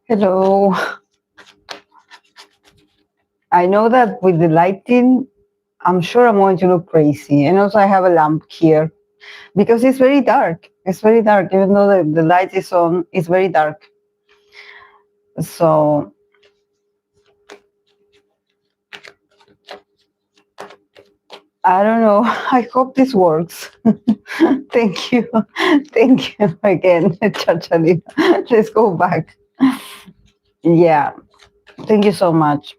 Hello. I know that with the lighting, I'm sure I'm going to look crazy. And also, I have a lamp here because it's very dark. It's very dark, even though the light is on, it's very dark. So, I don't know. I hope this works. Thank you. Thank you again, Chachalina. Let's go back. Yeah. Thank you so much.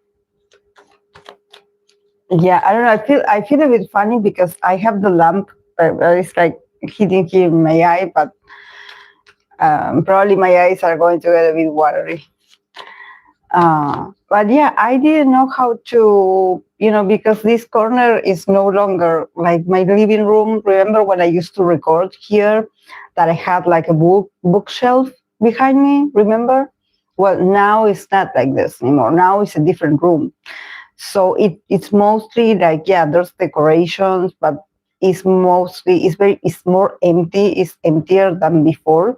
Yeah, I don't know. I feel a bit funny because I have the lamp. It's like hitting here in my eye, but probably my eyes are going to get a bit watery. But yeah, I didn't know how to, because this corner is no longer like my living room. Remember when I used to record here that I had like a bookshelf behind me? Remember? Well, now it's not like this anymore. Now it's a different room. So it's mostly like, yeah, there's decorations, but it's more empty. It's emptier than before.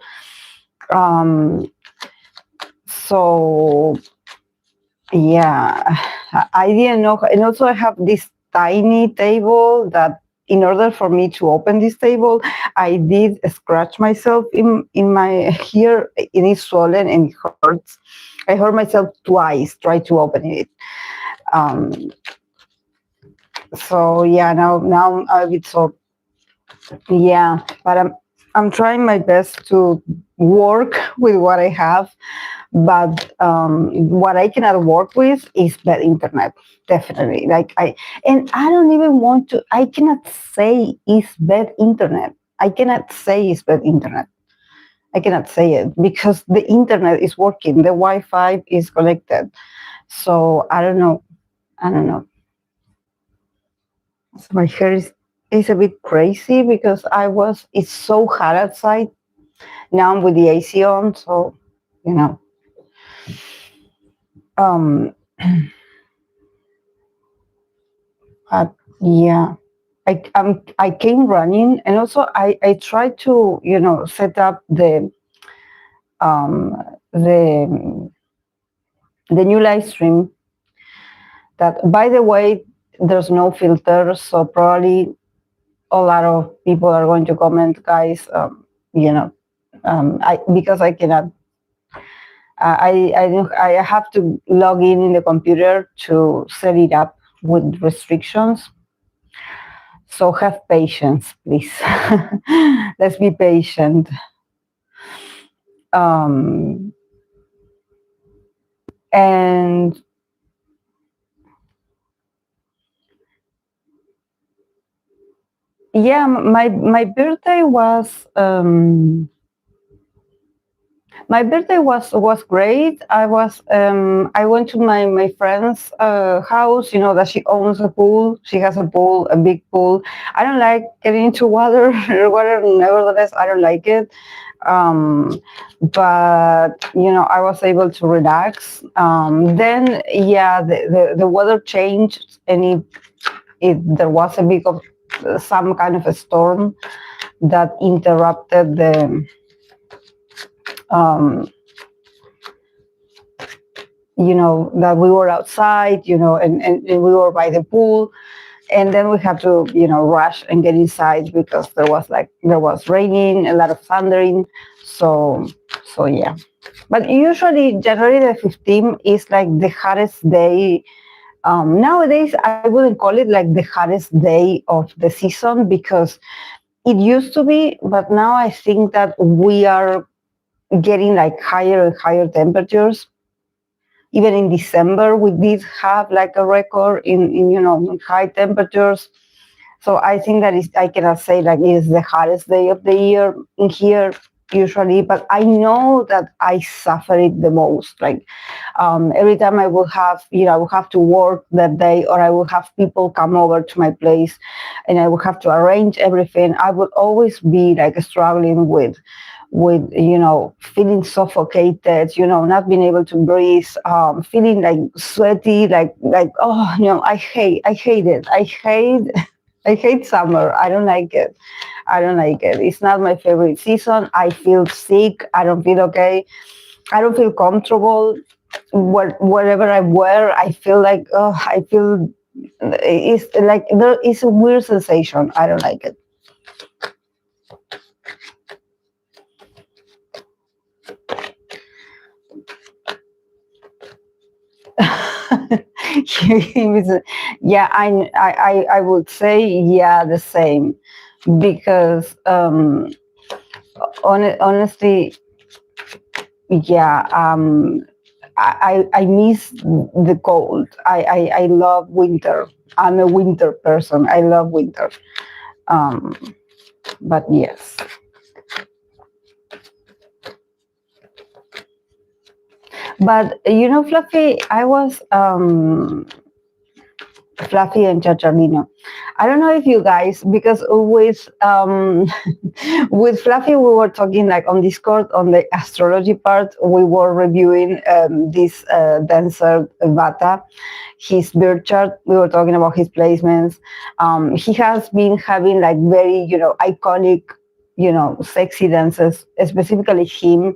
So yeah, I didn't know. And also I have this tiny table that in order for me to open this table, I did scratch myself in my here. It is swollen and it hurts. I hurt myself twice try to open it. Um, so yeah, now I'm a bit sore. Yeah, but I'm trying my best to work with what I have. But what I cannot work with is bad internet, definitely. And I don't even want to. I cannot say it's bad internet. I cannot say it's bad internet. I cannot say it because the internet is working. The Wi-Fi is connected. So I don't know. I don't know. So my hair is a bit crazy because it's so hot outside. Now I'm with the AC on, so you know. Um, but yeah, I came running, and also I tried to set up um the the new live stream. That, by the way, there's no filter, so probably a lot of people are going to comment, guys. I because I cannot. I have to log in the computer to set it up with restrictions. So have patience, please. Let's be patient. And yeah, my birthday was great. I went to my friend's house. You know that she owns a pool. She has a pool, a big pool. I don't like getting into water. Water, nevertheless, I don't like it. But I was able to relax. Then yeah, the weather changed, and there was a bit of some kind of a storm that interrupted the that we were outside, and we were by the pool, and then we had to rush and get inside because there was raining, a lot of thundering. So yeah, but usually January the 15th is like the hottest day. Nowadays I wouldn't call it like the hottest day of the season because it used to be, but now I think that we are getting like higher and higher temperatures. Even in December, we did have like a record in high temperatures. So I think that I cannot say like it is the hottest day of the year in here usually, but I know that I suffer it the most. Like every time I will have, I will have to work that day, or I will have people come over to my place, and I will have to arrange everything. I will always be like struggling with feeling suffocated, not being able to breathe, feeling like sweaty, like oh I hate it. I hate summer. I don't like it. It's not my favorite season. I feel sick. I don't feel okay. I don't feel comfortable. Whatever I wear, I feel like, oh, I feel it's like there is a weird sensation. I don't like it. Yeah, I would say, yeah, the same, because honestly, yeah, I miss the cold. I love winter. I'm a winter person. I love winter. Um, but yes. But Fluffy, I was Fluffy and Chacharino. I don't know if you guys, because with with Fluffy we were talking like on Discord on the astrology part. We were reviewing this dancer Bata, his birth chart. We were talking about his placements. He has been having like very iconic, sexy dances, specifically him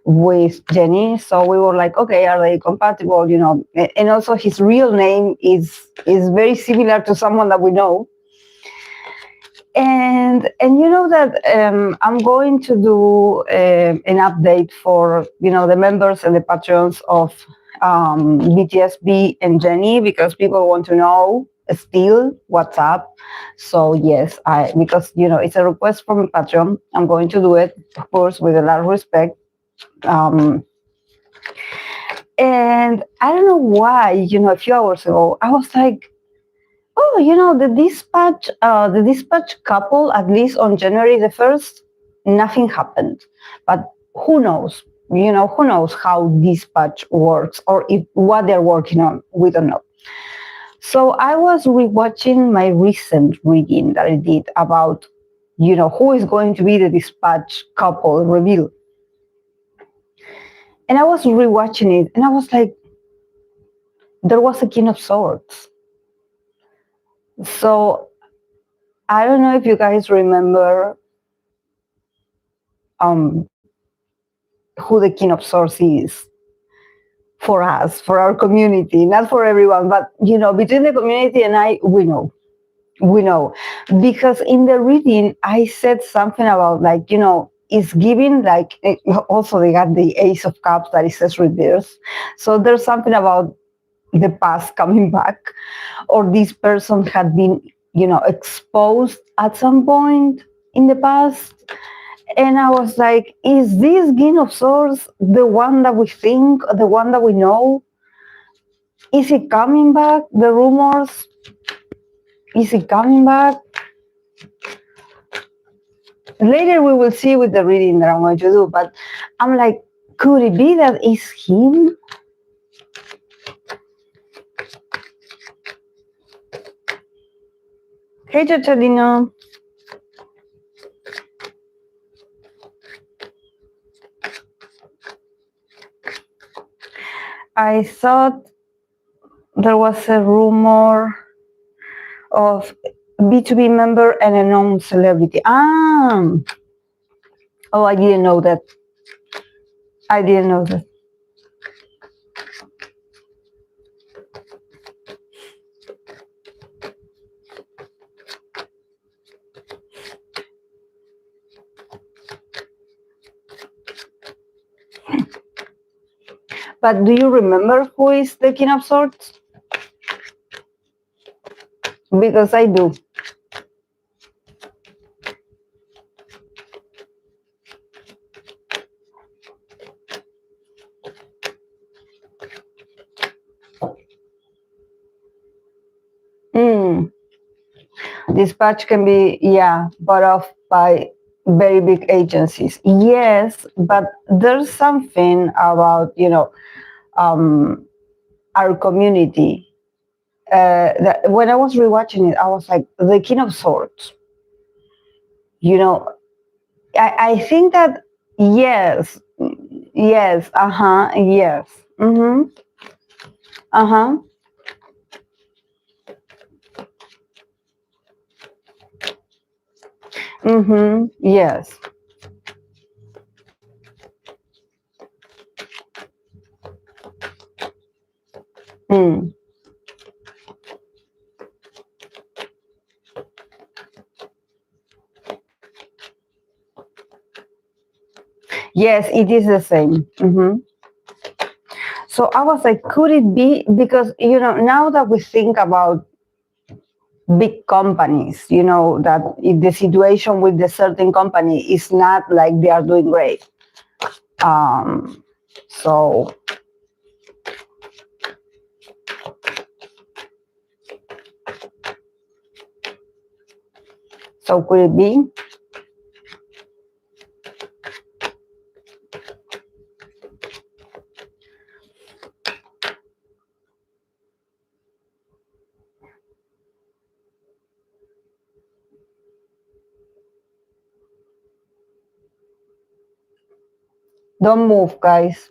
with Jenny. So we were like, okay, are they compatible? And also his real name is very similar to someone that we know. And you know that I'm going to do an update for the members and the patrons of BTS B and Jenny, because people want to know still what's up. So yes, I because it's a request from a patron. I'm going to do it, of course, with a lot of respect. Um, and I don't know why, a few hours ago, I was like, oh, the dispatch couple, at least on January the 1st, nothing happened. But who knows? Who knows how dispatch works, or if what they're working on? We don't know. So I was rewatching my recent reading that I did about, who is going to be the dispatch couple reveal. And I was rewatching it, and I was like, there was a King of Swords. So I don't know if you guys remember um, who the King of Swords is for us, for our community, not for everyone, but between the community and I, we know, because in the reading I said something about like it's giving like also they got the Ace of Cups that it says reverse, so there's something about the past coming back, or this person had been exposed at some point in the past. And I was like, is this King of Swords the one that we think, the one that we know? Is it coming back? The rumors, is it coming back? Later we will see with the reading that I'm going to do, but I'm like, could it be that it's him? Hey, Chachalino. I thought there was a rumor of B2B member and a known celebrity. Oh, I didn't know that. I didn't know that. But do you remember who is the King of Swords? Because I do. Dispatch can be, bought off by very big agencies. Yes, but there's something about, our community. That when I was rewatching it, I was like, the King of Swords. I think that, yes, yes, yes. Mm-hmm. Uh-huh. Mm-hmm. Yes. Mm. Yes, it is the same. So I was like, could it be? Because, now that we think about big companies, that if the situation with the certain company is not like they are doing great. So could it be? Don't move, guys.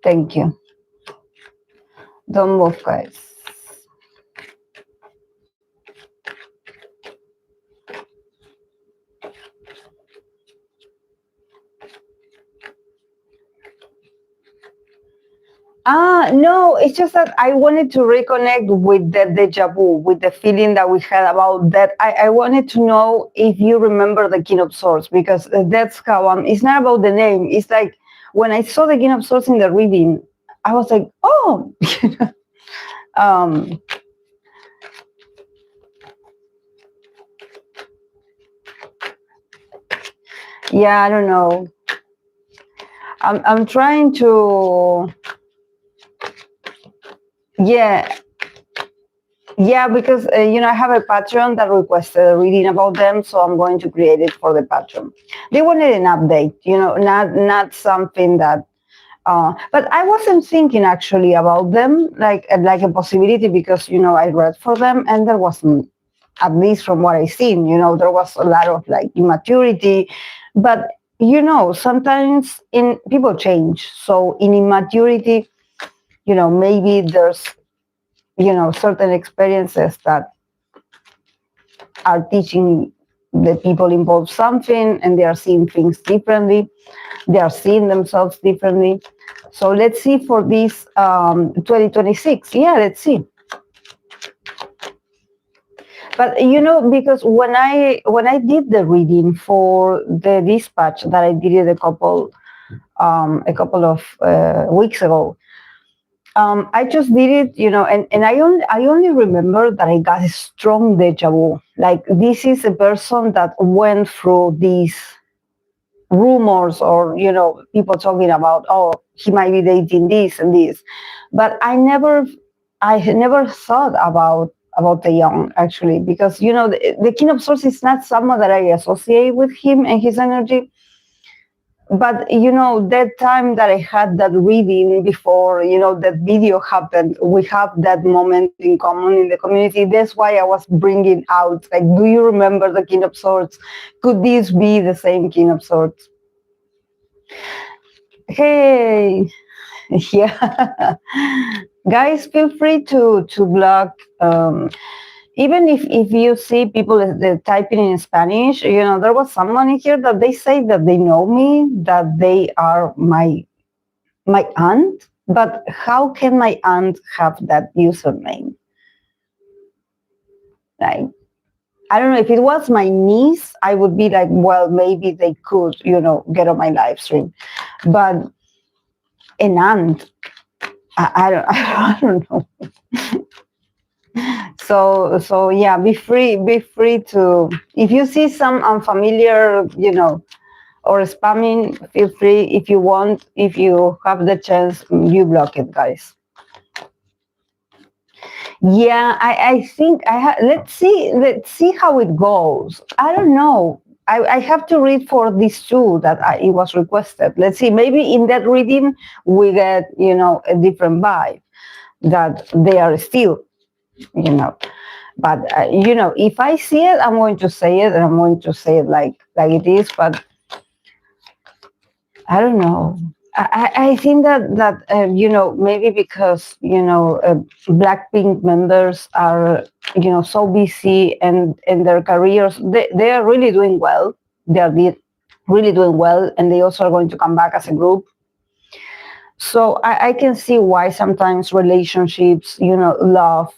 Thank you. Don't move, guys. No, it's just that I wanted to reconnect with the deja vu, with the feeling that we had about that. I wanted to know if you remember the King of Swords, because that's how it's not about the name. It's like when I saw the King of Swords in the reading, I was like, oh, yeah, I don't know. I'm trying to, yeah, because I have a Patreon that requested a reading about them, so I'm going to create it for the Patreon. They wanted an update, not something that. But I wasn't thinking actually about them like a possibility, because I read for them and there wasn't, at least from what I've seen, there was a lot of like immaturity, but sometimes in people change, so in immaturity, maybe there's certain experiences that are teaching the people involved something, and they are seeing things differently, they are seeing themselves differently. So let's see for this 2026. Yeah, let's see. But because when I did the reading for the dispatch that I did it a couple of weeks ago, I just did it, and I only remember that I got a strong deja vu. Like, this is a person that went through these rumors, or people talking about, oh, he might be dating this and this, but I had never thought about the young, actually, because the King of Swords is not someone that I associate with him and his energy. But that time that I had that reading before, that video happened, we have that moment in common in the community. That's why I was bringing out, like, do you remember the King of Swords? Could this be the same King of Swords? Hey, yeah. Guys, feel free to block, even if you see people typing in Spanish. There was someone in here that they say that they know me, that they are my aunt, but how can my aunt have that username? Like, I don't know. If it was my niece, I would be like, well, maybe they could, get on my live stream. But an aunt, I don't I don't know. So yeah, be free to, if you see some unfamiliar, or spamming, feel free. If you want, if you have the chance, you block it, guys. Yeah, I think let's see how it goes. I don't know. I have to read for these two that it was requested. Let's see. Maybe in that reading we get a different vibe, that they are still, But if I see it, I'm going to say it, and I'm going to say it like it is. But I don't know. I think that maybe because Blackpink members are so busy and in their careers, they are really doing well. They are really doing well, and they also are going to come back as a group. So I can see why sometimes relationships, love,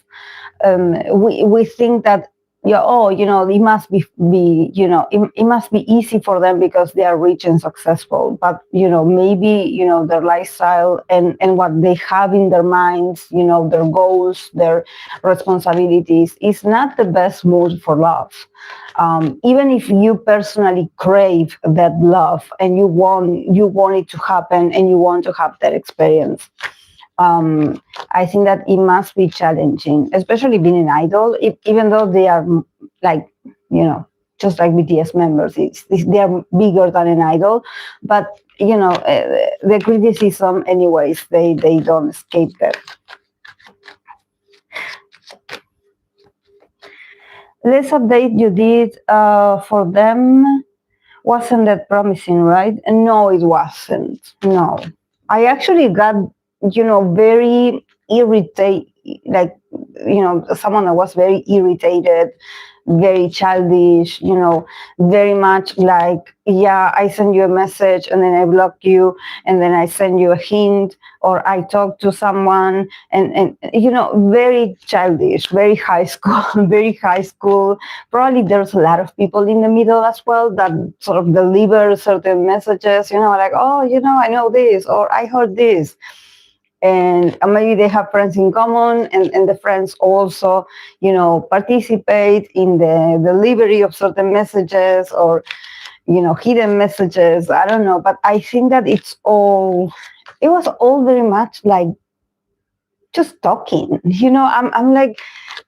we think that, yeah, oh, it must it must be easy for them because they are rich and successful. But maybe their lifestyle and what they have in their minds, their goals, their responsibilities, is not the best mood for love. Even if you personally crave that love and you want it to happen and you want to have that experience, I think that it must be challenging, especially being an idol, even though they are like, just like BTS members, they are bigger than an idol. But, the criticism, anyways, they don't escape that. Less update you did for them wasn't that promising, right? No, it wasn't. No. I actually got, very irritated, like, someone that was very irritated, very childish, very much like, yeah, I send you a message and then I block you and then I send you a hint, or I talk to someone and very childish, very high school, very high school. Probably there's a lot of people in the middle as well that sort of deliver certain messages, like, oh, I know this, or I heard this. And maybe they have friends in common, and the friends also, participate in the delivery of certain messages, or, hidden messages. I don't know, but I think that it was all very much like just talking. I'm like,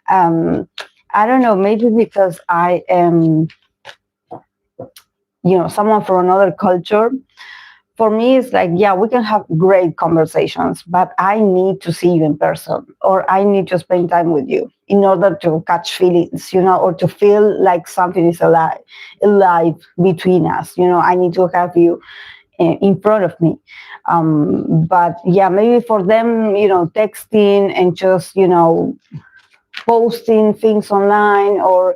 I don't know, maybe because I am, someone from another culture. For me, it's like, yeah, we can have great conversations, but I need to see you in person, or I need to spend time with you in order to catch feelings, or to feel like something is alive between us. I need to have you in front of me. But yeah, maybe for them, texting and just, posting things online, or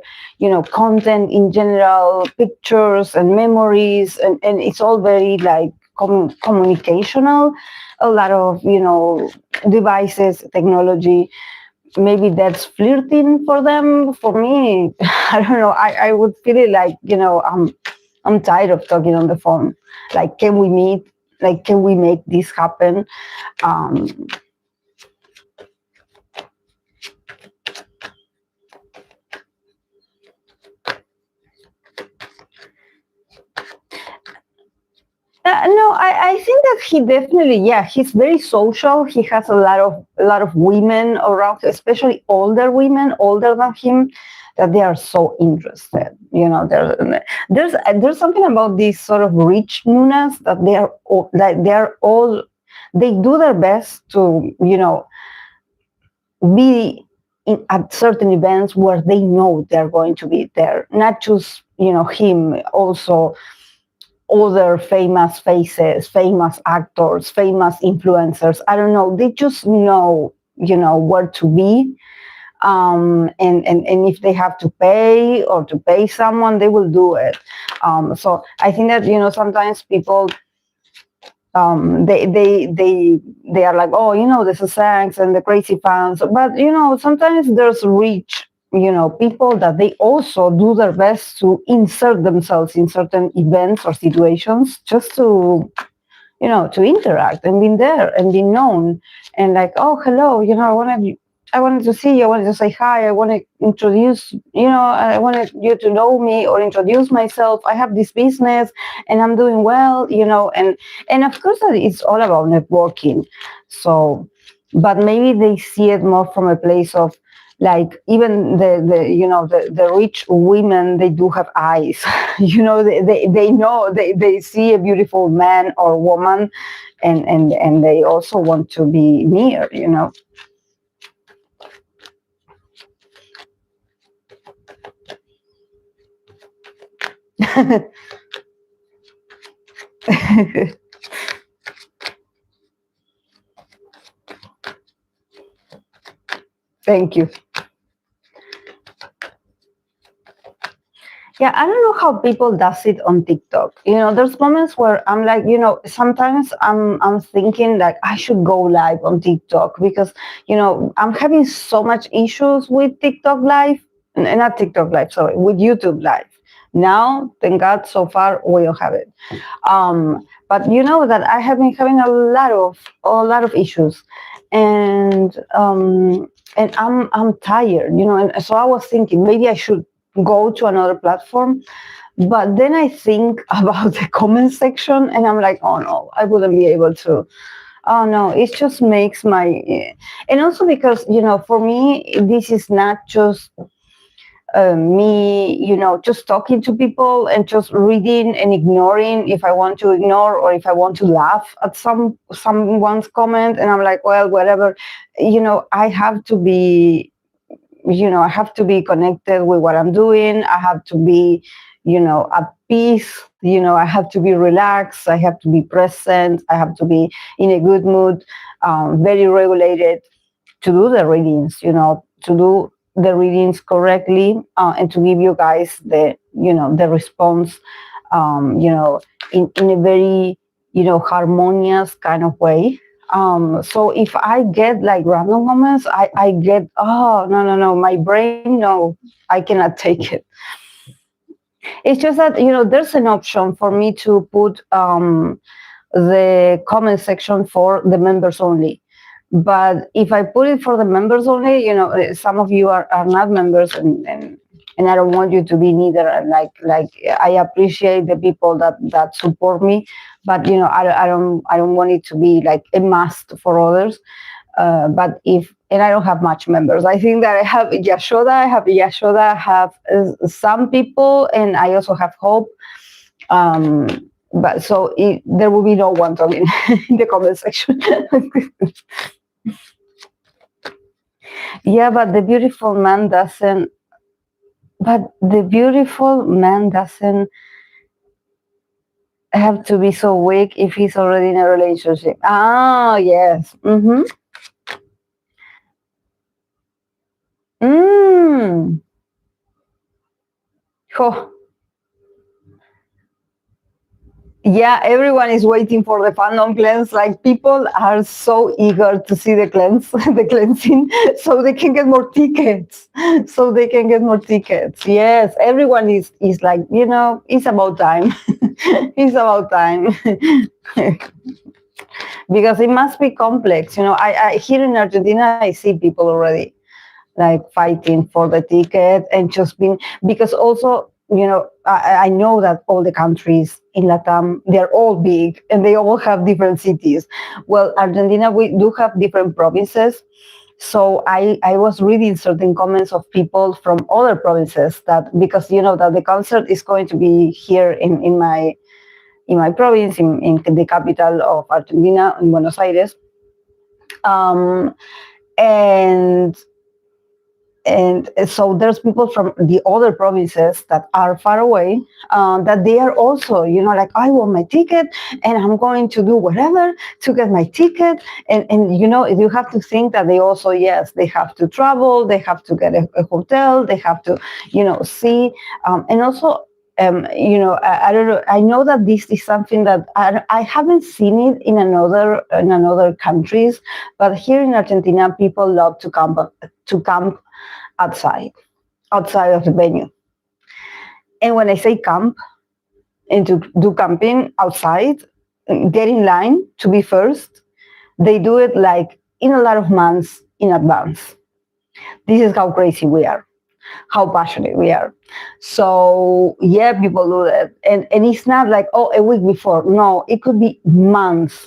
content in general, pictures and memories, and it's all very like communicational, a lot of devices, technology. Maybe that's flirting for them. For me, I don't know, I would feel it like, I'm tired of talking on the phone. Like, can we meet? Like, can we make this happen? um no, I think that he definitely, yeah, he's very social. He has a lot of women around, especially older women, older than him, that they are so interested. There's something about this sort of rich Nunas, that they do their best to be at certain events where they know they're going to be there. Not just him, also other famous faces, famous actors, famous influencers. I don't know. They just know, where to be. And if they have to pay or to pay someone, they will do it. So I think that, sometimes people, they are like, oh, the Sasangs and the crazy fans. But, sometimes there's rich, people that they also do their best to insert themselves in certain events or situations, just to, to interact and be there and be known. And like, oh, hello, I wanted to see you. I wanted to say hi. I want to introduce, I wanted you to know me or introduce myself. I have this business and I'm doing well, and of course that it's all about networking. So, but maybe they see it more from a place of, like, even the rich women, they do have eyes. They know, they see a beautiful man or woman, and they also want to be near. Thank you. Yeah, I don't know how people does it on TikTok. There's moments where I'm like, sometimes I'm thinking like I should go live on TikTok because, I'm having so much issues with TikTok live, not TikTok live, sorry, with YouTube live. Now, thank God, so far we don't have it. But you know that I have been having a lot of issues, and I'm tired, and so I was thinking maybe I should go to another platform. But then I think about the comment section and I'm like, oh no, I wouldn't be able to. Oh no, it just makes my. And also because, for me, this is not just me, just talking to people and just reading and ignoring if I want to ignore or if I want to laugh at someone's comment. And I'm like, well, whatever, I have to be I have to be connected with what I'm doing. I have to be, at peace. I have to be relaxed. I have to be present. I have to be in a good mood, very regulated to do the readings, to do the readings correctly, and to give you guys the response, in a very, harmonious kind of way. So if I get like random comments, I get, oh, no, my brain, no, I cannot take it. It's just that, there's an option for me to put the comment section for the members only. But if I put it for the members only, some of you are not members, and I don't want you to be neither. And like I appreciate the people that support me, but I don't want it to be like a must for others. But and I don't have much members. I think that I have Yashoda, I have some people, and I also have Hope. But so there will be no one talking in the comment section. Yeah, but the beautiful man doesn't. But the beautiful man doesn't have to be so weak if he's already in a relationship. Ah, yes. Mm-hmm. Mm. Oh. Yeah, everyone is waiting for the fandom cleanse. Like people are so eager to see the cleanse, the cleansing, so they can get more tickets. Yes, everyone is like, it's about time. It's about time. Because it must be complex. I here in Argentina, I see people already like fighting for the ticket and just being, because also, I know that all the countries in Latam, they're all big and they all have different cities. Well, Argentina, we do have different provinces. So I was reading certain comments of people from other provinces that, because that the concert is going to be here in my province, in the capital of Argentina, in Buenos Aires. And so there's people from the other provinces that are far away, that they are also, like, I want my ticket and I'm going to do whatever to get my ticket. And you have to think that they also, yes, they have to travel, they have to get a hotel, they have to, see. And also, I don't know. I know that this is something that I haven't seen it in another countries, but here in Argentina, people love to camp outside of the venue. And when I say camp and to do camping outside, get in line to be first, they do it like in a lot of months in advance. This is how crazy we are, how passionate we are. So yeah, people do that. And it's not like, oh, a week before. No, it could be months.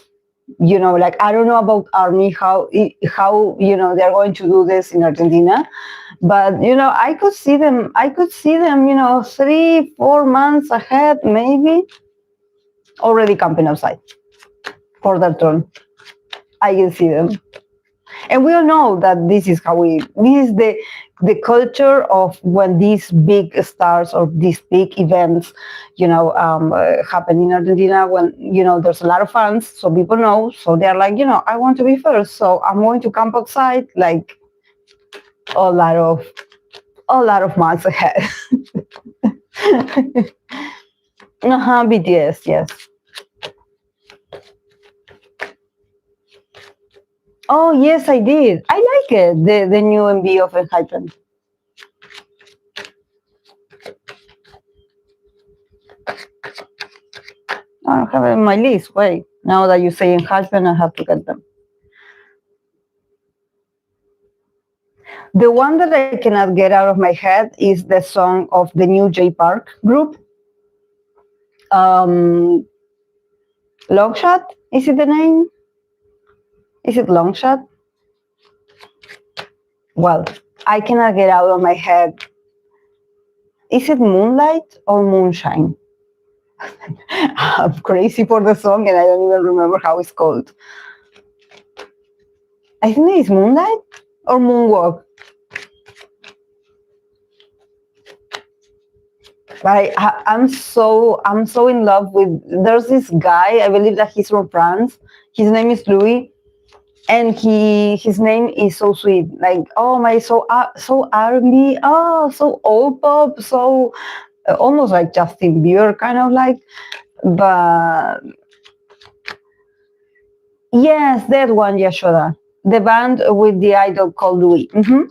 Like, I don't know about Army, how they're going to do this in Argentina. But, I could see them, 3-4 months ahead, maybe, already camping outside for their turn. I can see them. And we all know that this is the culture of when these big stars or these big events, happen in Argentina, when, there's a lot of fans, so people know, so they're like, I want to be first, so I'm going to camp outside, like, a lot of months ahead. BTS, yes. Oh yes, I did. I like it. The new MV of Enhypen. I don't have it in my list. Wait, now that you say Enhypen, I have to get them. The one that I cannot get out of my head is the song of the new J Park group. Longshot? Is it the name? Is it Longshot? Well, I cannot get out of my head. Is it Moonlight or Moonshine? I'm crazy for the song and I don't even remember how it's called. I think it's Moonlight or Moonwalk. But I'm so in love with. There's this guy. I believe that he's from France. His name is Louis, and his name is so sweet. Like, oh my, so R&B. Oh, so old pop. So almost like Justin Bieber, kind of like. But yes, that one, Yashoda. The band with the idol called Louis. Mm-hmm.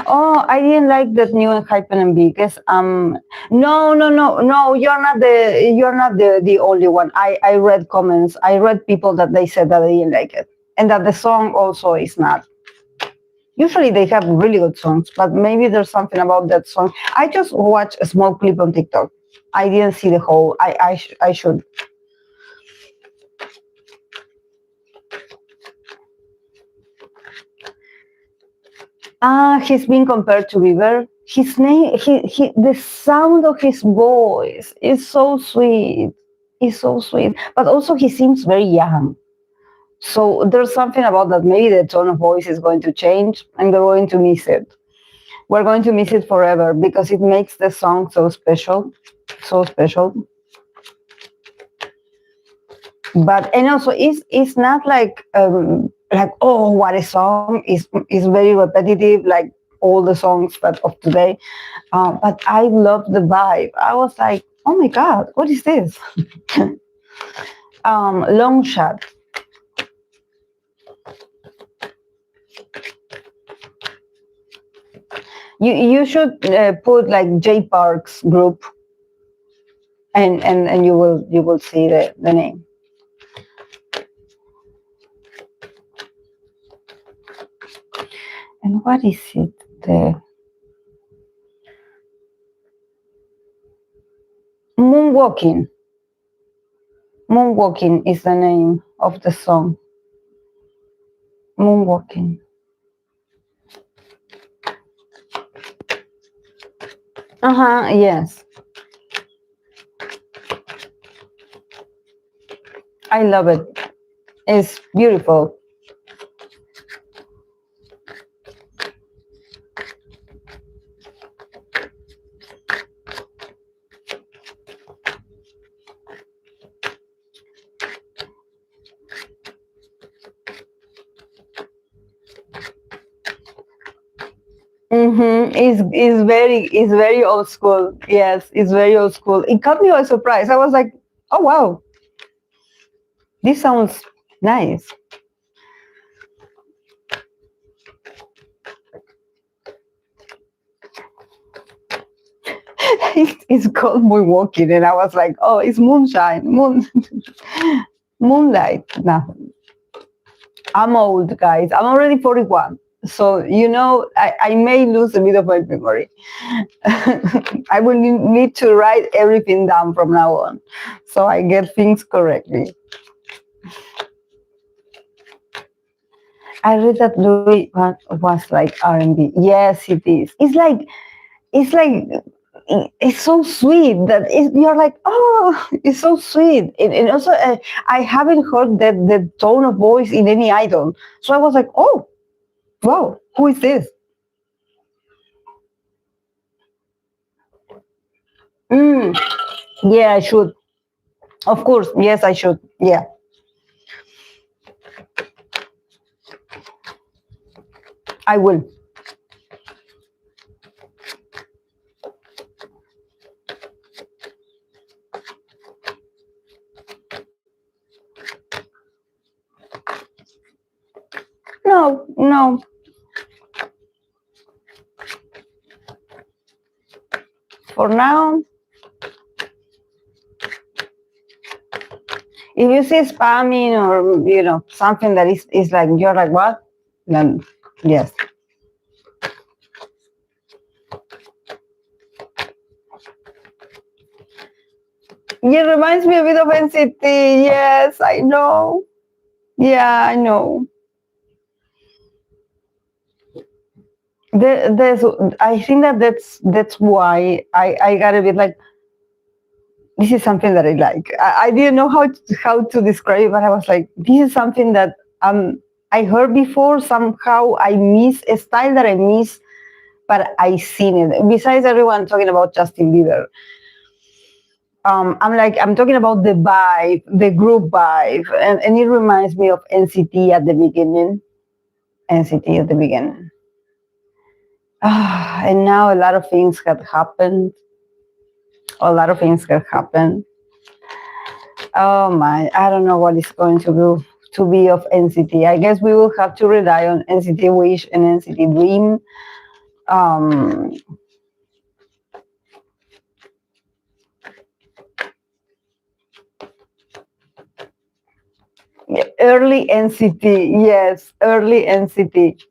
Oh, I didn't like that new Enhypen because no, you're not the only one. I read comments. I read people that they said that they didn't like it. And that the song also is not. Usually they have really good songs, but maybe there's something about that song. I just watched a small clip on TikTok. I didn't see the whole. I should. He's been compared to River. His name, the sound of his voice is so sweet. It's so sweet, but also he seems very young. So there's something about that. Maybe the tone of voice is going to change, and we're going to miss it. We're going to miss it forever because it makes the song so special, so special. But and also, it's not like oh, what a song is very repetitive, like all the songs that of today. But I love the vibe. I was like, oh my god, what is this? Long shot. You should put like J Park's group, and you will see the name. And what is it? Moonwalking. Moonwalking is the name of the song. Moonwalking. Yes. I love it. It's beautiful. It's very old school. Yes, it's very old school. It caught me by surprise. I was like, oh wow, this sounds nice. It's called Moonwalking, and I was like, oh, it's moonshine, moonlight. Nothing. I'm old, guys. I'm already 41. So, I may lose a bit of my memory. I will need to write everything down from now on so I get things correctly. I read that Louis was like R&B. Yes, it is. It's so sweet that you're like, oh, it's so sweet. And also, I haven't heard the tone of voice in any idol. So I was like, oh, wow, who is this? Yeah, I should. Of course, yes, I should. Yeah. I will. No, no. For now, if you see spamming or something that is like you're like what, then yes. It reminds me a bit of NCT. Yes, I know. Yeah, I know. I think that's why I got a bit like, this is something that I like. I didn't know how to describe it, but I was like, this is something that I heard before. Somehow I miss a style that I miss, but I seen it. Besides everyone talking about Justin Bieber, I'm talking about the vibe, the group vibe, and it reminds me of NCT at the beginning. NCT at the beginning. And now a lot of things have happened. A lot of things have happened. Oh my, I don't know what is going to be of NCT. I guess we will have to rely on NCT Wish and NCT Dream. Early NCT, yes, early NCT.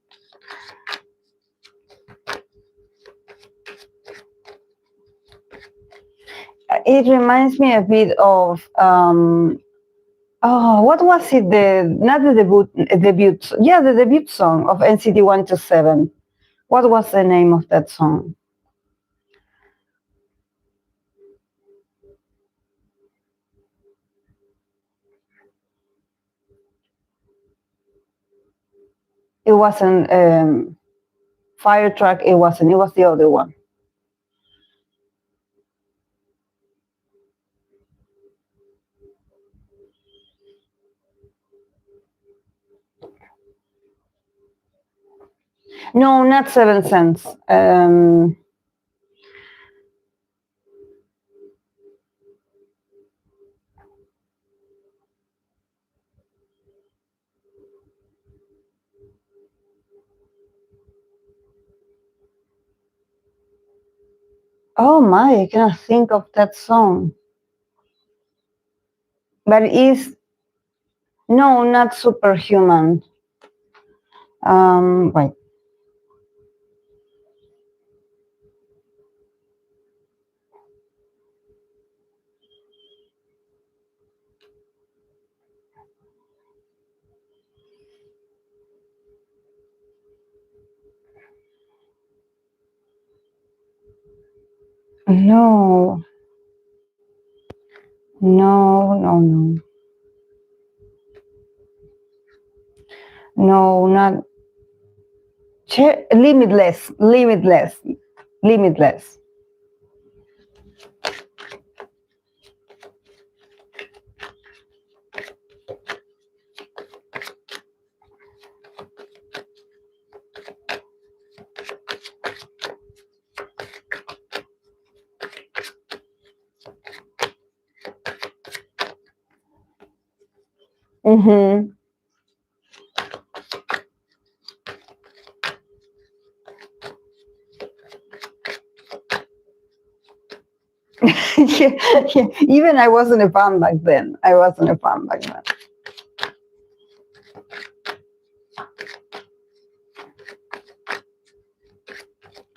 It reminds me a bit of what was it? Not the debut. Yeah, the debut song of NCT 127. What was the name of that song? It wasn't Fire Track. It wasn't. It was the other one. No, not Seven Cents. Oh my, I cannot think of that song. But it's no, not Superhuman. Wait. No, no, no, no. No, not Limitless, Limitless, Limitless. Mm-hmm. Yeah, yeah. Even I wasn't a fan back then. I wasn't a fan back then.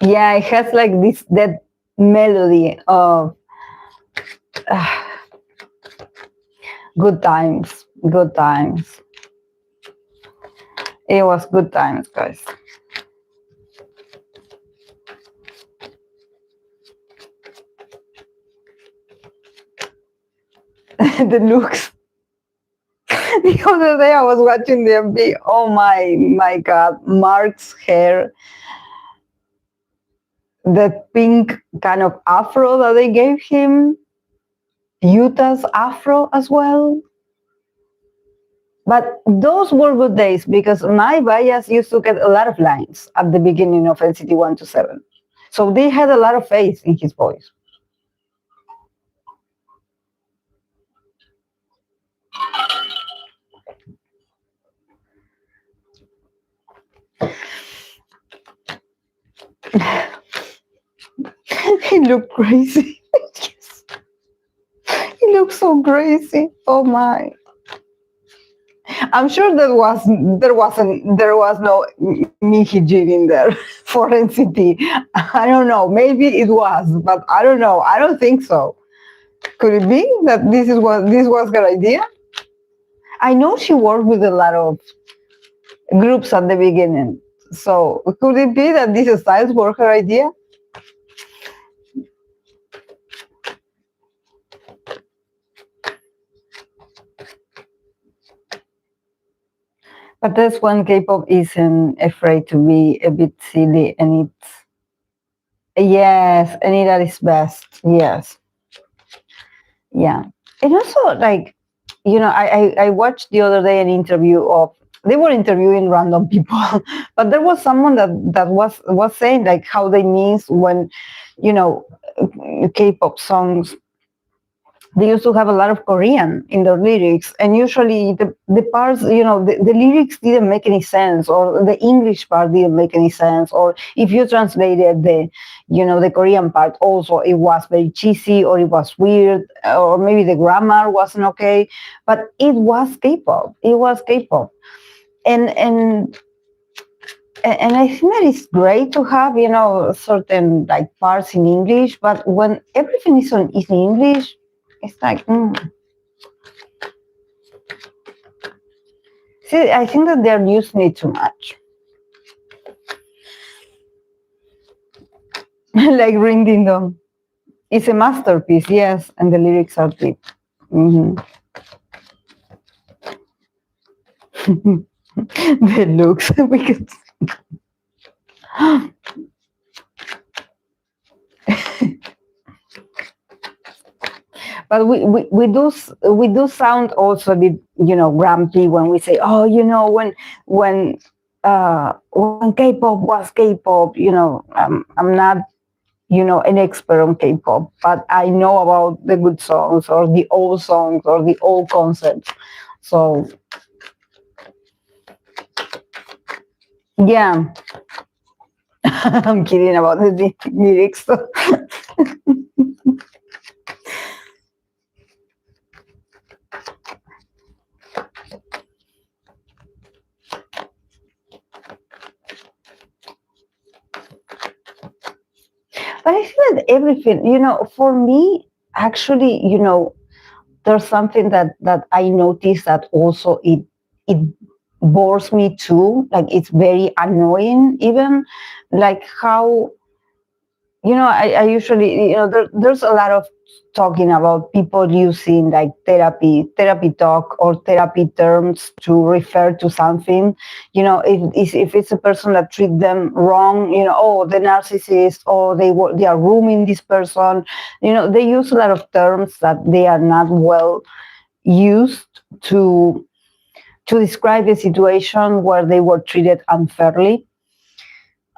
Yeah, it has like that melody of good times, good times. It was good times, guys. The looks. The other day I was watching the MV. Oh my God, Mark's hair, the pink kind of afro that they gave him, Utah's afro as well. But those were good days because my bias used to get a lot of lines at the beginning of NCT 127. So they had a lot of faith in his voice. He looked crazy. He looked so crazy. Oh my. I'm sure there was no Mihijin in there for NCT. I don't know. Maybe it was, but I don't know. I don't think so. Could it be that this was her idea? I know she worked with a lot of groups at the beginning. So could it be that these styles were her idea? But that's when K-pop isn't afraid to be a bit silly, and it's yes, and it at its best. Yes, yeah, and also like I watched the other day an interview of they were interviewing random people, but there was someone that was saying like how they miss when you know K-pop songs they used to have a lot of Korean in their lyrics, and usually the parts, the lyrics didn't make any sense, or the English part didn't make any sense, or if you translated the Korean part, also it was very cheesy, or it was weird, or maybe the grammar wasn't okay, but it was K-pop. It was K-pop, and and I think that it's great to have certain like parts in English, but when everything is in English, it's like. See, I think that they're using it too much. Like Ring Ding Dong. It's a masterpiece, yes, and the lyrics are deep. Mm-hmm. The looks, because but we do sound also a bit grumpy when we say, oh, when K-pop was K-pop, I'm not an expert on K-pop, but I know about the good songs or the old songs or the old concepts. So yeah, I'm kidding about the lyrics. But I feel that everything, for me, actually, there's something that I noticed that also it bores me too. Like it's very annoying, even like how I usually there's a lot of talking about people using like therapy talk or therapy terms to refer to something. If it's a person that treat them wrong, oh, the narcissist, or they are grooming this person. They use a lot of terms that they are not well used to describe a situation where they were treated unfairly.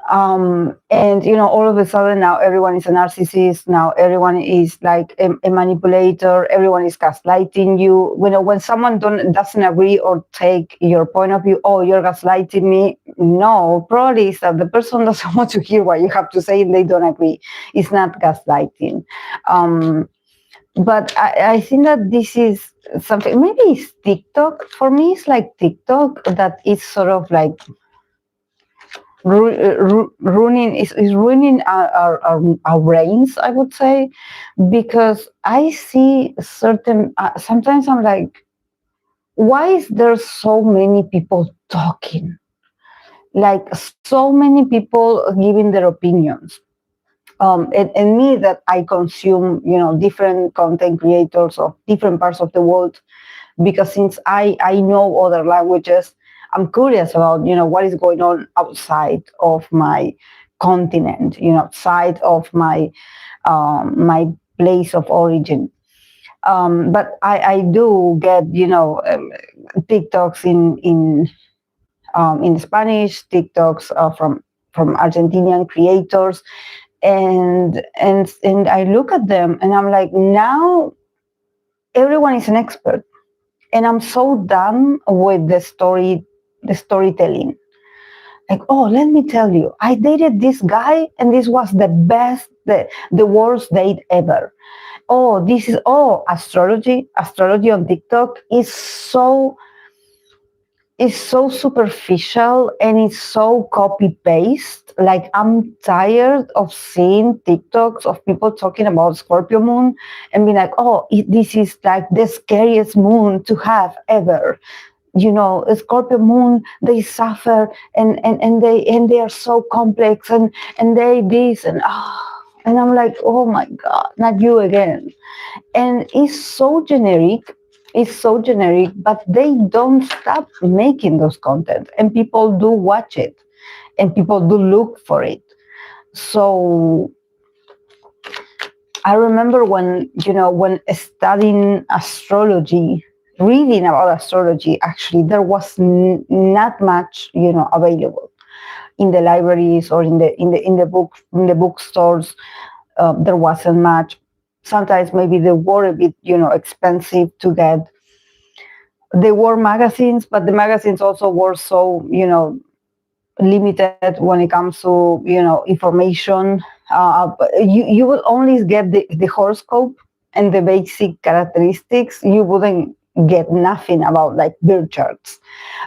And all of a sudden now everyone is a narcissist. Now everyone is like a manipulator. Everyone is gaslighting you. When someone doesn't agree or take your point of view, oh, you're gaslighting me. No, probably it's that the person doesn't want to hear what you have to say and they don't agree. It's not gaslighting. But I think that this is something, maybe it's TikTok. For me, it's like TikTok that is sort of like ruining our brains, I would say, because I see certain sometimes I'm like, why is there so many people talking, like so many people giving their opinions, and me that I consume different content creators of different parts of the world, because since I know other languages, I'm curious about what is going on outside of my continent, outside of my place of origin. But I do get TikToks in Spanish, TikToks from Argentinian creators, and I look at them and I'm like, now everyone is an expert, and I'm so done with the storytelling. Like, oh, let me tell you, I dated this guy and this was the best, the worst date ever. Oh, this is, oh, astrology on TikTok is so superficial and it's so copy paste. Like, I'm tired of seeing TikToks of people talking about Scorpio moon and be like, oh, this is like the scariest moon to have ever. You know, a Scorpio moon, they suffer and they are so complex and they this and and I'm like, oh my God, not you again. And it's so generic. It's so generic, but they don't stop making those content, and people do watch it, and people do look for it. So I remember when studying astrology, reading about astrology, actually there was not much available in the libraries or in the bookstores. There wasn't much. Sometimes maybe they were a bit expensive to get. They were magazines, but the magazines also were so limited when it comes to information. You would only get the horoscope and the basic characteristics. You wouldn't get nothing about like birth charts.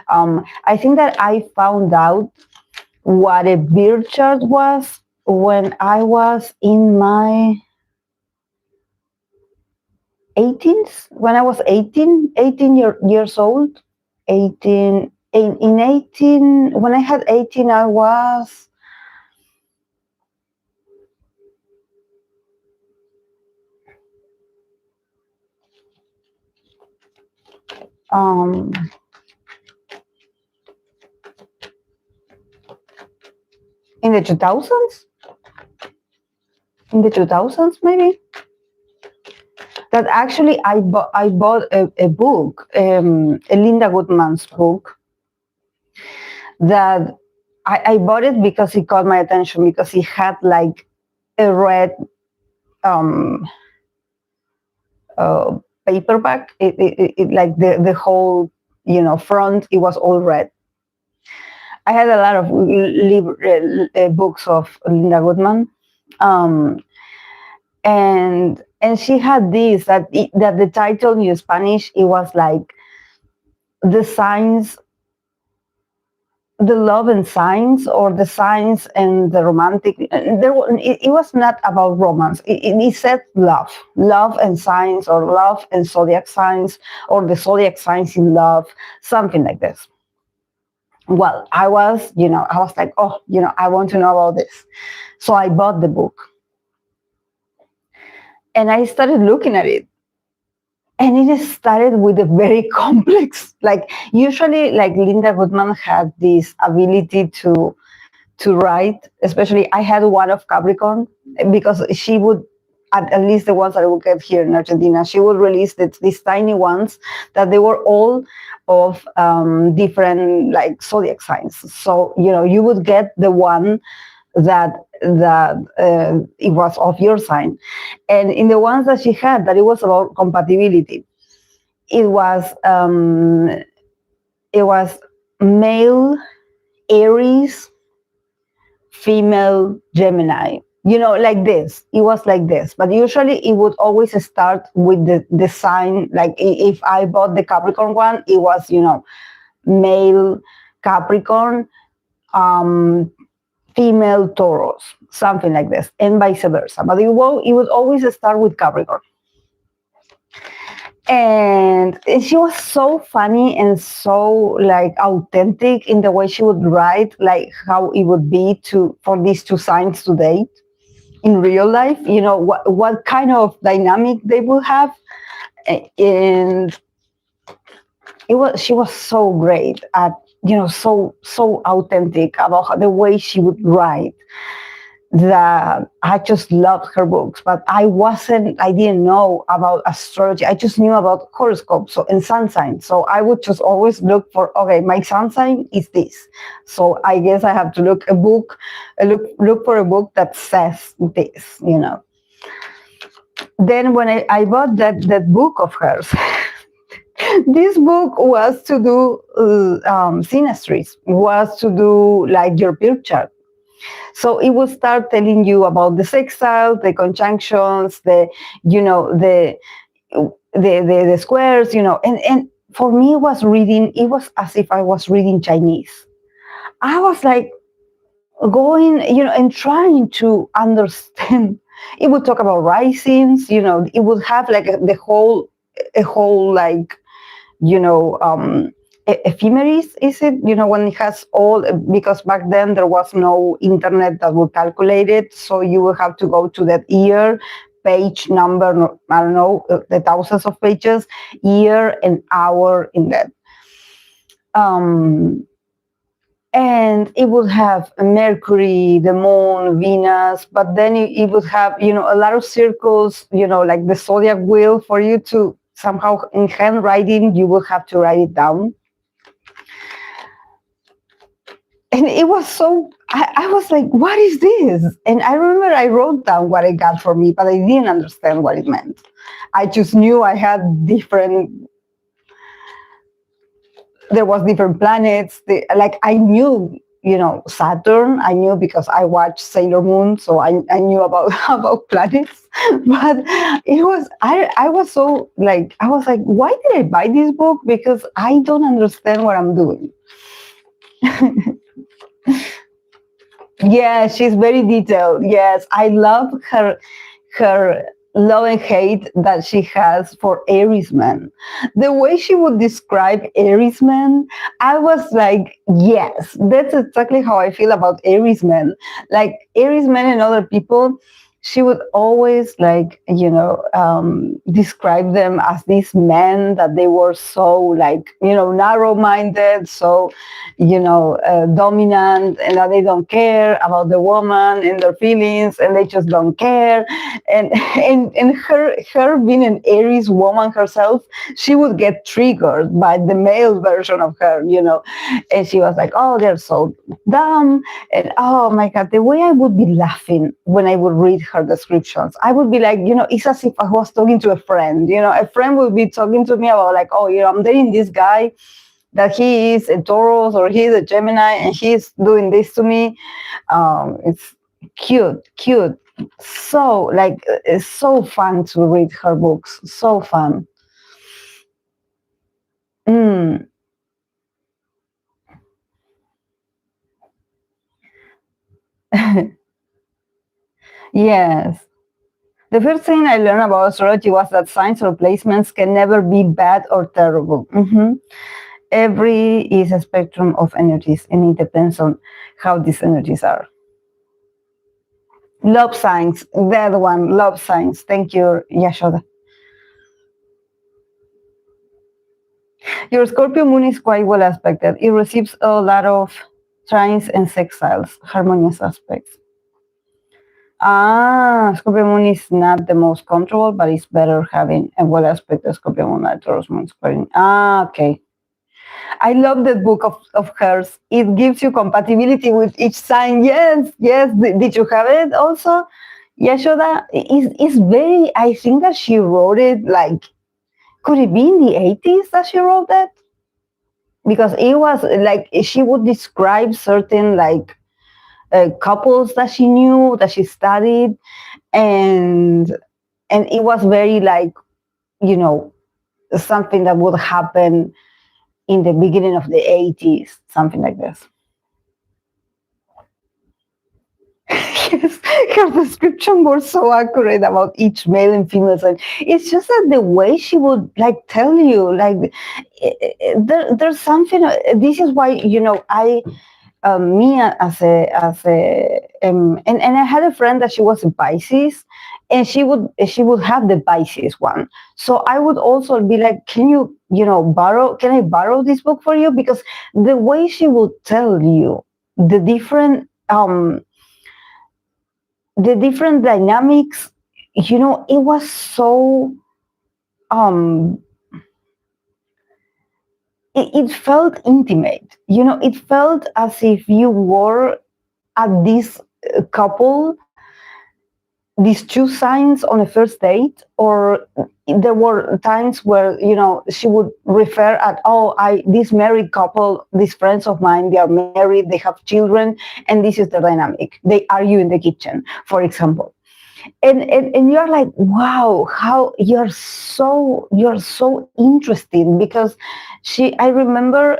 I think that I found out what a birth chart was when I was in my 18th, when I was 18 years old. 18 in 18, when I had 18, I was in the 2000s, maybe. That actually I bought a book, a Linda Goodman's book, that I bought it because it caught my attention, because it had like a red paperback. It like the whole front, it was all red. I had a lot of books of Linda Goodman, and she had this that the title in Spanish, it was like the signs, the love and signs, or the signs and the romantic. It was not about romance. It said love and signs, or love and zodiac signs, or the zodiac signs in love, something like this. Well, I was like, oh, I want to know about this. So I bought the book and I started looking at it. And it started with a very complex, like usually like Linda Goodman had this ability to write, especially I had one of Capricorn, because she would, at least the ones that I would get here in Argentina, she would release these tiny ones that they were all of different like zodiac signs. So, you would get the one that it was of your sign. And in the ones that she had, that it was about compatibility, it was male Aries, female Gemini, like this. It was like this, but usually it would always start with the sign. Like if I bought the Capricorn one, it was male Capricorn, female Taurus, something like this, and vice versa. But it would always start with Capricorn. And she was so funny and so like authentic in the way she would write, like how it would be for these two signs to date in real life, what kind of dynamic they would have. And she was so great at so authentic about the way she would write. that I just loved her books, but I didn't know about astrology. I just knew about horoscopes and sun signs. So I would just always look for, okay, my sun sign is this. So I guess I have to look for a book that says this, Then when I bought that book of hers, this book was to do synastries, was to do like your birth chart. So it will start telling you about the sextiles, the conjunctions, the squares, and for me it was as if I was reading Chinese. I was like going, and trying to understand. It would talk about risings, it would have like a whole like, ephemeris, is it, when it has all, because back then there was no internet that would calculate it, so you will have to go to that year, page number, I don't know, the thousands of pages, year and hour in that. And it would have Mercury, the moon, Venus, but then it would have, a lot of circles, like the zodiac wheel for you to somehow, in handwriting, you will have to write it down. And it was I was like, what is this? And I remember I wrote down what it got for me, but I didn't understand what it meant. I just knew I had there was different planets. Like I knew, Saturn, I knew because I watched Sailor Moon, so I knew about planets. But I was so like, I was like, why did I buy this book? Because I don't understand what I'm doing. Yeah, she's very detailed. Yes, I love her love and hate that she has for Aries men. The way she would describe Aries men, I was like, yes, that's exactly how I feel about Aries men. Like Aries men and other people, she would always like, describe them as these men that they were so like, narrow-minded, so, dominant, and that they don't care about the woman and their feelings, and they just don't care. And her being an Aries woman herself, she would get triggered by the male version of her, and she was like, oh, they're so dumb. And oh my God, the way I would be laughing when I would read her descriptions, I would be like, it's as if I was talking to a friend. A friend would be talking to me about like, oh, I'm dating this guy that he is a Taurus or he's a Gemini and he's doing this to me. It's cute. So like, it's so fun to read her books. So fun. Yes. The first thing I learned about astrology was that signs or placements can never be bad or terrible. Every is a spectrum of energies, and it depends on how these energies are. Love signs, that one, love signs. Thank you, Yashoda. Your Scorpio moon is quite well aspected. It receives a lot of trines and sextiles, harmonious aspects. Scorpio moon is not the most comfortable, but it's better having a well aspected Scorpio moon at Taurus moon squaring. Okay. I love that book of hers. It gives you compatibility with each sign. Yes. Did you have it also? Yashoda is very, I think that she wrote it like, could it be in the 80s that she wrote that? Because it was like, she would describe certain like couples that she knew, that she studied, and it was very like, something that would happen in the beginning of the 80s, something like this. Yes, her description was so accurate about each male and female sign. It's just that the way she would like tell you, like there's something. This is why I me as a and I had a friend that she was a Pisces, and she would have the Pisces one. So I would also be like, can you can I borrow this book for you? Because the way she would tell you the different the different dynamics, it was so, um it felt intimate. It felt as if you were at this couple, these two signs on a first date, or there were times where she would refer at, oh, I this married couple, these friends of mine, they are married, they have children, and this is the dynamic. They argue in the kitchen, for example. And you're like, wow, how you're so interesting, because I remember,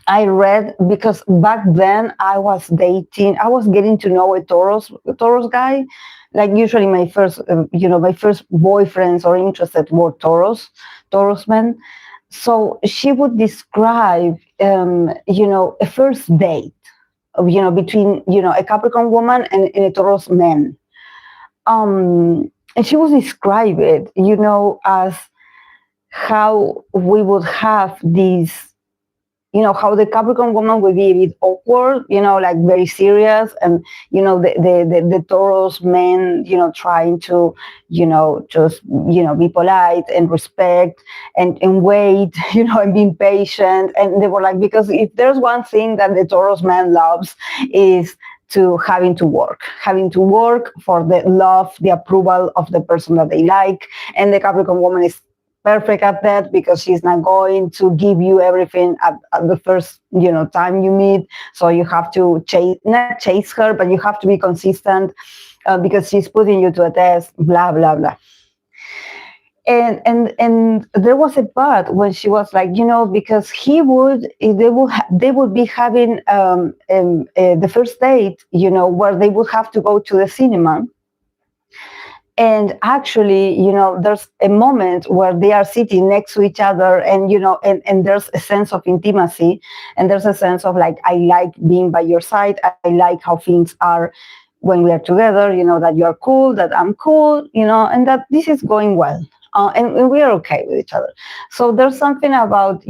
I read, because back then I was getting to know a Taurus guy. Like, usually my first boyfriends or interested were Taurus men. So she would describe, a first date, between, a Capricorn woman and a Taurus man. And she would describe it, as how we would have these, how the Capricorn woman will be a bit awkward, like very serious, and the Taurus men, trying to, just be polite and respect, and wait, and being patient. And they were like, because if there's one thing that the Taurus man loves, is to having to work for the love, the approval of the person that they like. And the Capricorn woman is perfect at that, because she's not going to give you everything at the first time you meet. So you have to not chase her, but you have to be consistent, because she's putting you to a test, blah blah blah. And there was a part when she was like, because they would be having, the first date, where they would have to go to the cinema. And actually, there's a moment where they are sitting next to each other, and there's a sense of intimacy, and there's a sense of like, I like being by your side, I like how things are when we are together, that you are cool, that I'm cool, and that this is going well, and we are okay with each other. So there's something about,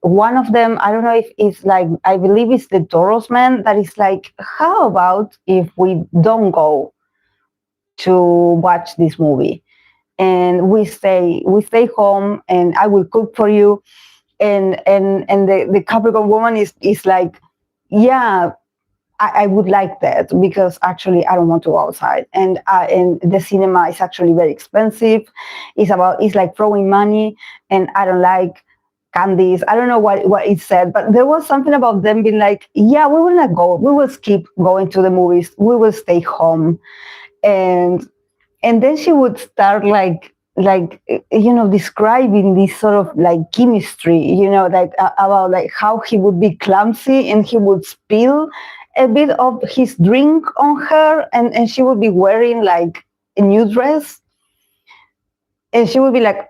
one of them, I don't know if it's like, I believe it's the Taurus man, that is like, how about if we don't go to watch this movie, and we stay home, and I will cook for you. And the Capricorn woman is like, yeah, I would like that, because actually I don't want to go outside, and the cinema is actually very expensive. It's like throwing money, and I don't like candies. I don't know what it said, but there was something about them being like, yeah, we will not go, we will skip going to the movies, we will stay home. And and then she would start like describing this sort of like chemistry, like, about like how he would be clumsy, and he would spill a bit of his drink on her, and she would be wearing like a new dress, and she would be like,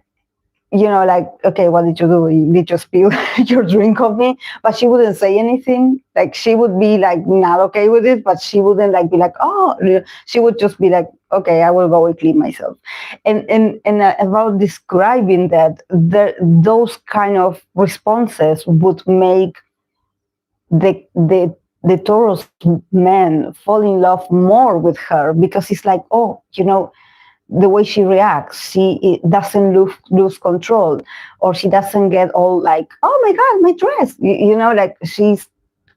like, okay, what did you do? Did you spill your drink on me? But she wouldn't say anything. Like, she would be like not okay with it, but she wouldn't like be like, oh, she would just be like, okay, I will go and clean myself. And about describing that, those kind of responses would make the Taurus man fall in love more with her, because it's like, oh, the way she reacts, she it doesn't lose control, or she doesn't get all like, oh my god, my dress, like she's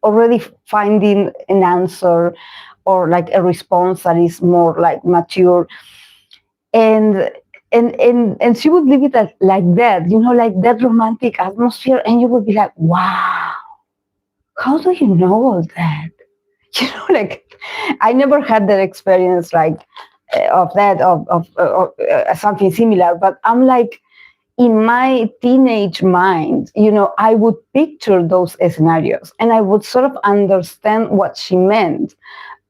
already finding an answer, or like a response that is more like mature. And and and, and she would leave it like that, like that romantic atmosphere, and you would be like, wow, how do you know all that? Like, I never had that experience, like, of that, of something similar, but I'm like, in my teenage mind, I would picture those scenarios, and I would sort of understand what she meant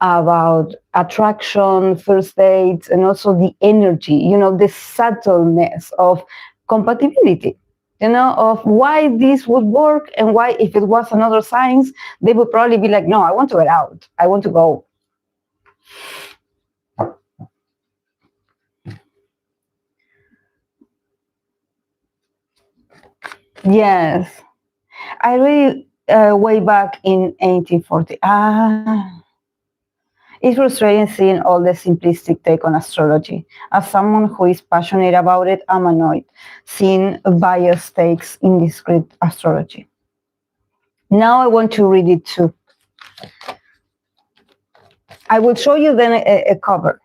about attraction, first dates, and also the energy, the subtleness of compatibility, of why this would work, and why, if it was another science, they would probably be like, no, I want to get out, I want to go. Yes, I read, way back in 1840. It's frustrating seeing all the simplistic take on astrology. As someone who is passionate about it, I'm annoyed seeing biased takes in discrete astrology. Now I want to read it too. I will show you then a cover.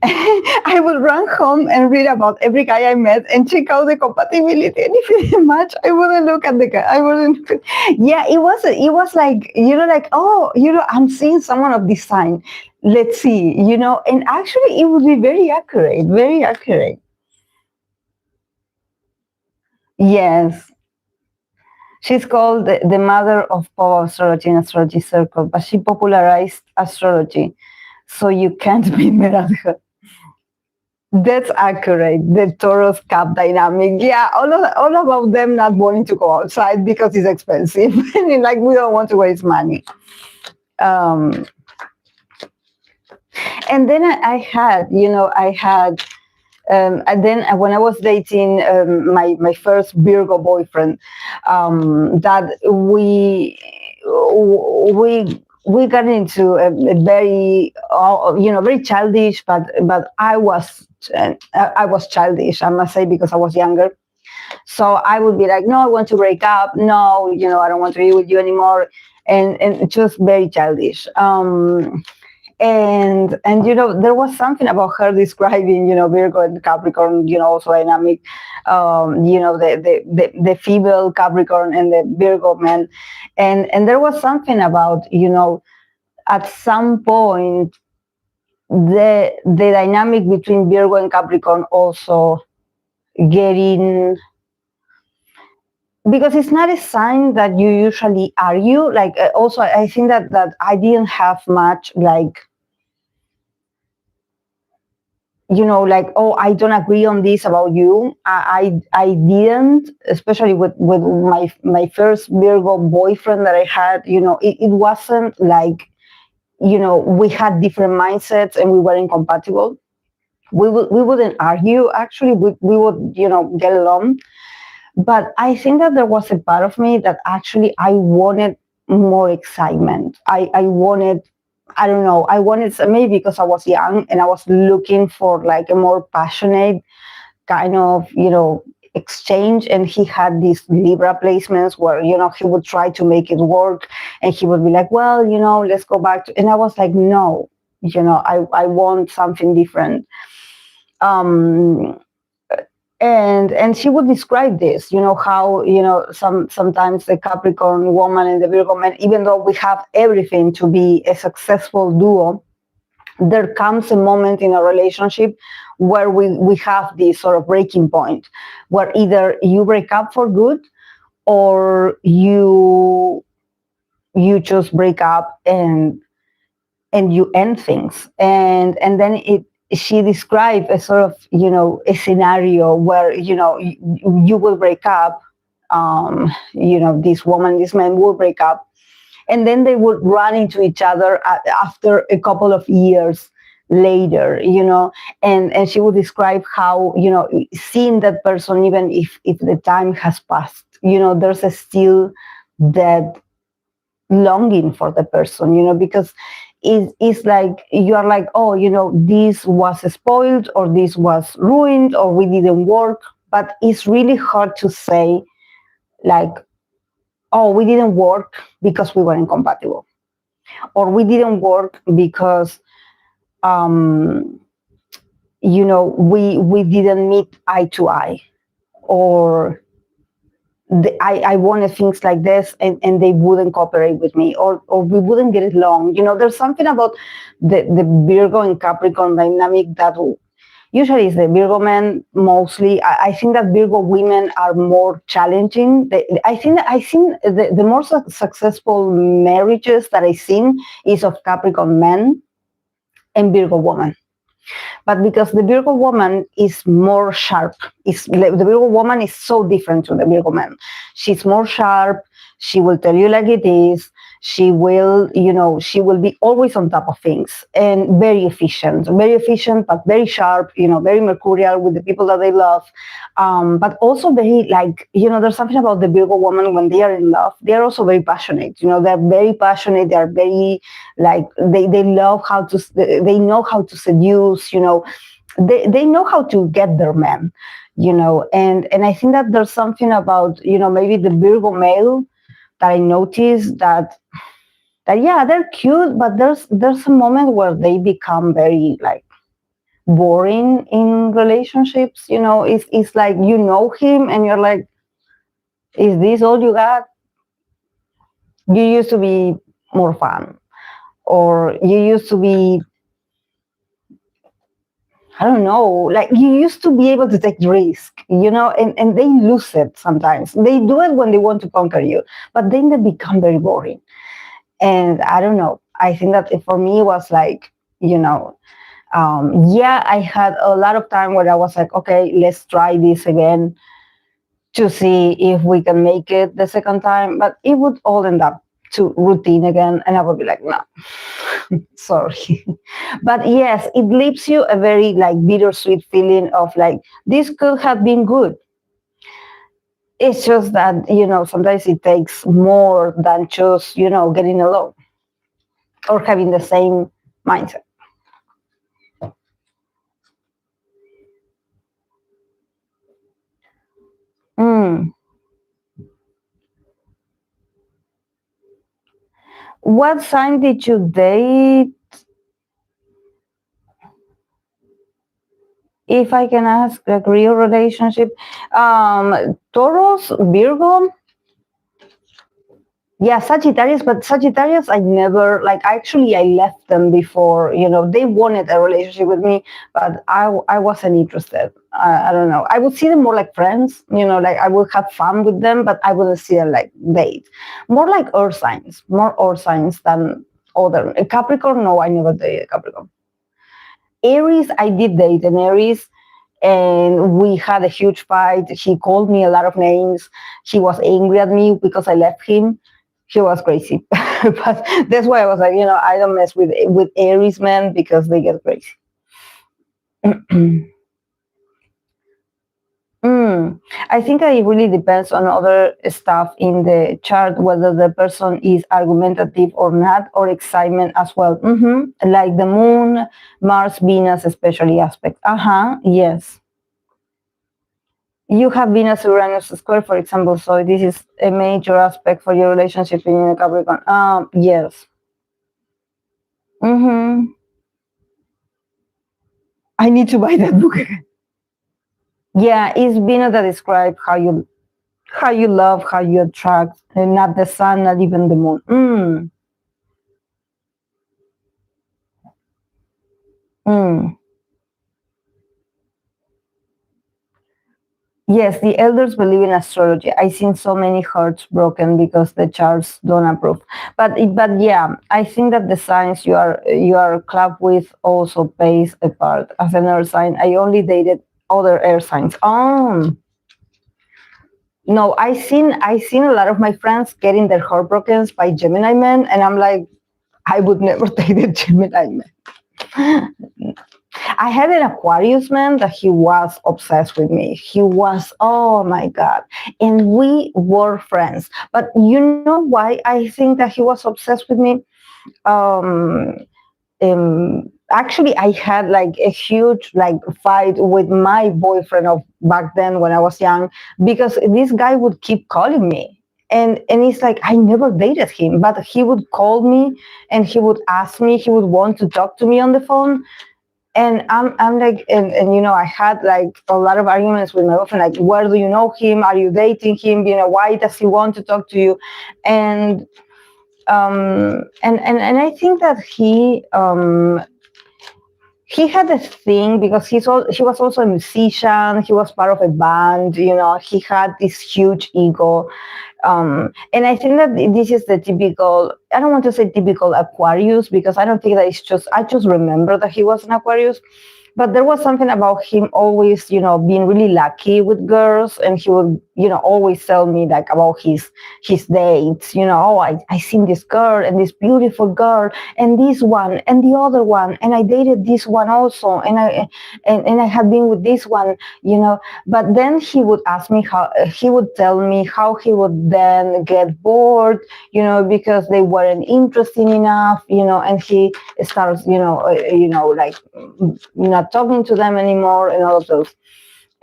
I will run home and read about every guy I met and check out the compatibility. And if it didn't match, I wouldn't look at the guy. I wouldn't. Yeah, it was like, like, oh, I'm seeing someone of this sign. Let's see, and actually it would be very accurate, very accurate. Yes. She's called the mother of pop astrology in astrology circle, but she popularized astrology. So you can't be mad at her. That's accurate. The Taurus Cap dynamic. Yeah, all about them not wanting to go outside because it's expensive. And like, we don't want to waste money. And then I had, and then when I was dating my first Virgo boyfriend, that we got into a very very childish, but I was childish, I must say, because I was younger. So I would be like, no, I want to break up. No, I don't want to be with you anymore, and just very childish. And there was something about her describing Virgo and Capricorn, also dynamic, the female Capricorn and the Virgo man, and there was something about at some point the dynamic between Virgo and Capricorn also getting, because it's not a sign that you usually argue. Like, also, I think that I didn't have much, like, like, oh, I don't agree on this about you. I didn't, especially with my first Virgo boyfriend that I had. It wasn't like, we had different mindsets and we were incompatible. We wouldn't argue. Actually, we would get along. But I think that there was a part of me that actually I wanted more excitement. I wanted, I don't know, I wanted, maybe because I was young and I was looking for like a more passionate kind of, exchange. And he had these Libra placements where, he would try to make it work, and he would be like, well, let's go back to, and I was like, no, I want something different. And she would describe this, how, sometimes the Capricorn woman and the Virgo man, even though we have everything to be a successful duo, there comes a moment in a relationship where we have this sort of breaking point, where either you break up for good or you just break up and you end things. And then she described a sort of, a scenario where, you will break up, this woman, this man will break up, and then they would run into each other after a couple of years later, and she would describe how, seeing that person, even if the time has passed, there's still that longing for the person, because it's like you are like, oh, this was spoiled, or this was ruined, or we didn't work. But it's really hard to say, like, oh, we didn't work because we were incompatible, or we didn't work because we didn't meet eye to eye, or I wanted things like this, and they wouldn't cooperate with me, or we wouldn't get along. There's something about the Virgo and Capricorn dynamic that usually is the Virgo men mostly. I think that Virgo women are more challenging. I think the more successful marriages that I've seen is of Capricorn men and Virgo women. But because the Virgo woman is more sharp, the Virgo woman is so different to the Virgo man. She's more sharp. She will tell you like it is. She will, she will be always on top of things and very efficient, but very sharp, very mercurial with the people that they love. But also very like, there's something about the Virgo woman when they are in love. They are also very passionate. They're very passionate. They're very like, they love how to, they know how to seduce, they know how to get their man, and I think that there's something about, maybe the Virgo male that I noticed that yeah, they're cute, but there's a moment where they become very like boring in relationships. It's like him and you're like, is this all you got? You used to be more fun, or you used to be, I don't know, like you used to be able to take risk, and they lose it sometimes. They do it when they want to conquer you, but then they become very boring. And I don't know. I think that for me it was like, yeah, I had a lot of time where I was like, okay, let's try this again to see if we can make it the second time. But it would all end up to routine again, and I would be like, no, sorry. But yes, it leaves you a very like bittersweet feeling of like, this could have been good. It's just that, sometimes it takes more than just, getting along or having the same mindset. Mm. What sign did you date? If I can ask, like real relationship, Taurus, Virgo, yeah, Sagittarius, but Sagittarius, I never like. Actually, I left them before. They wanted a relationship with me, but I wasn't interested. I don't know. I would see them more like friends. Like I would have fun with them, but I wouldn't see them like date. More like more earth signs than other. Capricorn, no, I never dated Capricorn. Aries, I did date an Aries, and we had a huge fight. He called me a lot of names. He was angry at me because I left him. He was crazy, but that's why I was like, I don't mess with Aries men because they get crazy. I think that it really depends on other stuff in the chart, whether the person is argumentative or not, or excitement as well. Like the moon, Mars, Venus, especially aspect. Yes. You have Venus Uranus square, for example, so this is a major aspect for your relationship in a Capricorn. Yes. I need to buy that book again. Yeah, it's Venus that describes how you love, how you attract, and not the sun, not even the moon. Yes, the elders believe in astrology. I've seen so many hearts broken because the charts don't approve. But yeah, I think that the signs you are clubbed with also plays a part. As an earth sign, I only dated other air signs. No, I seen a lot of my friends getting their heart broken by Gemini men, and I'm like, I would never date a Gemini man. I had an Aquarius man that he was obsessed with me. He was, oh my God. And we were friends. But you know why I think that he was obsessed with me? Um, Actually, I had like a huge like fight with my boyfriend of back then when I was young, because this guy would keep calling me. And it's like I never dated him, but he would call me and he would ask me, he would want to talk to me on the phone. And I'm like, and I had like a lot of arguments with my boyfriend, like, where do you know him? Are you dating him? Why does he want to talk to you? And I think that he had a thing because he was also a musician. He was part of a band. He had this huge ego. And I think that this is the typical, I don't want to say typical Aquarius, because I don't think that I just remember that he was an Aquarius, but there was something about him always, being really lucky with girls, and he would, always tell me like about his dates. Oh, I seen this girl and this beautiful girl and this one and the other one, and I dated this one also, and I had been with this one, But then he would ask me how he would tell me how he would then get bored, because they weren't interesting enough, and he starts, like not talking to them anymore and all of those.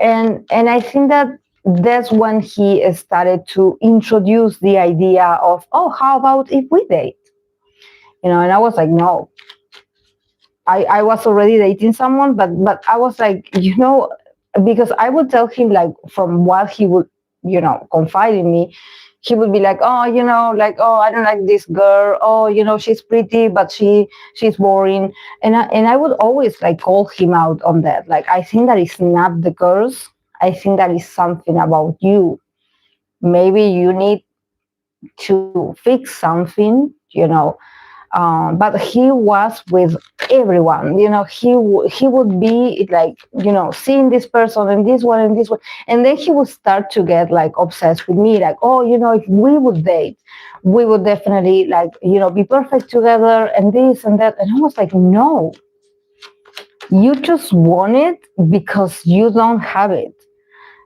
And I think that that's when he started to introduce the idea of, oh, how about if we date? And I was like, no. I was already dating someone, but I was like, because I would tell him, like, from what he would, confide in me, he would be like, oh, like, oh, I don't like this girl. Oh, she's pretty, but she's boring. And I would always like call him out on that. Like, I think that it's not the girls. I think that is something about you. Maybe you need to fix something, but he was with everyone. He would be like, seeing this person and this one, and then he would start to get like obsessed with me, like, oh, if we would date, we would definitely, like, be perfect together and this and that. And I was like, no, you just want it because you don't have it.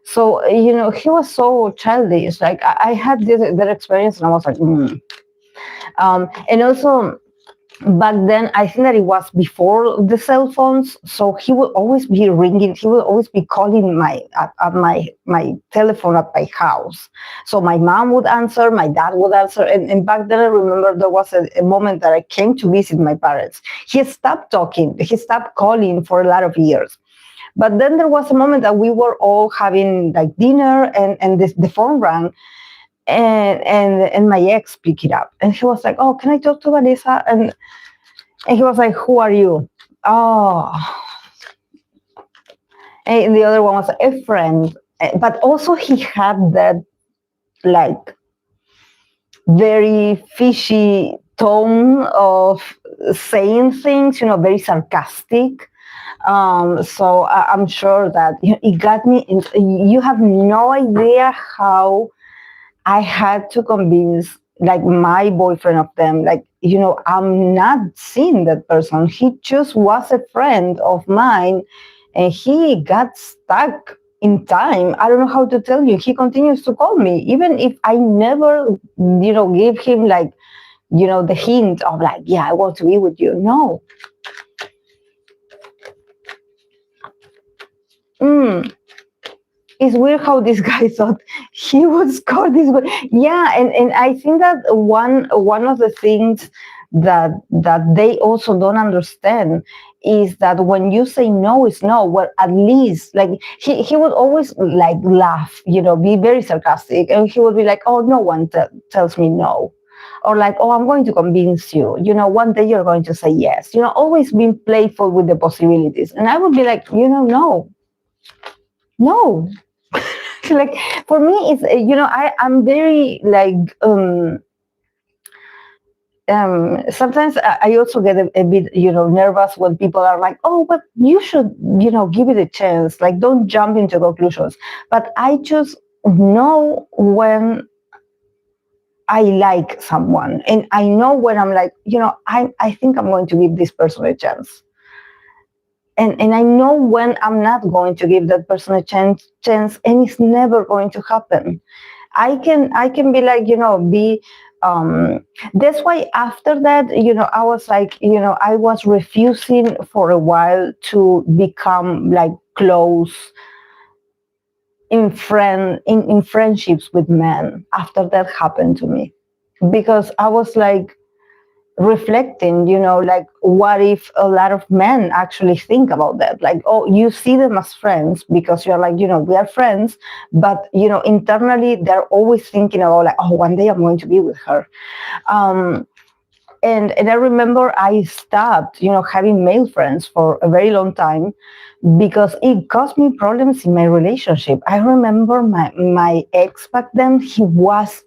So, he was so childish. Like, I had that experience, and I was like, and also, back then, I think that it was before the cell phones, so he would always be ringing. He would always be calling at my telephone at my house. So my mom would answer, my dad would answer, and back then I remember there was a moment that I came to visit my parents. He stopped talking. He stopped calling for a lot of years. But then there was a moment that we were all having like dinner, and the phone rang, and my ex picked it up, and he was like, oh, can I talk to Vanessa? And he was like, who are you? Oh. And the other one was a friend. But also he had that like very fishy tone of saying things, very sarcastic. So I'm sure that it got me you have no idea how I had to convince like my boyfriend of them, like, I'm not seeing that person. He just was a friend of mine, and he got stuck in time. I don't know how to tell you. He continues to call me, even if I never, give him like, the hint of like, yeah, I want to be with you. No. It's weird how this guy thought he would score this goal. Yeah, and I think that one of the things that they also don't understand is that when you say no, it's no. Well, at least like he would always like laugh, be very sarcastic, and he would be like, oh, no one tells me no. Or like, oh, I'm going to convince you. One day you're going to say yes. Always being playful with the possibilities. And I would be like, no. Like, for me, it's, I'm very like, sometimes I also get a bit, nervous when people are like, oh, but you should, give it a chance. Like, don't jump into conclusions. But I just know when I like someone, and I know when I'm like, I think I'm going to give this person a chance. And I know when I'm not going to give that person a chance, and it's never going to happen. I can be like, that's why after that, I was like, I was refusing for a while to become like close in friendships with men after that happened to me, because I was like, reflecting, like, what if a lot of men actually think about that? Like, oh, you see them as friends because you're like, we are friends, but, internally they're always thinking about like, oh, one day I'm going to be with her. And I remember I stopped, having male friends for a very long time because it caused me problems in my relationship. I remember my ex back then, he was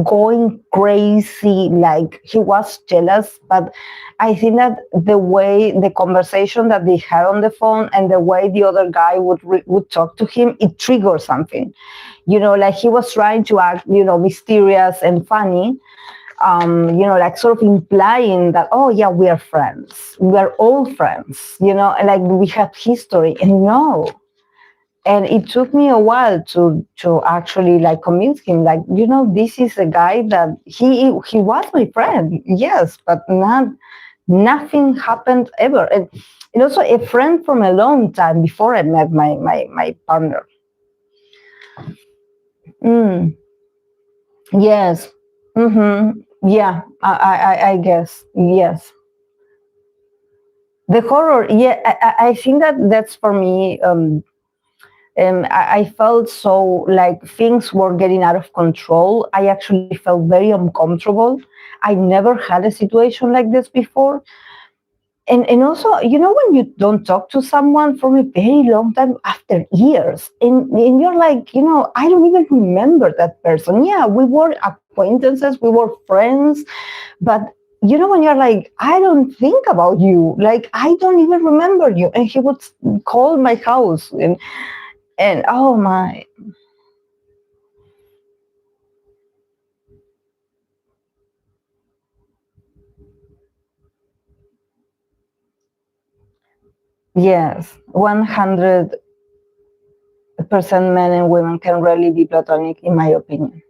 going crazy, like he was jealous. But I think that the way the conversation that they had on the phone and the way the other guy would talk to him, it triggered something. Like he was trying to act, mysterious and funny, like sort of implying that, oh yeah, we are friends, we are old friends, and like we have history. And no, and it took me a while to actually like convince him, like, this is a guy that he was my friend, yes, but nothing happened ever. And also a friend from a long time before I met my partner. Mm, yes. Mm-hmm. Yeah, I guess, yes. The horror, yeah, I think that that's for me. I felt so like things were getting out of control. I actually felt very uncomfortable. I never had a situation like this before. And also, when you don't talk to someone for a very long time after years, and you're like, I don't even remember that person. Yeah, we were acquaintances, we were friends, but when you're like, I don't think about you, like I don't even remember you. And he would call my house, and oh my. Yes, 100% men and women can rarely be platonic, in my opinion.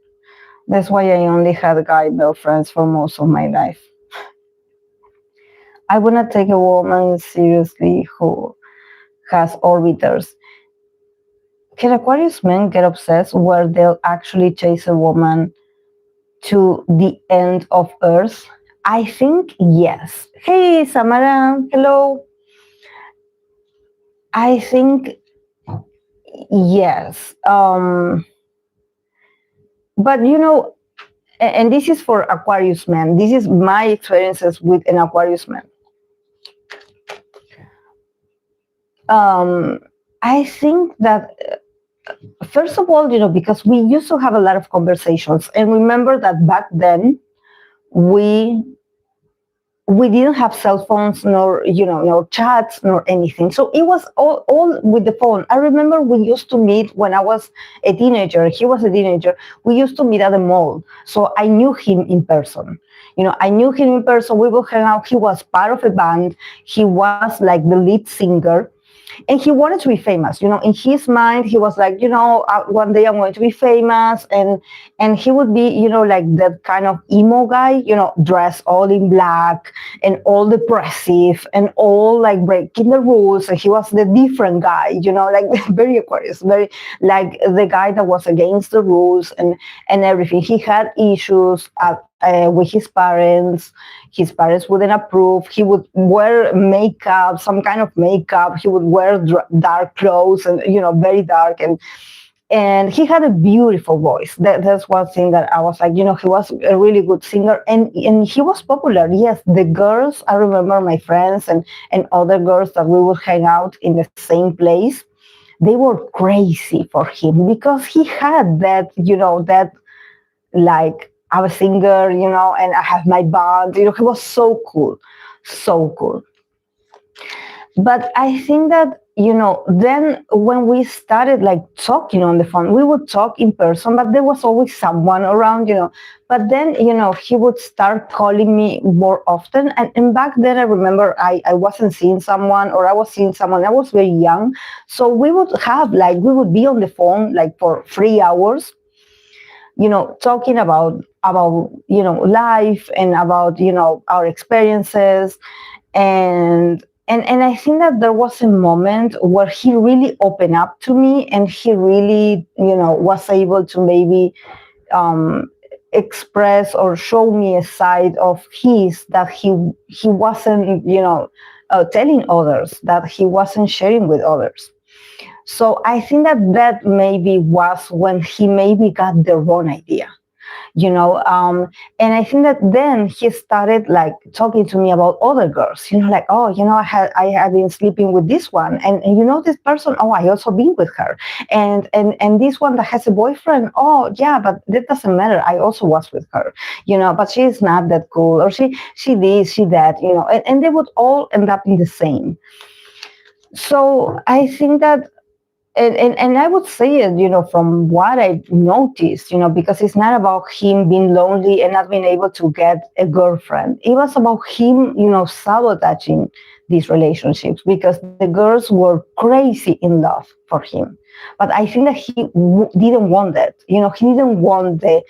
That's why I only had guy male friends for most of my life. I wouldn't take a woman seriously who has orbiters. Can Aquarius men get obsessed where they'll actually chase a woman to the end of Earth? I think yes. Hey, Samara, hello. I think yes. But and this is for Aquarius men. This is my experiences with an Aquarius man. Um, I think that first of all, because we used to have a lot of conversations, and remember that back then we we didn't have cell phones, nor nor chats, nor anything. So it was all with the phone. I remember we used to meet when I was a teenager. He was a teenager. We used to meet at the mall. So I knew him in person. I knew him in person. We would hang out. He was part of a band. He was like the lead singer, and he wanted to be famous. In his mind, he was like, one day I'm going to be famous. And he would be, like that kind of emo guy, dressed all in black and all depressive and all like breaking the rules. And he was the different guy, like very Aquarius, very like the guy that was against the rules and everything. He had issues with his parents. His parents wouldn't approve. He would wear makeup, some kind of makeup. He would wear dark clothes and, very dark. And he had a beautiful voice. That's one thing that I was like, he was a really good singer. And he was popular. Yes, the girls, I remember my friends and other girls that we would hang out in the same place. They were crazy for him because he had that, that like, I'm a singer, and I have my band. He was so cool, so cool. But I think that, then when we started like talking on the phone, we would talk in person, but there was always someone around, But then, he would start calling me more often. And back then, I remember I wasn't seeing someone, or I was seeing someone. I was very young. So we would be on the phone like for 3 hours, talking about life and about our experiences. And I think that there was a moment where he really opened up to me, and he really was able to maybe express or show me a side of his that he wasn't telling others, that he wasn't sharing with others. So I think that maybe was when he maybe got the wrong idea. And I think that then he started like talking to me about other girls, like, oh, I have been sleeping with this one, and this person, oh, I also been with her, and this one that has a boyfriend, oh yeah, but that doesn't matter, I also was with her, but she's not that cool, or she this, she that, and they would all end up in the same. So I think that, and I would say it, from what I've noticed, because it's not about him being lonely and not being able to get a girlfriend. It was about him, sabotaging these relationships, because the girls were crazy in love for him. But I think that he didn't want that. He didn't want the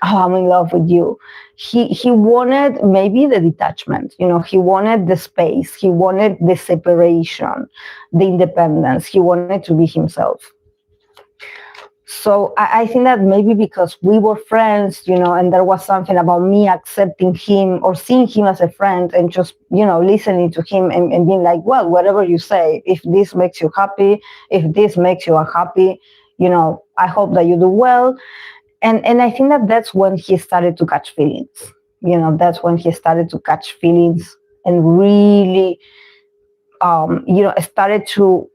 oh, I'm in love with you. He wanted maybe the detachment. He wanted the space. He wanted the separation, the independence. He wanted to be himself. So I think that maybe because we were friends, and there was something about me accepting him or seeing him as a friend and just, listening to him and being like, well, whatever you say, if this makes you happy, if this makes you unhappy, I hope that you do well. And I think that that's when he started to catch feelings. That's when he started to catch feelings and really, started to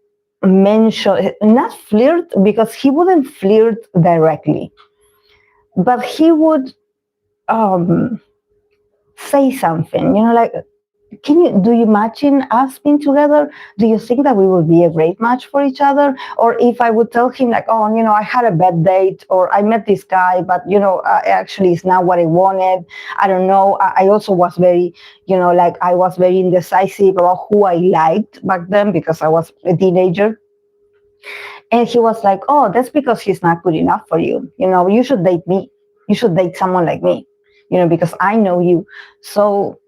mention, not flirt, because he wouldn't flirt directly, but he would say something, like, do you imagine us being together? Do you think that we will be a great match for each other? Or if I would tell him like, oh, I had a bad date, or I met this guy, but actually it's not what I wanted. I don't know. I also was very, I was very indecisive about who I liked back then because I was a teenager. And he was like, oh, that's because he's not good enough for you. You should date me. You should date someone like me, because I know you. So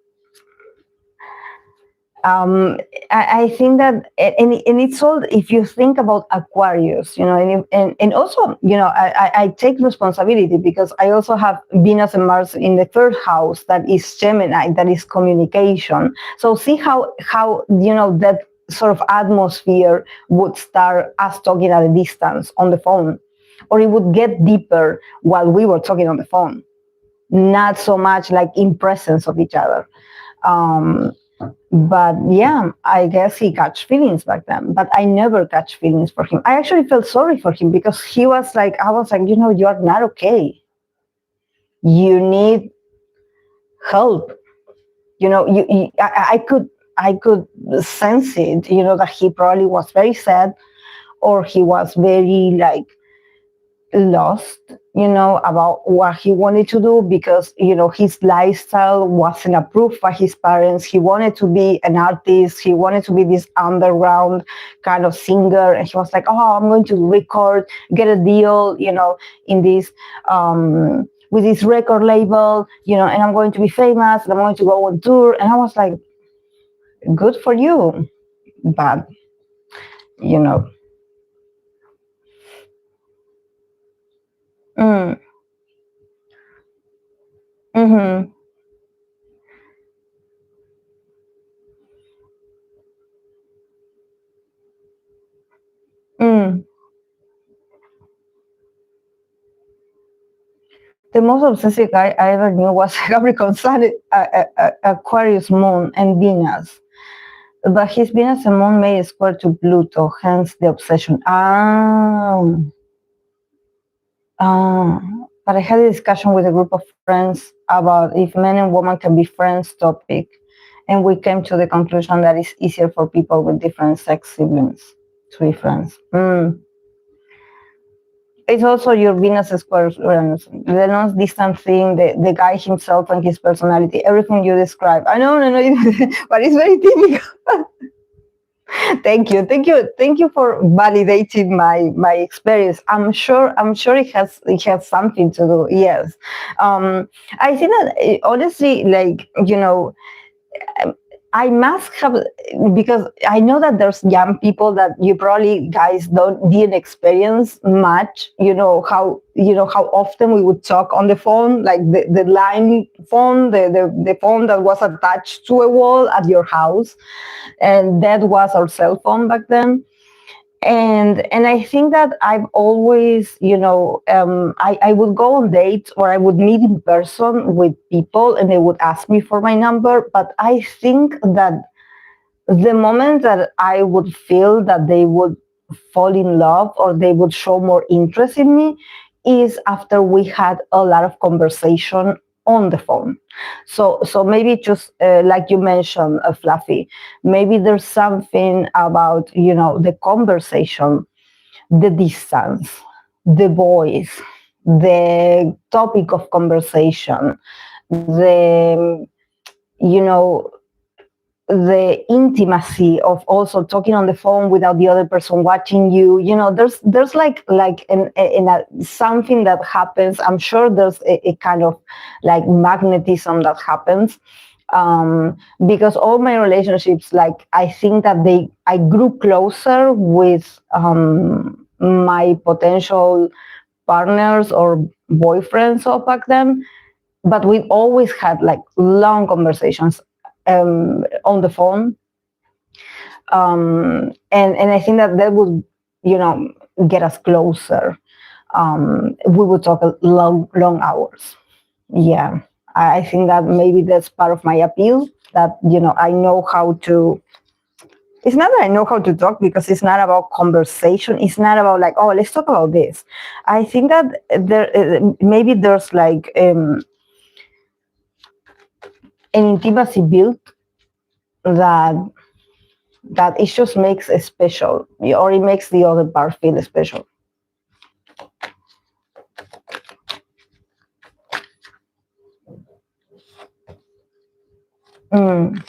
I think that, and it's all, if you think about Aquarius, and also, I take responsibility because I also have Venus and Mars in the third house, that is Gemini, that is communication. So see how that sort of atmosphere would start us talking at a distance on the phone, or it would get deeper while we were talking on the phone, not so much like in presence of each other. But yeah, I guess he catch feelings back then, but I never catch feelings for him. I actually felt sorry for him because he was like, I was like, you are not okay. You need help. I could sense it, that he probably was very sad, or he was very like lost, about what he wanted to do, because, his lifestyle wasn't approved by his parents. He wanted to be an artist. He wanted to be this underground kind of singer. And he was like, oh, I'm going to record, get a deal, in this, with this record label, and I'm going to be famous, and I'm going to go on tour. And I was like, good for you. But, mm, mm-hmm, mm. The most obsessive guy I ever knew was Capricorn Sun, Aquarius Moon, and Venus. But his Venus and Moon made a square to Pluto, hence the obsession. But I had a discussion with a group of friends about if men and women can be friends topic, and we came to the conclusion that it's easier for people with different sex siblings to be friends. It's also your Venus square Uranus, the non-distant thing, the guy himself and his personality, everything you describe. I know, but it's very typical. Thank you for validating my experience. I'm sure it has something to do. Yes, I think that honestly, like, I must have, because I know that there's young people that you probably guys didn't experience much. How often we would talk on the phone, like the line phone, the phone that was attached to a wall at your house, and that was our cell phone back then. And I think that I've always, I would go on dates or I would meet in person with people and they would ask me for my number. But I think that the moment that I would feel that they would fall in love or they would show more interest in me is after we had a lot of conversation on the phone. So maybe just like you mentioned, Fluffy, maybe there's something about the conversation, the distance, the voice, the topic of conversation, the you know the intimacy of also talking on the phone without the other person watching you. There's like something that happens. I'm sure there's a kind of like magnetism that happens, because all my relationships, like I think that I grew closer with my potential partners or boyfriends of back then, but we always had like long conversations on the phone, and I think that would get us closer. We would talk long hours. Yeah, I think that maybe that's part of my appeal, that I know how to. It's not that I know how to talk, because it's not about conversation. It's not about like, oh, let's talk about this. I think that maybe there's like an intimacy built that it just makes it special, or it makes the other part feel special. Mm.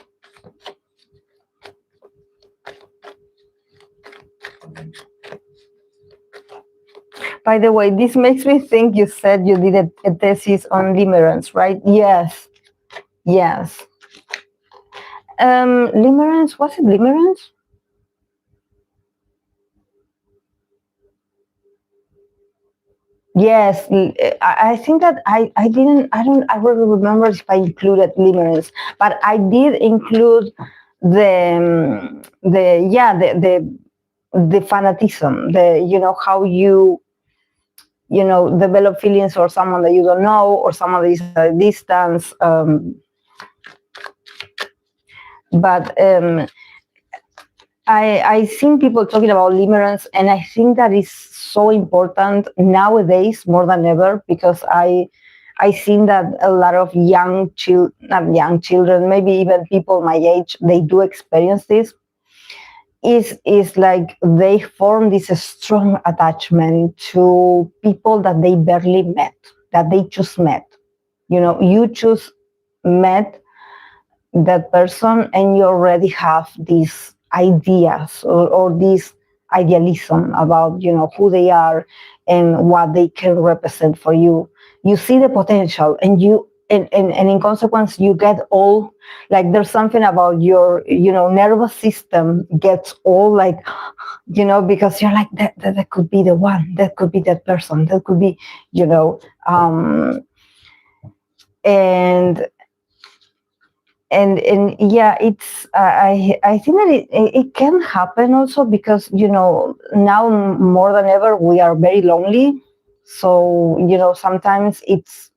By the way, this makes me think you said you did a thesis on limerence, right? Yes. Yes. Limerence, was it limerence? Yes, I think that I didn't, I don't remember if I included limerence, but I did include the fanatism, how you develop feelings for someone that you don't know, or someone that is at a distance. But I seen people talking about limerence, and I think that is so important nowadays more than ever, because I seen that a lot of not young children, maybe even people my age, they do experience this. Is like they form this strong attachment to people that they barely met, that they just met. You just met that person and you already have these ideas, or this idealism about who they are and what they can represent for you. You see the potential, and and in consequence you get all like, there's something about your nervous system gets all like, because you're like, that could be the one, that could be that person, that could be and and yeah, it's I think that it can happen also because now more than ever we are very lonely. So sometimes it's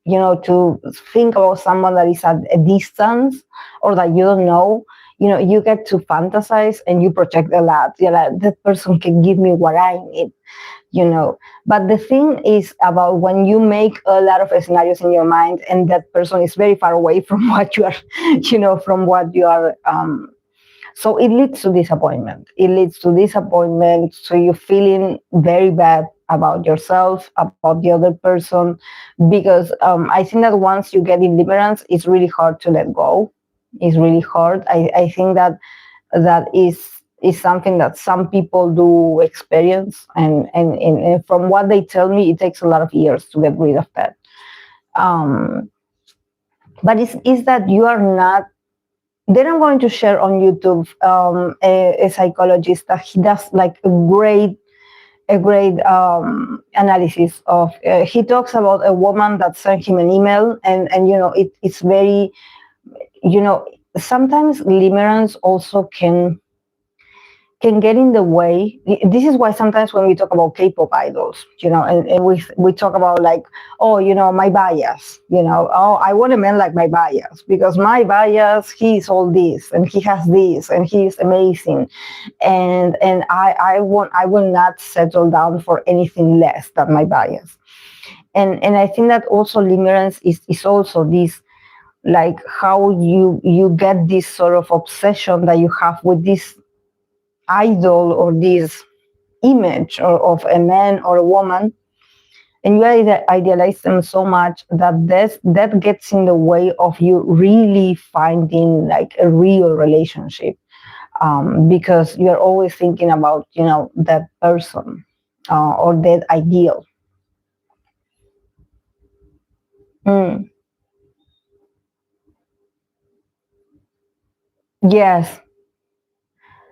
to think about someone that is at a distance, or that you don't know. You get to fantasize and you project a lot. You're like, that person can give me what I need. But the thing is about when you make a lot of scenarios in your mind and that person is very far away from what you are, from what you are. So it leads to disappointment. It leads to disappointment. So you're feeling very bad about yourself, about the other person, because I think that once you get indifference, it's really hard to let go. It's really hard. I think that is something that some people do experience, and from what they tell me, it takes a lot of years to get rid of that. Um, but it's that you are not. Then I'm going to share on YouTube a psychologist that he does like a great analysis of. He talks about a woman that sent him an email, and it's very sometimes limerence also can can get in the way. This is why sometimes when we talk about K-pop idols, and we talk about like, oh, my bias, oh, I want a man like my bias because my bias, he's all this and he has this and he's amazing, and I will not settle down for anything less than my bias, and I think that also limerence is also this, like how you get this sort of obsession that you have with this idol or this image of a man or a woman, and you idealize them so much that gets in the way of you really finding like a real relationship, because you're always thinking about that person, or that ideal. Mm. Yes,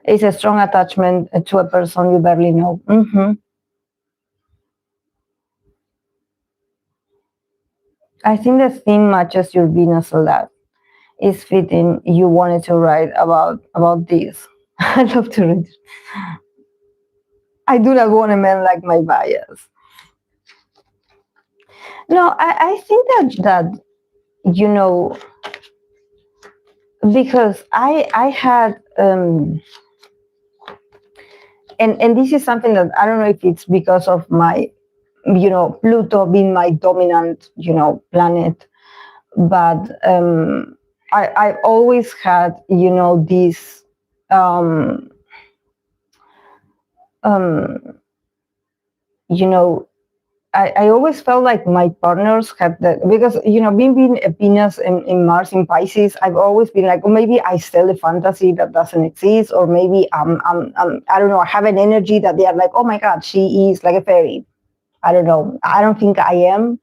it's a strong attachment to a person you barely know. I think the theme matches your Venus a lot. It's fitting you wanted to write about this. I love to read. I do not want a man like my bias. No, I think that because I had and this is something that I don't know if it's because of my Pluto being my dominant planet, but I always had this um, um, you know I always felt like my partners had that, because being a Venus in Mars in Pisces, I've always been like, oh, maybe I sell a fantasy that doesn't exist, or maybe I don't know, I have an energy that they are like, oh my god, she is like a fairy. I don't know. I don't think I am,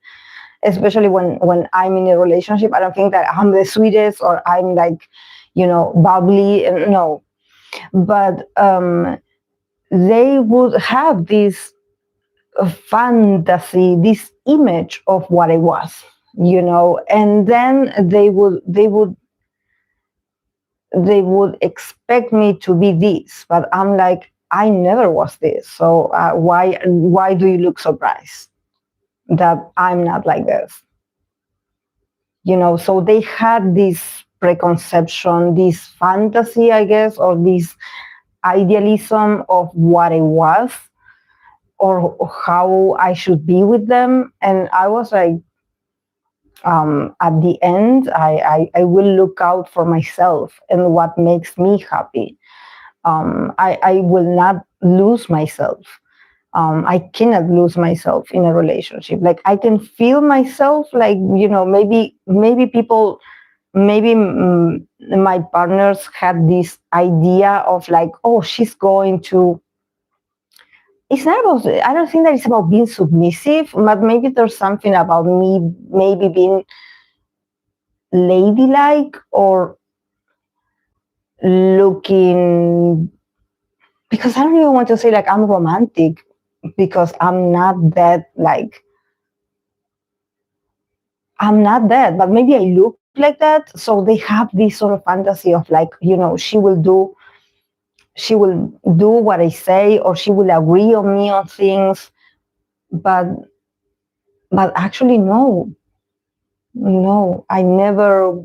especially when I'm in a relationship. I don't think that I'm the sweetest or I'm like, bubbly. No, but they would have this fantasy, this image of what I was, and then they would expect me to be this, but I'm like, I never was this. So why do you look surprised that I'm not like this? So they had this preconception, this fantasy, I guess, or this idealism of what I was, or how I should be with them. And I was like, at the end, I will look out for myself and what makes me happy. I will not lose myself. I cannot lose myself in a relationship. Like I can feel myself, like, maybe people, maybe my partners had this idea of like, oh, she's going to, it's not about, I don't think that it's about being submissive, but maybe there's something about me maybe being ladylike or looking, because I don't even want to say like I'm romantic, because I'm not that, like, I'm not that, but maybe I look like that. So they have this sort of fantasy of like, she will do what I say, or she will agree on me on things, but actually no, I never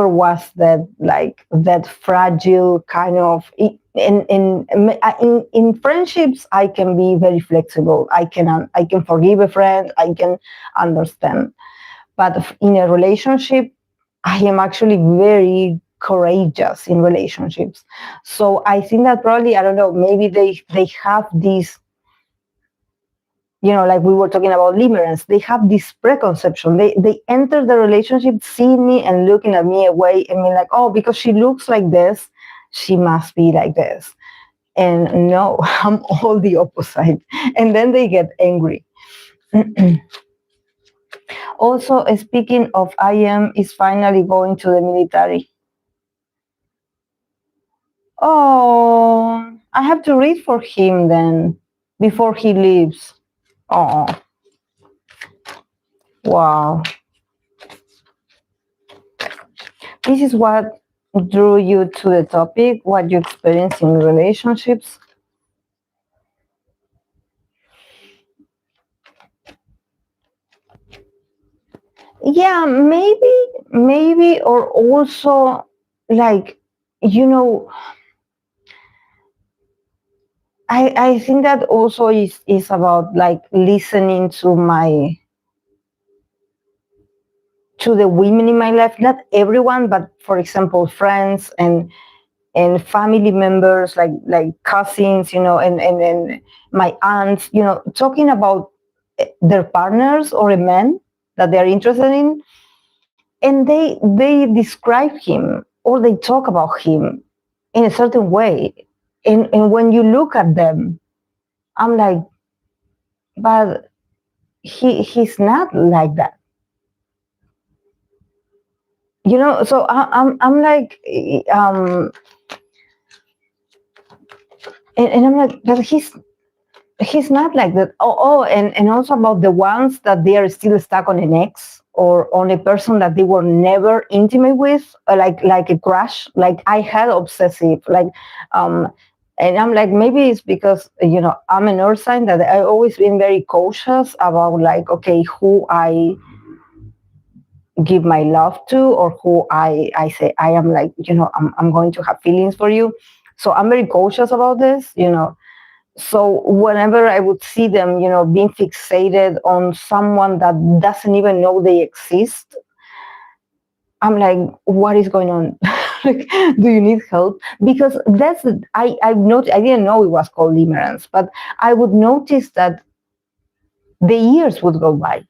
was that, like, that fragile kind of. In friendships, I can be very flexible. I can forgive a friend. I can understand. But in a relationship, I am actually very courageous in relationships. So I think that probably, I don't know, maybe they have this, like we were talking about limerence, they have this preconception. They enter the relationship seeing me and looking at me away and being like, oh, because she looks like this, she must be like this. And no, I'm all the opposite. And then they get angry. Also, speaking of, IM is finally going to the military. Oh, I have to read for him then before he leaves. Oh, wow. This is what drew you to the topic, what you experience in relationships? Yeah, maybe, or also like, you know, I think that also is about like listening to the women in my life, not everyone, but for example, friends and family members, like cousins, and my aunts, talking about their partners or a man that they're interested in, and they describe him or they talk about him in a certain way, and when you look at them, I'm like, but he's not like that, so I'm like, and I'm like, but he's not like that. And also about the ones that they are still stuck on an ex or on a person that they were never intimate with, like a crush. Like I had obsessive, um, and I'm like, maybe it's because I'm an earth sign that I always been very cautious about, like, okay, who I give my love to, or who I say I am, like, I'm going to have feelings for you. So I'm very cautious about this. So whenever I would see them, being fixated on someone that doesn't even know they exist, I'm like, what is going on? Like, do you need help? Because I didn't know it was called limerence, but I would notice that the years would go by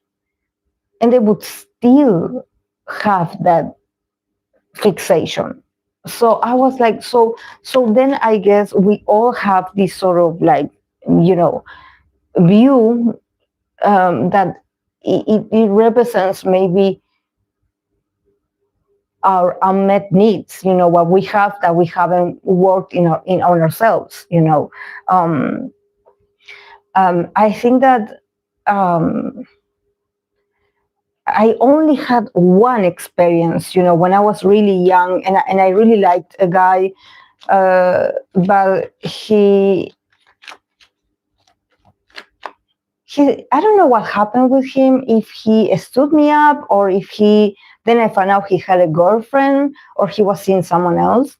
and they would still have that fixation. So I was like, so then I guess we all have this sort of, like, view, that it represents maybe our unmet needs, what we have that we haven't worked on ourselves. I think that, um, I only had one experience, when I was really young, and I really liked a guy, but he I don't know what happened with him, if he stood me up, or if he then I found out he had a girlfriend, or he was seeing someone else.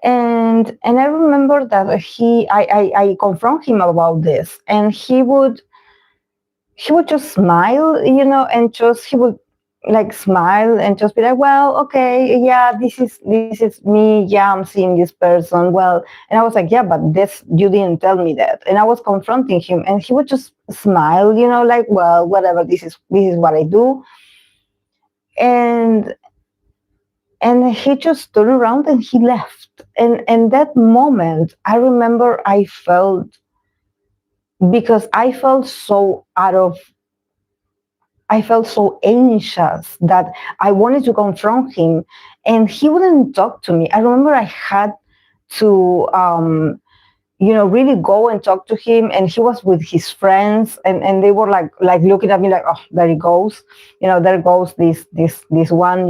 And I remember that I confront him about this, and he would just smile, and just he would like smile and just be like, well, okay, yeah, this is me, yeah, I'm seeing this person, well. And I was like, yeah, but this, you didn't tell me that. And I was confronting him, and he would just smile, like, well, whatever, this is what I do. And and he just turned around and he left. And that moment, I remember, because I felt so anxious that I wanted to confront him, and he wouldn't talk to me. I remember I had to, really go and talk to him, and he was with his friends, and they were like looking at me like, oh, there he goes, there goes this one,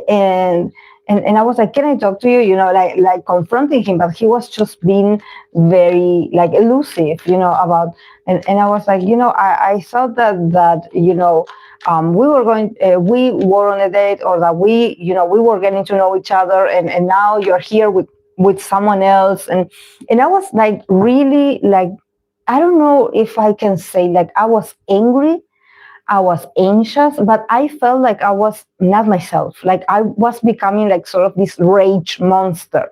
and and I was like, can I talk to you, like confronting him, but he was just being very like elusive, about. And I was like, I thought that we were on a date, or that we were getting to know each other, and now you're here with someone else. And I was like, really, like, I don't know if I can say, like, I was angry, I was anxious, but I felt like I was not myself. Like I was becoming like sort of this rage monster,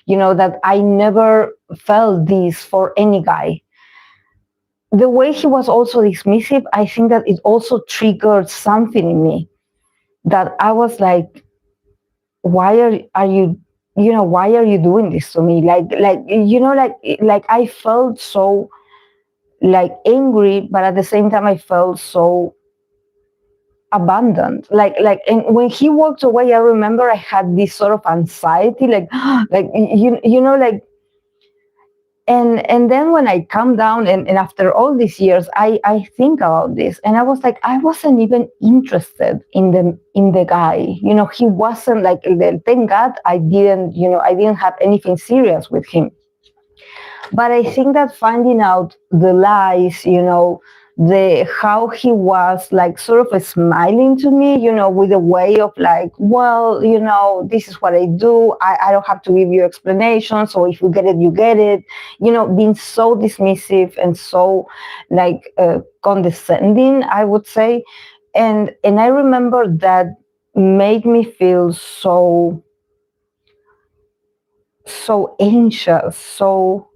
that I never felt this for any guy. The way he was also dismissive, I think that it also triggered something in me, that I was like, why are you, why are you doing this to me? Like I felt so like angry, but at the same time I felt so abandoned. And when he walked away, I remember I had this sort of anxiety, like like And then when I come down, and after all these years, I think about this, and I was like, I wasn't even interested in the guy. He wasn't like, thank God I didn't have anything serious with him. But I think that finding out the lies, the how he was like sort of smiling to me, with a way of like, well, this is what I do. I don't have to give you explanation. So if you get it, you get it. Being so dismissive and so like condescending, I would say. And I remember that made me feel so anxious, so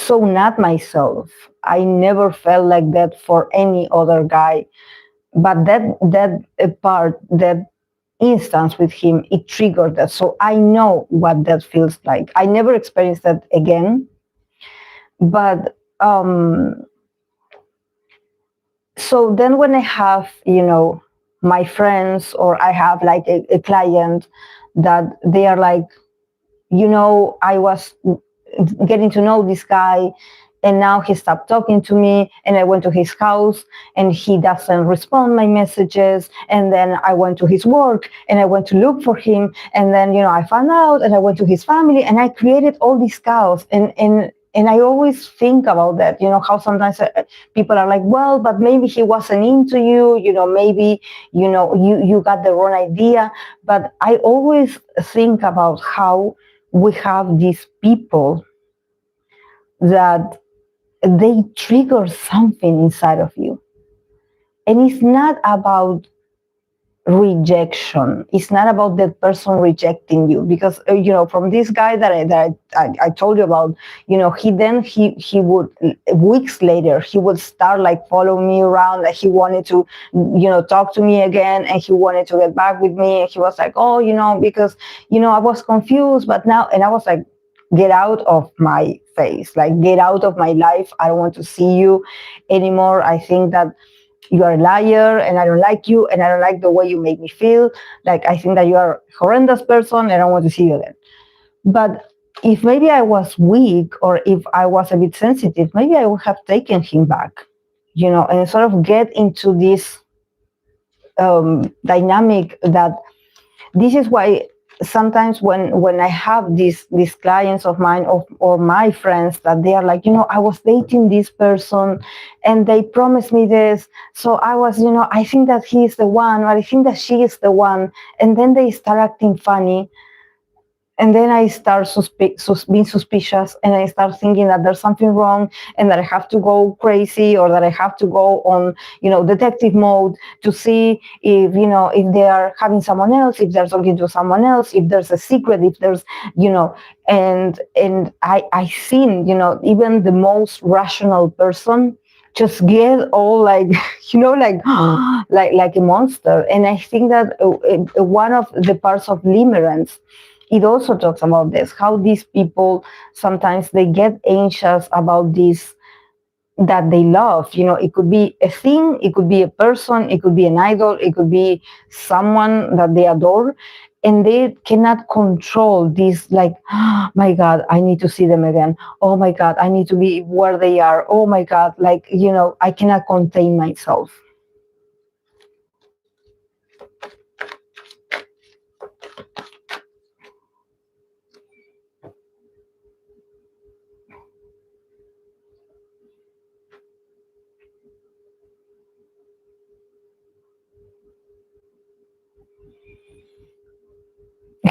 not myself. I never felt like that for any other guy. But that instance with him, it triggered that. So I know what that feels like. I never experienced that again. But so then when I have, my friends, or I have like a client that they are like, I was getting to know this guy, and now he stopped talking to me, and I went to his house and he doesn't respond my messages, and then I went to his work and I went to look for him, and then I found out, and I went to his family, and I created all this chaos. And I always think about that, how sometimes people are like, well, but maybe he wasn't into you, maybe you got the wrong idea. But I always think about how we have these people that they trigger something inside of you. And it's not about rejection. It's not about that person rejecting you, because from this guy that I told you about, he would, weeks later, he would start like following me around, like he wanted to talk to me again, and he wanted to get back with me, and he was like, oh, because I was confused, but now, and I was like, get out of my face, like get out of my life. I don't want to see you anymore. I think that you are a liar, and I don't like you, and I don't like the way you make me feel. Like, I think that you are a horrendous person, and I don't want to see you again. But if maybe I was weak, or if I was a bit sensitive, maybe I would have taken him back, and sort of get into this dynamic. That this is why sometimes when I have these clients of mine, or my friends, that they are like, I was dating this person and they promised me this, so I was, I think that he is the one, or I think that she is the one, and then they start acting funny. And then I start being suspicious, and I start thinking that there's something wrong, and that I have to go crazy, or that I have to go on, detective mode, to see if they are having someone else, if they're talking to someone else, if there's a secret, if there's, and I seen, even the most rational person just get all like, like, like a monster. And I think that one of the parts of Limerence, it also talks about this, how these people sometimes they get anxious about this that they love. It could be a thing, it could be a person, it could be an idol, it could be someone that they adore, and they cannot control this, like, oh my God, I need to see them again. Oh my God, I need to be where they are. Oh my God, like, I cannot contain myself.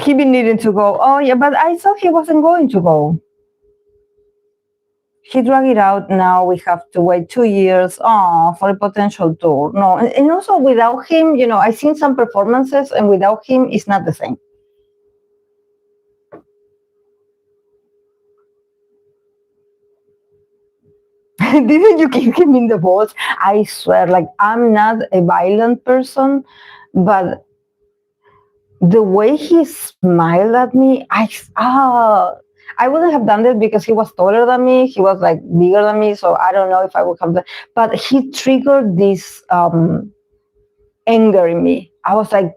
He been needing to go. Oh yeah, but I thought he wasn't going to go. He dragged it out. Now we have to wait 2 years, for a potential tour. No, and also without him, I've seen some performances, and without him, it's not the same. Didn't you kick him in the balls? I swear, like, I'm not a violent person, but the way he smiled at me, I wouldn't have done that because he was taller than me. He was like bigger than me, so I don't know if I would have done. But he triggered this anger in me. I was like,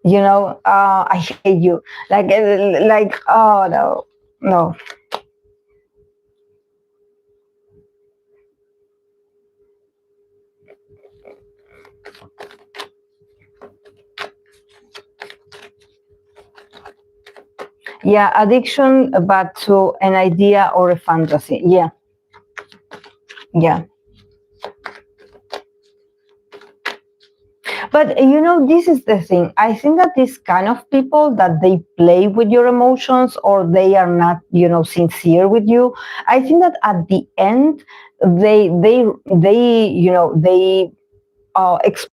I hate you. Like, oh no, no. Yeah, addiction, but to an idea or a fantasy. Yeah, yeah. But this is the thing. I think that these kind of people that they play with your emotions or they are not, sincere with you. I think that at the end, they express.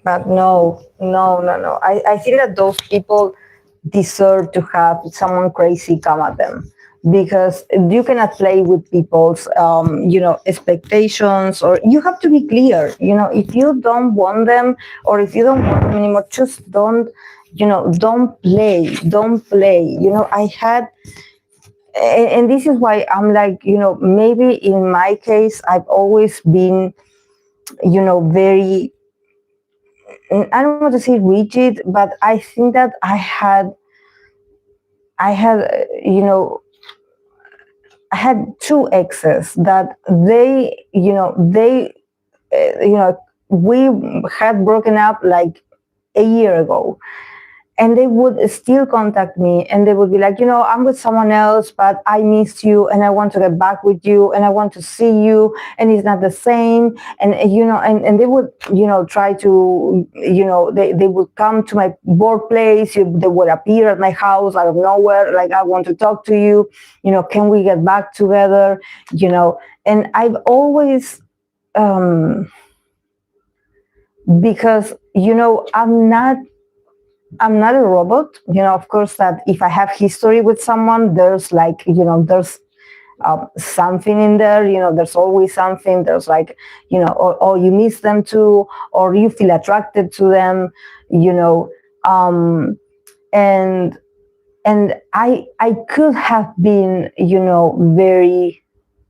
But no, no, no, no. I think that those people deserve to have someone crazy come at them because you cannot play with people's, expectations, or you have to be clear. If you don't want them or if you don't want them anymore, just don't play, don't play. I had, and this is why I'm like, maybe in my case, I've always been, very, I don't want to say rigid, but I think that I had, I had two exes that we had broken up like a year ago, and they would still contact me and they would be like, I'm with someone else, but I miss you and I want to get back with you and I want to see you, and it's not the same. And they would, try to, they would come to my workplace. They would appear at my house out of nowhere, like, I want to talk to you, can we get back together? And I've always, because, I'm not a robot. Of course, that if I have history with someone, there's like, there's something in there. There's always something. There's like, or you miss them too, or you feel attracted to them. And I could have been, very.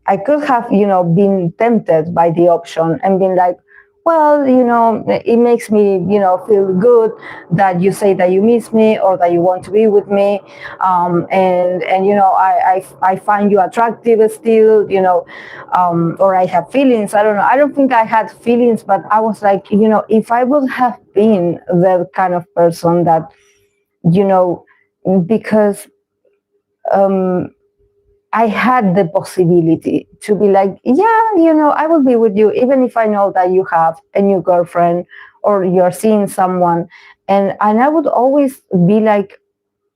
I could have, been tempted by the option and been like, well, it makes me, feel good that you say that you miss me or that you want to be with me. And I find you attractive still, or I have feelings. I don't know. I don't think I had feelings, but I was like, if I would have been the kind of person that, because, I had the possibility to be like, yeah, I will be with you, even if I know that you have a new girlfriend or you're seeing someone. And I would always be like,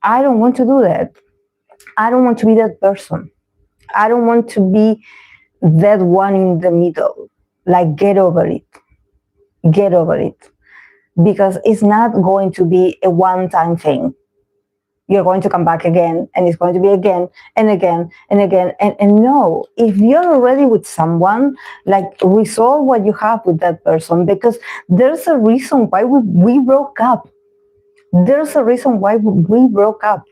I don't want to do that. I don't want to be that person. I don't want to be that one in the middle. Like, get over it. Get over it. Because it's not going to be a one-time thing. You're going to come back again, and it's going to be again and again and again. And no, if you're already with someone, like, resolve what you have with that person, because there's a reason why we broke up. There's a reason why we broke up.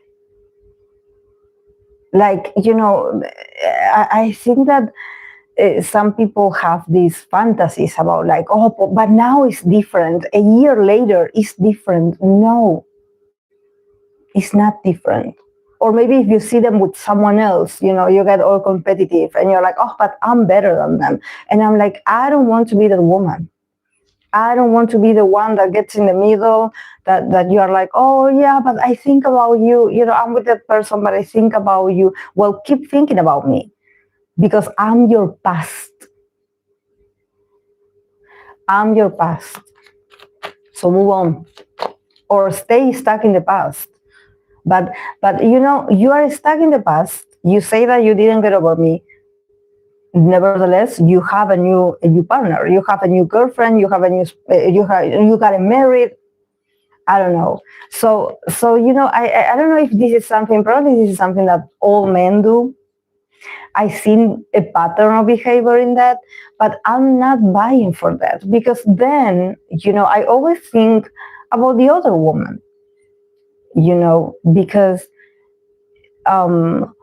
Like, I think that some people have these fantasies about like, oh, but now it's different. A year later, it's different. No, it's not different. Or maybe if you see them with someone else, you get all competitive and you're like, oh, but I'm better than them. And I'm like, I don't want to be that woman. I don't want to be the one that gets in the middle, that you're like, oh yeah, but I think about you. I'm with that person, but I think about you. Well, keep thinking about me because I'm your past. I'm your past. So move on or stay stuck in the past. But you are stuck in the past. You say that you didn't get over me, nevertheless, you have a new partner, you have a new girlfriend, you have a new you got married. I don't know. So I don't know if this is something. Probably this is something that all men do. I seen a pattern of behavior in that, but I'm not buying for that, because then I always think about the other woman. Because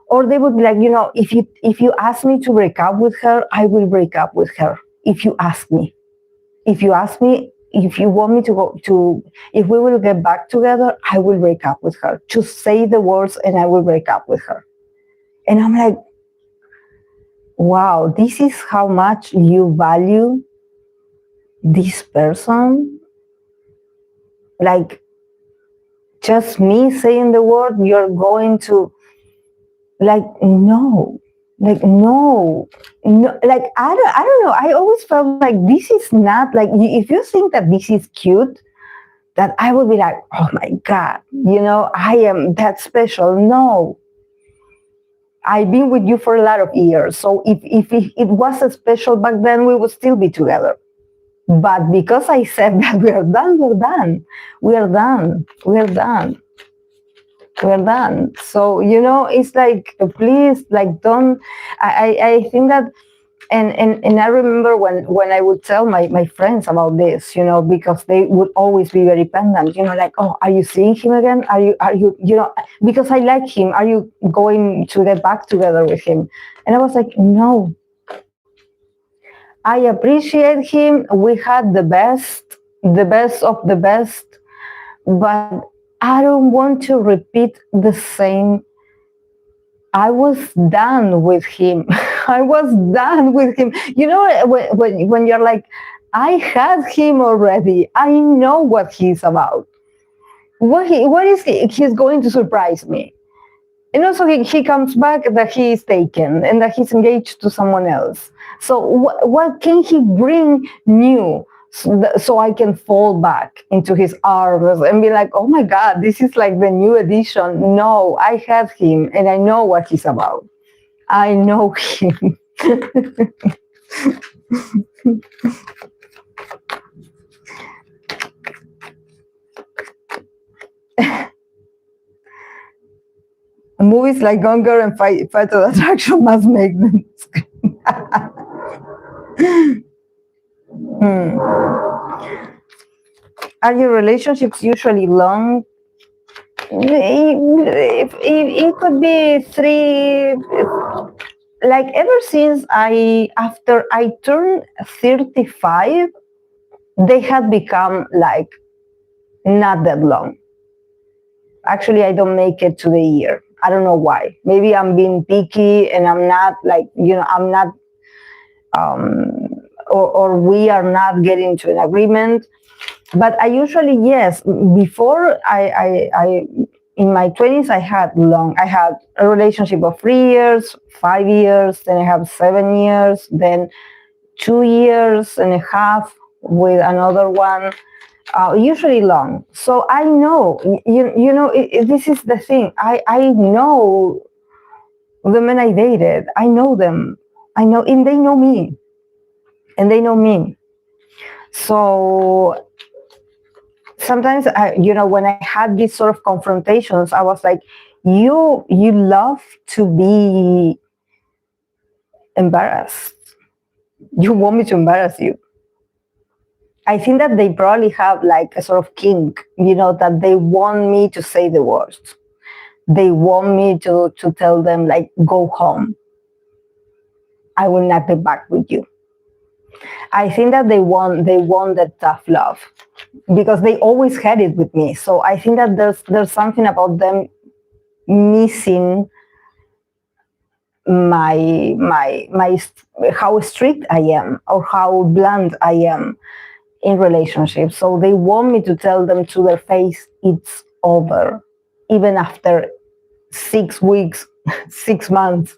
or they would be like, if you ask me to break up with her, I will break up with her. If you ask me, if you want me to go to, if we will get back together, I will break up with her. Just say the words and I will break up with her. And I'm like, wow, this is how much you value this person. Like, just me saying the word, you're going to, like, no, like, no, like, I don't know. I always felt like this is not like, if you think that this is cute, that I would be like, oh my God, I am that special. No, I've been with you for a lot of years. So if it was special back then, we would still be together. But because I said that we are done, we're done. We are done. We're done. We're done. So, it's like, please, like, don't, I think that, and I remember when I would tell my friends about this, because they would always be very pendant, like, oh, are you seeing him again? Are you, because I like him, are you going to get back together with him? And I was like, no, I appreciate him. We had the best of the best, but I don't want to repeat the same. I was done with him. I was done with him. When you're like, I had him already. I know what he's about. What is he? He's going to surprise me. And also he comes back that he is taken and that he's engaged to someone else. So what can he bring new so I can fall back into his arms and be like, oh my God, this is like the new edition. No, I have him and I know what he's about. I know him. Movies like Gone Girl and Fatal Attraction must make them scream. Are your relationships usually long? It could be 3. Like, ever since after I turned 35, they had become like not that long. Actually, I don't make it to the year. I don't know why. Maybe I'm being picky and I'm not like, I'm not, or we are not getting to an agreement. But I usually, yes, before I in my 20s, I had a relationship of 3 years, 5 years, then I have 7 years, then 2 years and a half with another one, usually long. So I know, this is the thing. I know the men I dated. I know them. I know, and they know me. And they know me. So sometimes, when I had these sort of confrontations, I was like, you love to be embarrassed. You want me to embarrass you. I think that they probably have like a sort of kink, that they want me to say the worst. They want me to tell them, like, go home. I will not get back with you. I think that they want that tough love because they always had it with me. So I think that there's something about them missing my how strict I am or how blunt I am in relationships. So they want me to tell them to their face, it's over, even after 6 weeks, 6 months,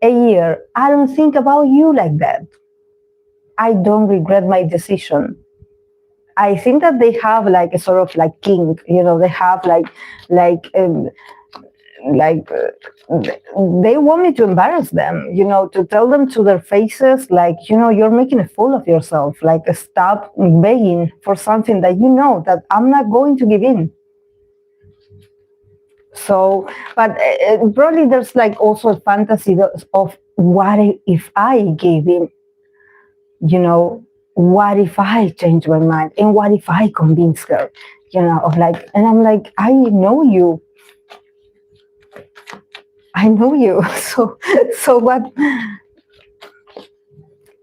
a year. I don't think about you like that. I don't regret my decision. I think that they have like a sort of like kink, they have like like they want me to embarrass them, to tell them to their faces, like, you're making a fool of yourself, like stop begging for something that that I'm not going to give in. So, but probably there's like also a fantasy of what if I gave in, what if I change my mind, and what if I convince her, of like, and I'm like, I know you. So what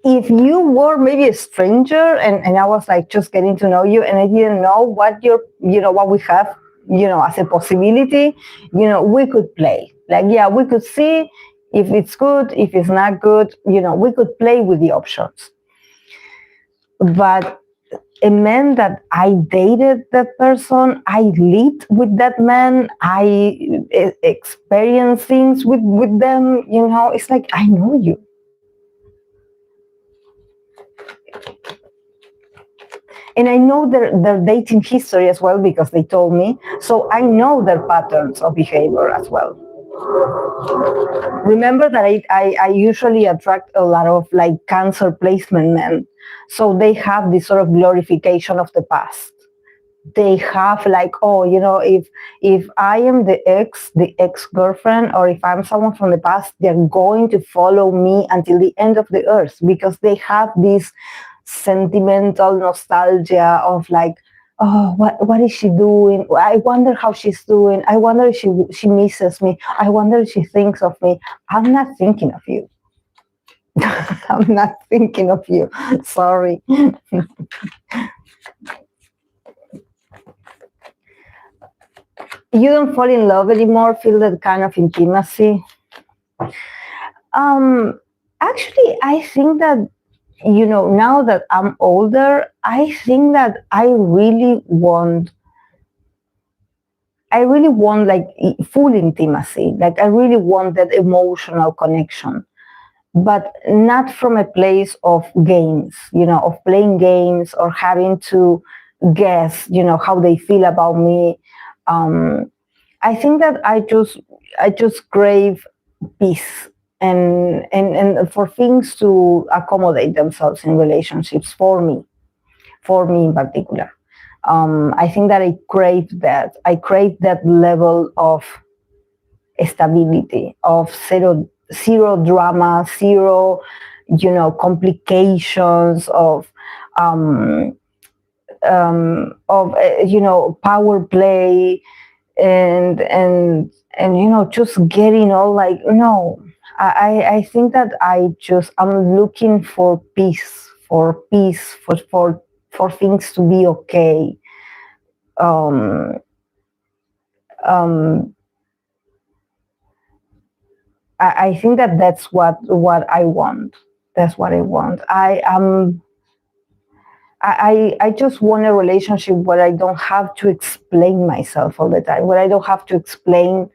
if you were maybe a stranger, and I was like just getting to know you, and I didn't know what what we have, as a possibility, we could play. Like, yeah, we could see if it's good, if it's not good, we could play with the options. But it meant that I dated that person, I lived with that man, I experienced things with them, it's like, I know you. And I know their dating history as well, because they told me. So I know their patterns of behavior as well. Remember that I usually attract a lot of like Cancer placement men. So they have this sort of glorification of the past. They have like, oh, if I am the ex-girlfriend, or if I'm someone from the past, they're going to follow me until the end of the earth, because they have this sentimental nostalgia of like, oh, what is she doing? I wonder how she's doing. I wonder if she misses me. I wonder if she thinks of me. I'm not thinking of you. I'm not thinking of you. Sorry. You don't fall in love anymore, feel that kind of intimacy. Actually, I think that, now that I'm older, I think that I really want like full intimacy. Like, I really want that emotional connection, but not from a place of games, of playing games or having to guess, how they feel about me. I think that I just crave peace, and for things to accommodate themselves in relationships, for me in particular. I think that I crave that. I crave that level of stability, of zero drama, zero, complications, of power play, and just getting all like, no. I think that I'm looking for peace, for things to be okay. I think that that's what I want. That's what I want. I just want a relationship where I don't have to explain myself all the time, where I don't have to explain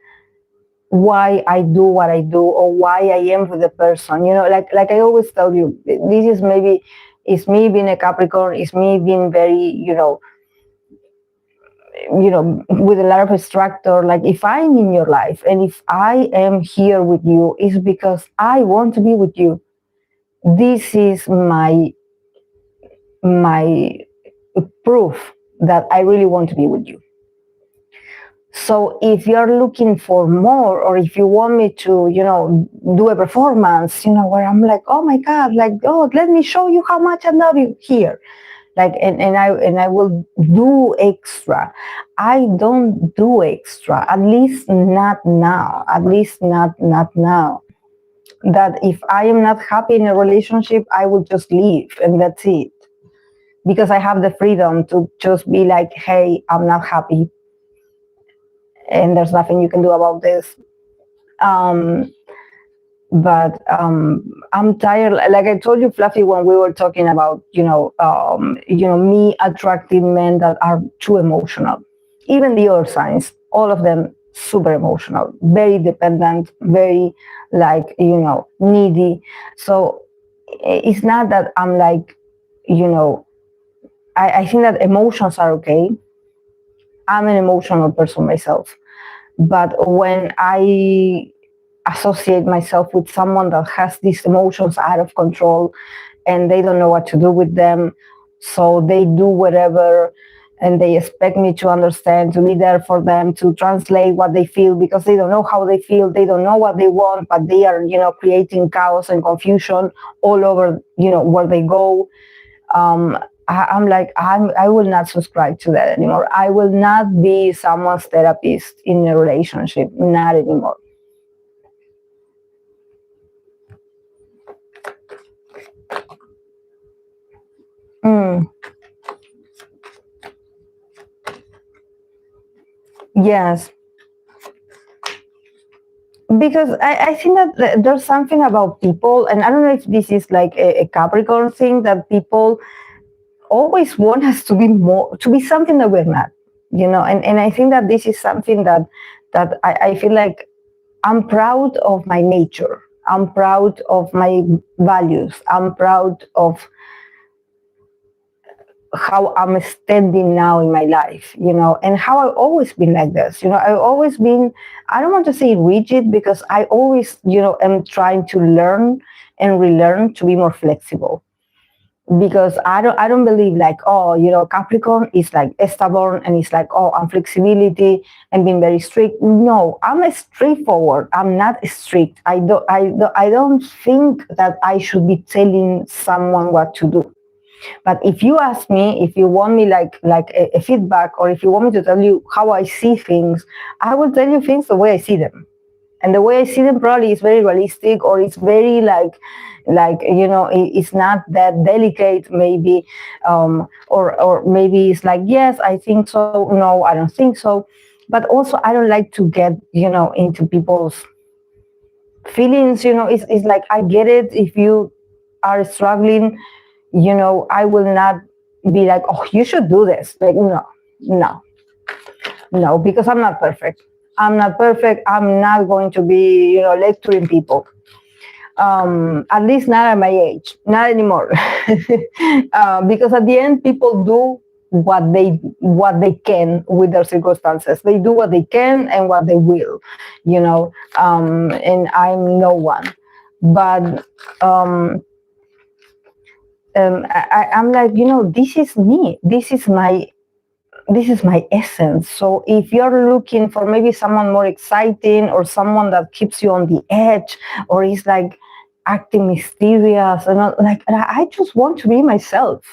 why I do what I do, or why I am with the person. Like I always tell you, this is maybe, it's me being a Capricorn, it's me being very, with a lot of structure. Like, if I'm in your life and if I am here with you, it's because I want to be with you. This is my proof that I really want to be with you. So if you're looking for more, or if you want me to, do a performance, where I'm like, oh my God, like, oh, let me show you how much I love you here. Like, and I will do extra. I don't do extra, at least not now. At least not now. That if I am not happy in a relationship, I will just leave, and that's it. Because I have the freedom to just be like, hey, I'm not happy, and there's nothing you can do about this. But I'm tired. Like I told you, Fluffy, when we were talking about, me attracting men that are too emotional. Even the other signs, all of them super emotional, very dependent, very like, needy. So it's not that I'm like, I think that emotions are okay. I'm an emotional person myself. But when I associate myself with someone that has these emotions out of control and they don't know what to do with them, so they do whatever, and they expect me to understand, to be there for them, to translate what they feel, because they don't know how they feel, they don't know what they want, but they are, creating chaos and confusion all over, where they go. I'm like, I will not subscribe to that anymore. I will not be someone's therapist in a relationship, not anymore. Mm, yes, because I think that there's something about people, and I don't know if this is like a Capricorn thing, that people always want us to be more, to be something that we're not, and I think that this is something that I feel like I'm proud of my nature. I'm proud of my values. I'm proud of how I'm standing now in my life, and how I've always been like this. I've always been, I don't want to say rigid, because I always, am trying to learn and relearn to be more flexible. Because I don't believe like, oh, Capricorn is like stubborn and it's like, oh, I'm flexibility and being very strict. No, I'm a straightforward. I'm not strict. I don't think that I should be telling someone what to do. But if you ask me, if you want me like a feedback, or if you want me to tell you how I see things, I will tell you things the way I see them. And the way I see them probably is very realistic, or it's very like it's not that delicate maybe, or maybe it's like, yes, I think so, no, I don't think so. But also, I don't like to get into people's feelings. It's like, I get it if you are struggling. I will not be like, oh, you should do this. Like, no, no, no, because I'm not perfect. I'm not perfect. I'm not going to be, lecturing people. At least not at my age, not anymore. Because at the end, people do what they can with their circumstances. They do what they can and what they will, and I'm no one. But I'm like, this is me. This is my essence. So if you're looking for maybe someone more exciting, or someone that keeps you on the edge, or is like acting mysterious, and like, I just want to be myself.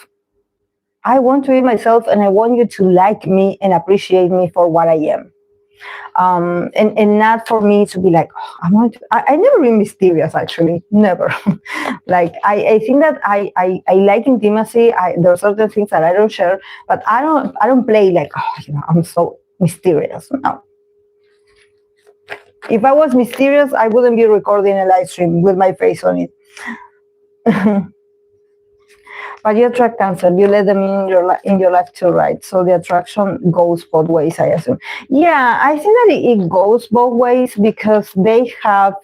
I want to be myself, and I want you to like me and appreciate me for what I am. And not for me to be like, oh, I never been mysterious, actually, never. Like, I think that I like intimacy. There are certain things that I don't share, but I don't play like, oh, I'm so mysterious. No. If I was mysterious, I wouldn't be recording a live stream with my face on it. But you attract Cancer. You let them in your life too, right? So the attraction goes both ways, I assume. Yeah, I think that it goes both ways, because they have,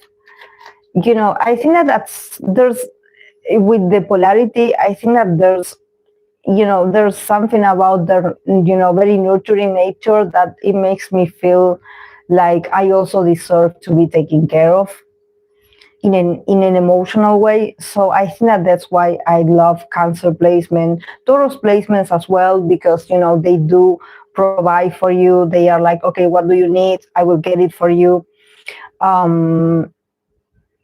I think that there's, with the polarity, I think that there's something about their, very nurturing nature, that it makes me feel like I also deserve to be taken care of in an emotional way. So I think that that's why I love Cancer placement, Taurus placements as well, because they do provide for you. They are like, okay, what do you need? I will get it for you. Um,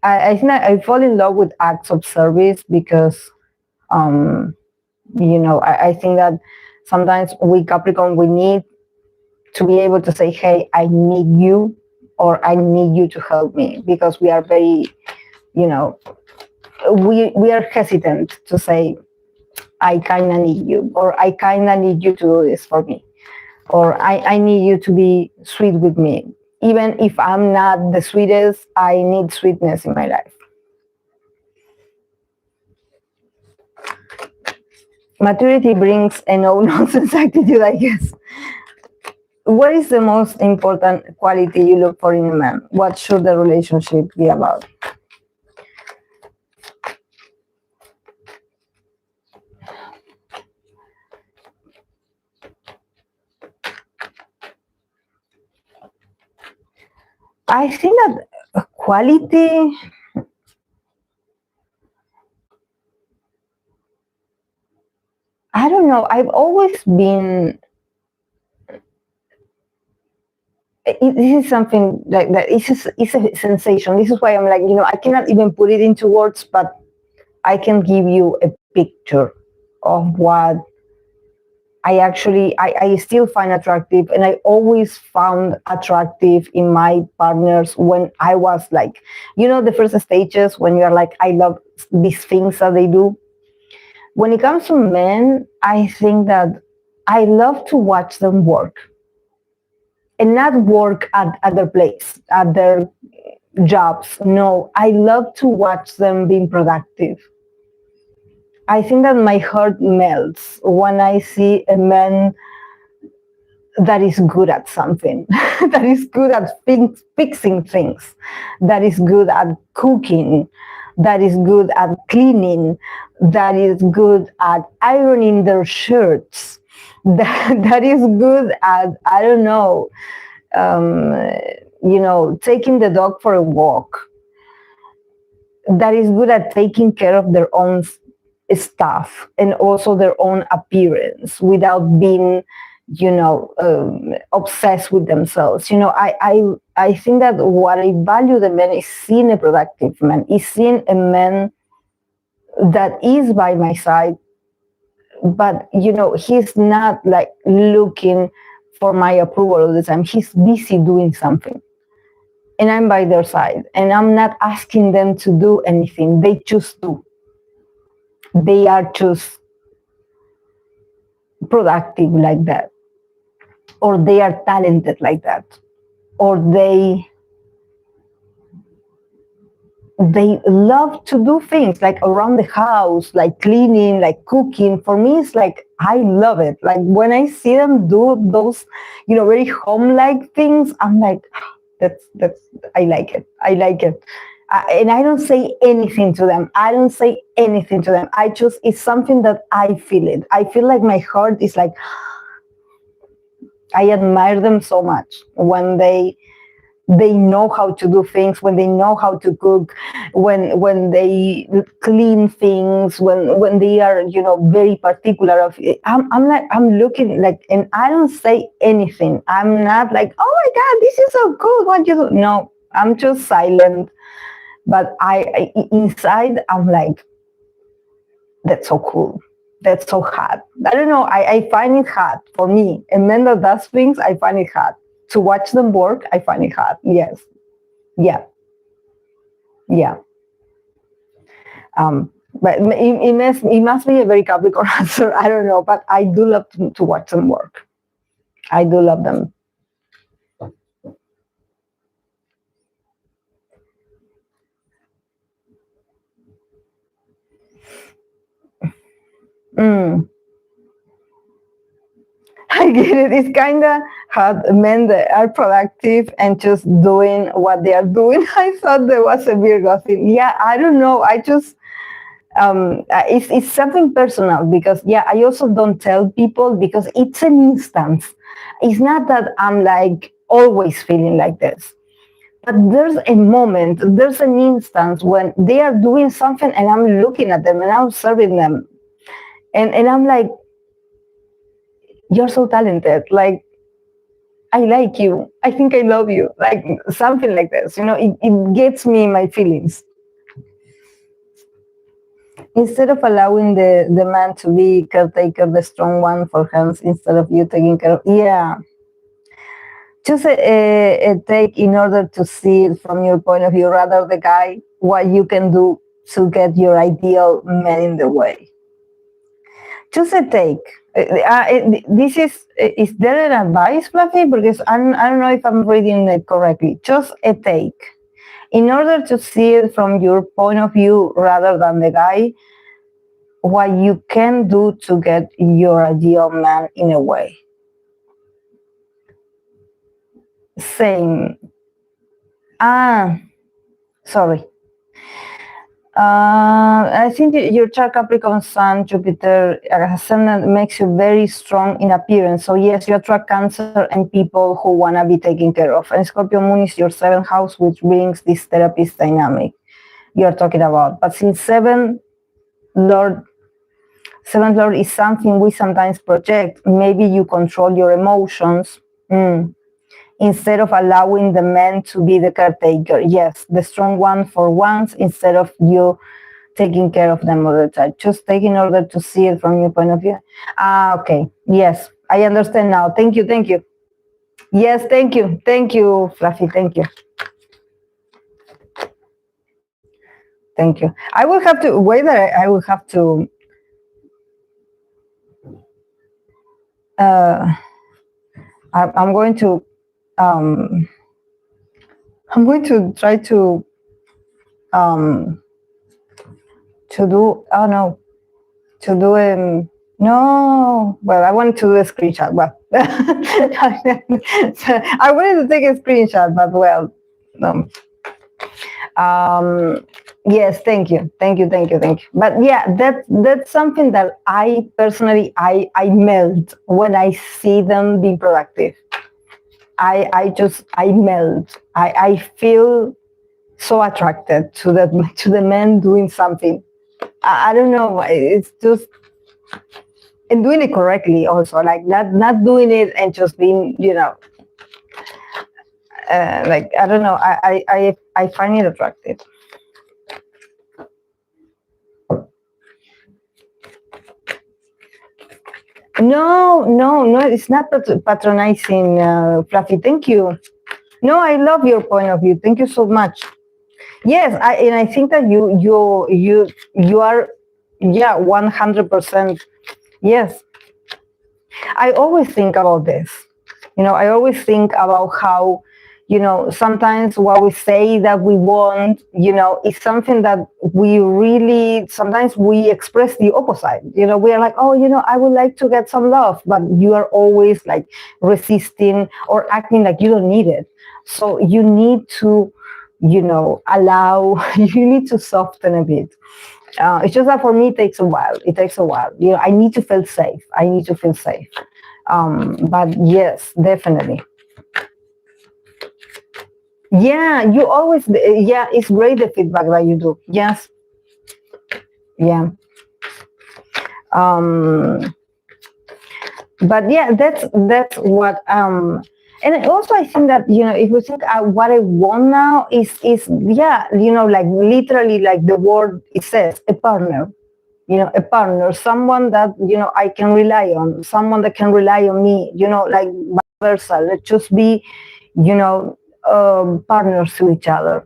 I think I fall in love with acts of service, because um, I think that sometimes we Capricorn, we need to be able to say, hey, I need you, or I need you to help me, because we are very, you know we are hesitant to say, I kind of need you, or I kind of need you to do this for me, or I need you to be sweet with me. Even if I'm not the sweetest, I need sweetness in my life. Maturity brings a no nonsense attitude, I guess. What is the most important quality you look for in a man? What should the relationship be about? I think that quality, I don't know. I've always been. This is something like that. It's a sensation. This is why I'm like, I cannot even put it into words, but I can give you a picture of what I still find attractive, and I always found attractive in my partners when I was like, the first stages when you're like, I love these things that they do. When it comes to men, I think that I love to watch them work, and not work at their place, at their jobs. No, I love to watch them being productive. I think that my heart melts when I see a man that is good at something, that is good at fixing things, that is good at cooking, that is good at cleaning, that is good at ironing their shirts, that is good at, I don't know, taking the dog for a walk, that is good at taking care of their own stuff and also their own appearance without being obsessed with themselves. I think that what I value the man is seeing a productive man, is seeing a man that is by my side, but he's not like looking for my approval all the time. He's busy doing something, and I'm by their side, and I'm not asking them to do anything. They just do. They are just productive like that, or they are talented like that, or they love to do things like around the house, like cleaning, like cooking. For me, it's like I love it. Like when I see them do those, very home-like things, I'm like, that's I like it. I like it. And I don't say anything to them. It's something that I feel it. I feel like my heart is like, I admire them so much when they know how to do things, when they know how to cook, when they clean things, when they are very particular of it. I'm like, I'm looking like, and I don't say anything. I'm not like, oh my god, this is so cool, what you do. No, I'm just silent, but I inside I'm like, that's so cool, that's so hot. I don't know, I find it hot. For me, a man that does things, I find it hot. To watch them work, I find it hard. Yes. Yeah. Yeah. But it must be a very Capricorn answer. I don't know, but I do love to watch them work. I do love them. Mm. I get it. It's kind of hard. Men that are productive and just doing what they are doing. I thought there was a Virgo thing. Yeah, I don't know. I just it's something personal because I also don't tell people because it's an instance. It's not that I'm like always feeling like this, but there's a moment, there's an instance when they are doing something and I'm looking at them and I'm observing them, and I'm like, you're so talented, like I like you, I think I love you, like something like this. It gets me my feelings. Instead of allowing the man to be caretaker, the strong one for hands, instead of you taking care of, just a take in order to see it from your point of view, rather the guy, what you can do to get your ideal man in the way. Just a take. This is there an advice, Fluffy? Because I don't know if I'm reading it correctly. Just a take. In order to see it from your point of view rather than the guy, what you can do to get your ideal man in a way. Same. Sorry. I think your chart Capricorn Sun, Jupiter, ascendant makes you very strong in appearance. So yes, you attract Cancer and people who want to be taken care of. And Scorpio Moon is your 7th house, which brings this therapist dynamic you're talking about. But since seventh Lord is something we sometimes project, maybe you control your emotions. Instead of allowing the man to be the caretaker. Yes, the strong one for once, instead of you taking care of them all the time. Just take in order to see it from your point of view. Okay. Yes, I understand now. Thank you. Yes, thank you, Fluffy. Thank you. I will have to wait. I will have to. I'm going to. I'm going to try to. To do. Oh no. To do no. Well, I wanted to do a screenshot. Well, so I wanted to take a screenshot, but well, no. Yes, thank you. But yeah, that's something that I personally I melt when I see them being productive. I melt. I feel so attracted to the men doing something. I don't know. It's just, and doing it correctly also, like not doing it and just being, like, I don't know. I find it attractive. No, it's not patronizing, Fluffy. Thank you. No, I love your point of view. Thank you so much. Yes, I think that you are, yeah, 100%. Yes. I always think about this. I always think about how, sometimes what we say that we want, is something that we really, sometimes we express the opposite. We are like, oh, I would like to get some love, but you are always like resisting or acting like you don't need it. So you need to, allow, you need to soften a bit. It's just that for me, it takes a while. I need to feel safe. But yes, definitely. Yeah, you always, yeah, it's great the feedback that you do. Yes. Yeah. But yeah, that's what, and also I think that, if you think what I want now is yeah, like literally like the word it says, a partner. A partner, someone that, I can rely on, someone that can rely on me, like vice versa. Let's just be, partners to each other,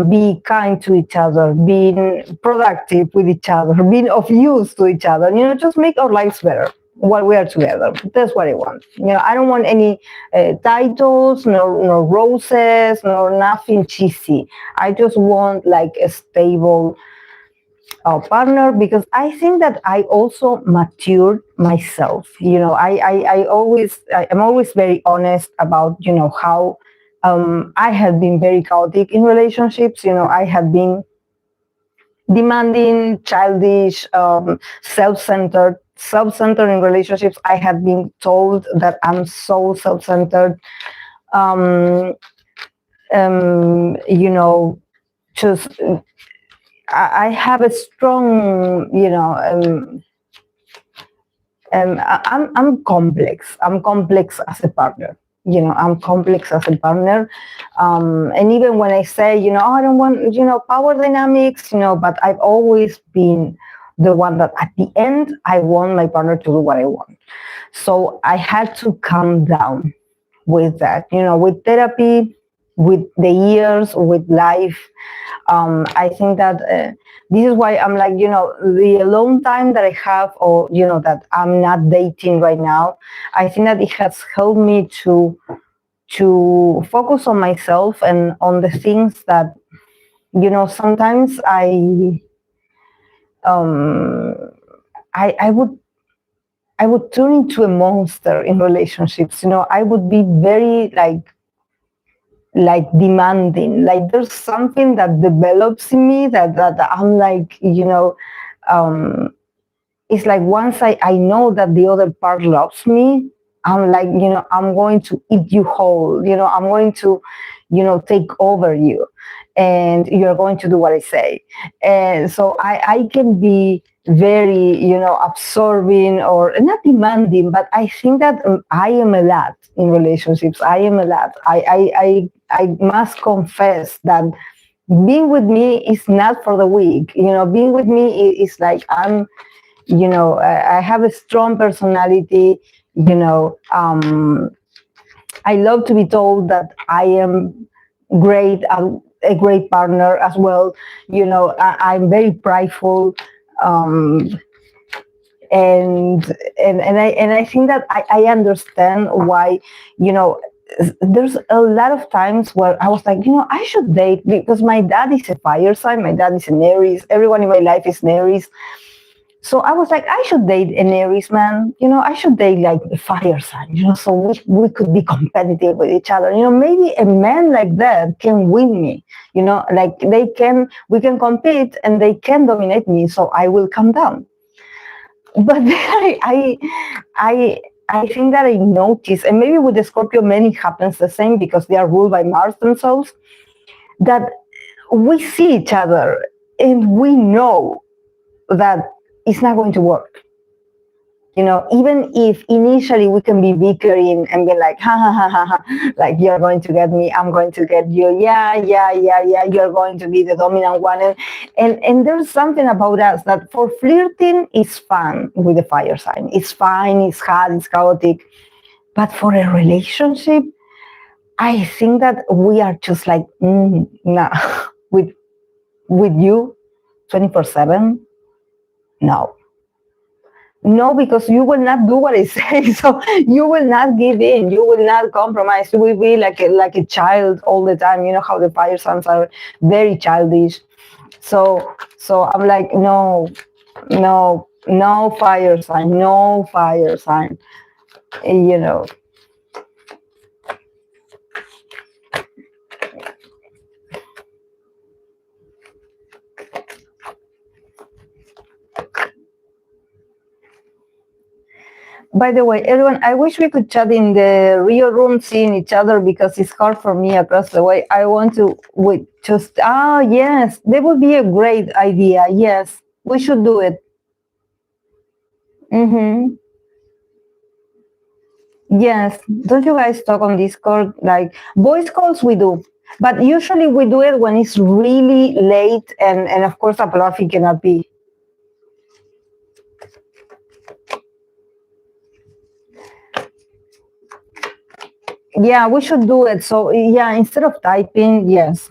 be kind to each other, being productive with each other, being of use to each other, just make our lives better while we are together. That's what I want. I don't want any titles, nor roses, nor nothing cheesy. I just want like a stable partner, because I think that I also matured myself. I'm always very honest about, how I have been very chaotic in relationships. I have been demanding, childish, self-centered in relationships. I have been told that I'm so self-centered. Just I have a strong, I'm complex. I'm complex as a partner. I'm complex as a partner. And even when I say, oh, I don't want, power dynamics, but I've always been the one that at the end, I want my partner to do what I want. So I had to calm down with that, with therapy, with the years, with life. I think that this is why I'm like, the alone time that I have, or, that I'm not dating right now, I think that it has helped me to focus on myself and on the things that, sometimes I would turn into a monster in relationships. I would be very like demanding. Like there's something that develops in me that I'm like, it's like once I know that the other part loves me, I'm like, I'm going to eat you whole. I'm going to, take over you, and you're going to do what I say. And so I can be very, absorbing or not demanding, but I think that I am a lot in relationships. I am a lot. I must confess that being with me is not for the weak. Being with me is like I have a strong personality. I love to be told that I am great, a great partner as well. I'm very prideful. Um, and I think that I understand why, there's a lot of times where I was like, I should date, because my dad is a fire sign, my dad is an Aries, everyone in my life is an Aries. So I was like, I should date an Aries man. I should date like a fire sign, so we could be competitive with each other. Maybe a man like that can win me, like we can compete and they can dominate me, so I will come down. But then I think that I noticed, and maybe with the Scorpio men it happens the same because they are ruled by Mars themselves, that we see each other and we know that it's not going to work. Even if initially we can be bickering and be like, ha ha ha ha ha, like you're going to get me, I'm going to get you, yeah, you're going to be the dominant one. And there's something about us that for flirting is fun with the fire sign. It's fine, it's hard, it's chaotic. But for a relationship, I think that we are just like, nah, with you 24/7, no, because you will not do what I say. So you will not give in. You will not compromise. You will be like a child all the time. You know how the fire signs are very childish. So I'm like, no, fire sign, no fire sign. You know. By the way, everyone, I wish we could chat in the real room seeing each other because it's hard for me across the way. I want to yes, that would be a great idea. Yes, we should do it. Mm-hmm. Yes, don't you guys talk on Discord? Like voice calls we do, but usually we do it when it's really late and of course Apolofi cannot be. Yeah, we should do it. So yeah, instead of typing, yes.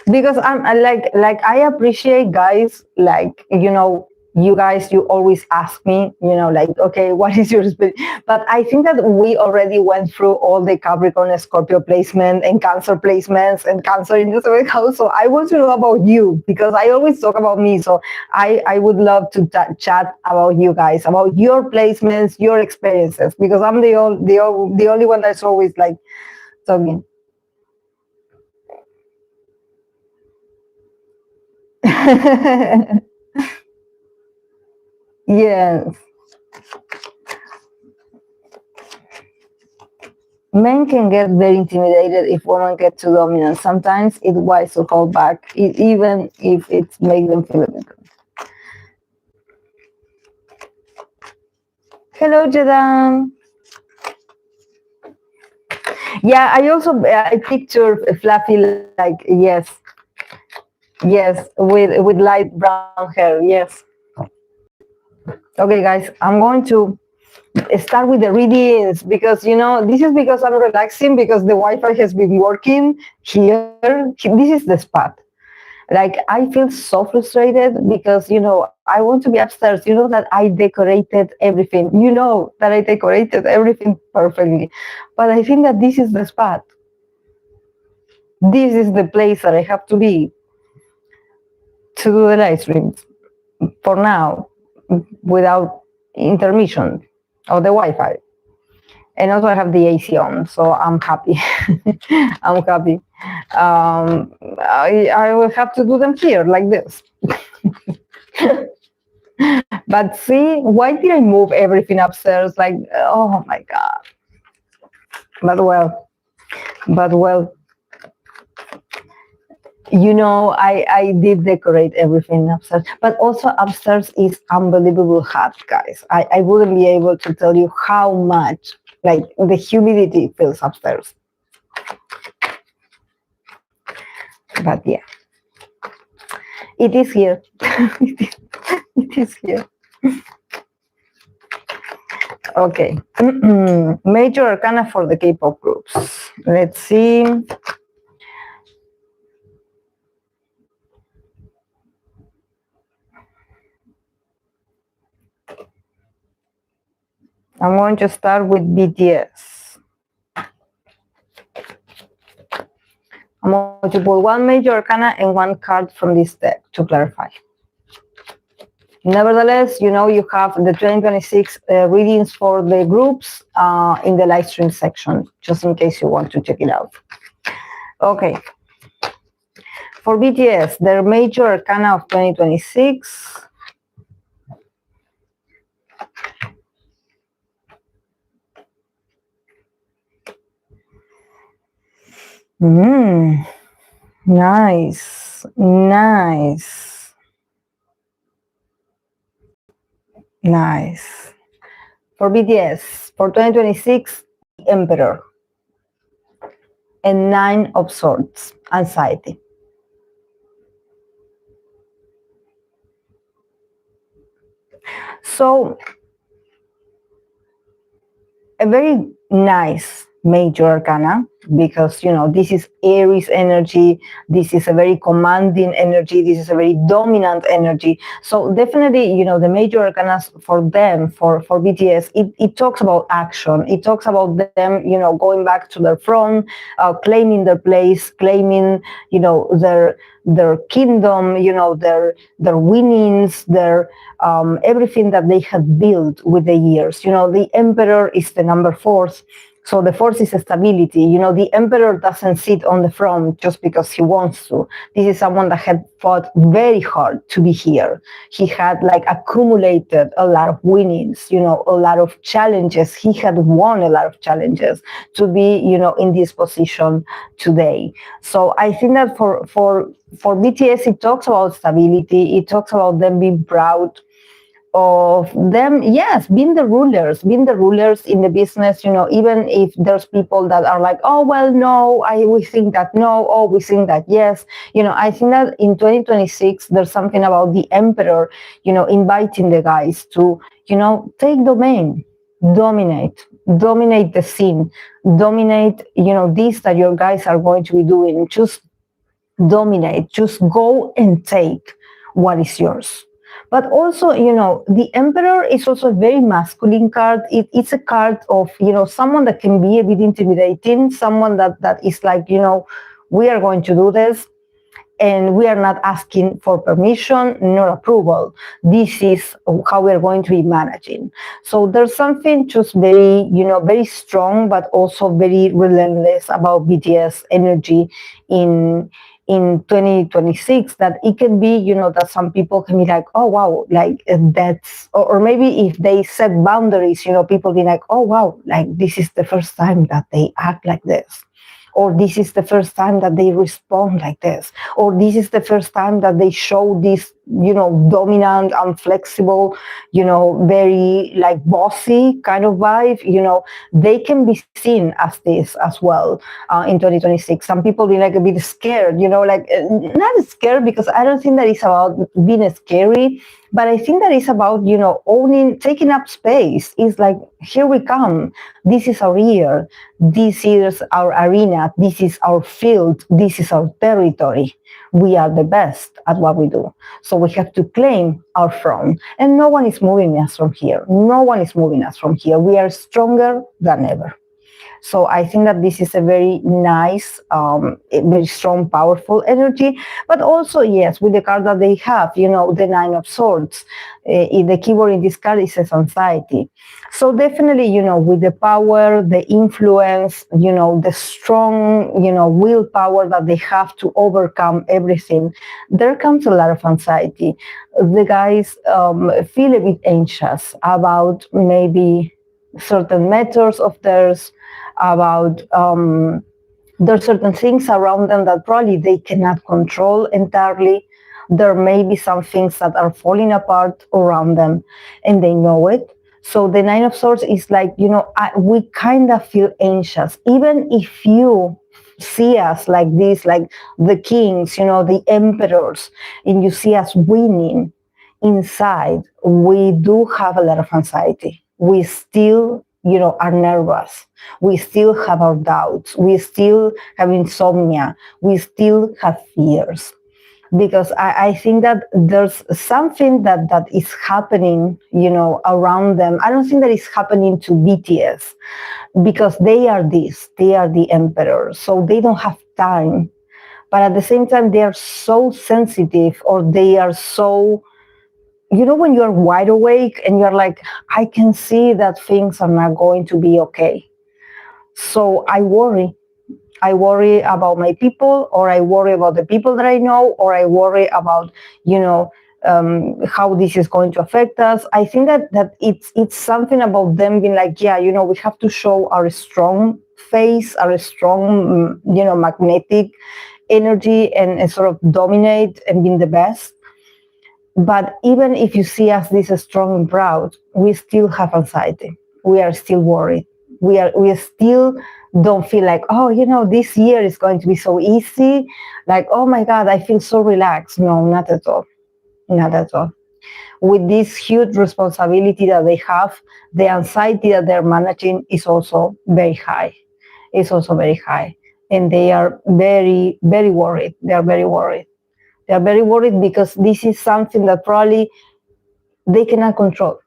Because like I appreciate guys, like you guys, you always ask me, like, okay, what is your spirit? But I think that we already went through all the Capricorn Scorpio placement and Cancer placements and Cancer in the seventh house. So I want to know about you because I always talk about me. So I would love to chat about you guys, about your placements, your experiences, because I'm the only one that's always like talking. Yes. Men can get very intimidated if women get too dominant. Sometimes it's wise to hold back, even if it makes them feel a bit. Hello, Jedan. Yeah, I also I picture Fluffy like yes, with light brown hair. Yes. Okay, guys, I'm going to start with the readings because this is because I'm relaxing because the Wi-Fi has been working here. This is the spot. Like I feel so frustrated because I want to be upstairs. That I decorated everything. That I decorated everything perfectly, but I think that this is the spot. This is the place that I have to be to do the live streams for now without intermission of the Wi-Fi. And also I have the AC on, so I'm happy. I'm happy. I will have to do them here like this. But see, why did I move everything upstairs? Like, oh my God. But well, you know, I did decorate everything upstairs, but also upstairs is unbelievable hot, guys. I wouldn't be able to tell you how much, like, the humidity feels upstairs. But yeah, it is here. It is here. Okay. Major arcana for the K-pop groups. Let's see. I'm going to start with BTS. I'm going to pull one major arcana and one card from this deck to clarify. Nevertheless, you know, you have the 2026 readings for the groups in the live stream section, just in case you want to check it out. Okay. For BTS, their major arcana of 2026. Nice. Nice. Nice. For BTS, for 2026, Emperor. And 9 of Swords, anxiety. So, a very nice major arcana, because, you know, this is Aries energy, this is a very commanding energy, this is a very dominant energy. So definitely, you know, the major arcanas for them, for BTS, it talks about action. It talks about them, you know, going back to their throne, claiming their place, claiming, you know, their kingdom, you know, their winnings, their everything that they had built with the years. You know, the Emperor is the number 4. So the 4th is stability. You know, the Emperor doesn't sit on the throne just because he wants to. This is someone that had fought very hard to be here. He had like accumulated a lot of winnings, you know, a lot of challenges. He had won a lot of challenges to be, you know, in this position today. So I think that for BTS, it talks about stability. It talks about them being proud of them, yes, being the rulers in the business, you know, even if there's people that are like, oh, well, no, we think that no, oh, we think that yes. You know, I think that in 2026, there's something about the Emperor, you know, inviting the guys to, you know, take domain, dominate the scene, dominate, you know, this that your guys are going to be doing. Just dominate, just go and take what is yours. But also, you know, the Emperor is also a very masculine card. It's a card of, you know, someone that can be a bit intimidating, someone that is like, you know, we are going to do this, and we are not asking for permission nor approval. This is how we're going to be managing. So there's something just very, you know, very strong, but also very relentless about BTS energy in 2026, that it can be, you know, that some people can be like, oh, wow, like that's, or maybe if they set boundaries, you know, people be like, oh, wow, like this is the first time that they act like this. Or this is the first time that they respond like this. Or this is the first time that they show this, you know, dominant, unflexible, you know, very like bossy kind of vibe. You know, they can be seen as this as well in 2026. Some people be like a bit scared, you know, like not scared, because I don't think that it's about being scary, but I think that it's about, you know, owning, taking up space. It's like, here we come. This is our year. This is our arena. This is our field. This is our territory. We are the best at what we do. So we have to claim our throne. And no one is moving us from here. No one is moving us from here. We are stronger than ever. So I think that this is a very nice, very strong, powerful energy. But also, yes, with the card that they have, the Nine of Swords, the keyword in this card is anxiety. So definitely, with the power, the influence, the strong, willpower that they have to overcome everything, there comes a lot of anxiety. The guys feel a bit anxious about maybe certain methods of theirs, about there's certain things around them that probably they cannot control entirely. There may be some things that are falling apart around them, and they know it. So the Nine of Swords is like, we kind of feel anxious, even if you see us like this, like the kings, the emperors, and you see us winning. Inside, we do have a lot of anxiety. We still, are nervous. We still have our doubts. We still have insomnia. We still have fears. Because I think that there's something that is happening, around them. I don't think that it's happening to BTS, because they are the emperor. So they don't have time. But at the same time, they are so sensitive, or they are so, when you're wide awake and you're like, I can see that things are not going to be okay. So I worry. I worry about my people, or I worry about the people that I know, or I worry about, how this is going to affect us. I think that it's something about them being like, yeah, we have to show our strong face, our strong, magnetic energy, and sort of dominate and being the best. But even if you see us this strong and proud, we still have anxiety. We are still worried. We still don't feel like, this year is going to be so easy. Like, oh my God, I feel so relaxed. No, not at all. Not at all. With this huge responsibility that they have, the anxiety that they're managing is also very high. It's also very high. And they are very, very worried. They are very worried. They are very worried because this is something that probably they cannot control.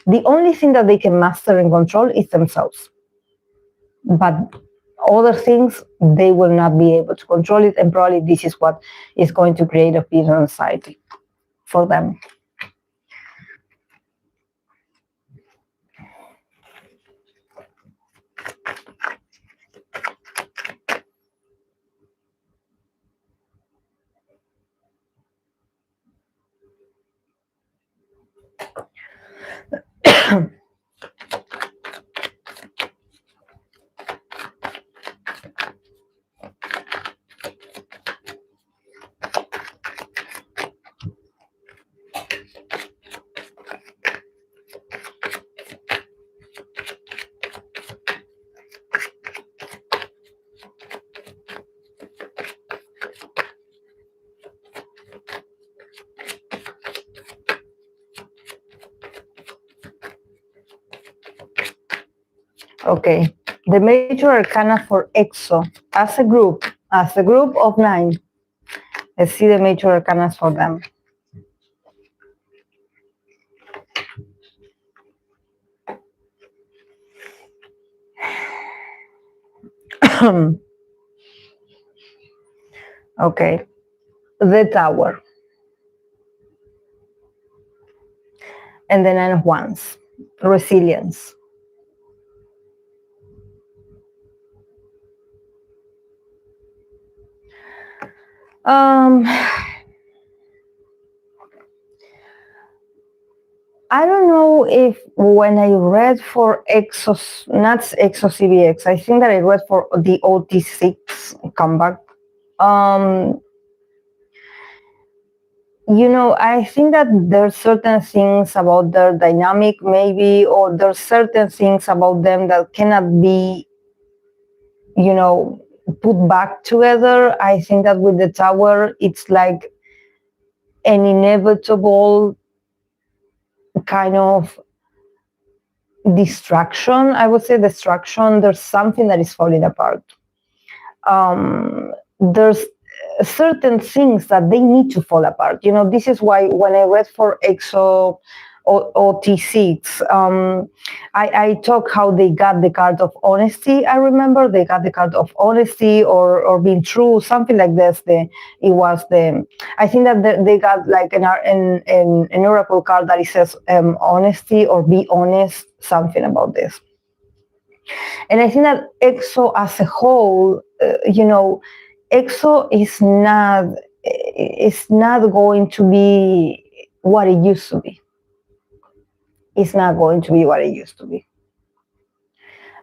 The only thing that they can master and control is themselves. But other things, they will not be able to control it. And probably this is what is going to create a fear of anxiety for them. Okay, the major arcana for EXO as a group of 9. Let's see the major arcana for them. Okay, the Tower and the Nine of Wands, resilience. I don't know if when I read for EXO, not EXO CBX, I think that I read for the OT6 comeback. I think that there's certain things about their dynamic maybe, or there's certain things about them that cannot be, put back together. I think that with the Tower, it's like an inevitable kind of destruction. I would say destruction. There's something that is falling apart. There's certain things that they need to fall apart. This is why when I read for EXO OT6. I talk how they got the card of honesty. I remember they got the card of honesty or being true, something like this. I think that they got like an oracle card that it says honesty or be honest, something about this. And I think that EXO as a whole, EXO is not going to be what it used to be. It's not going to be what it used to be.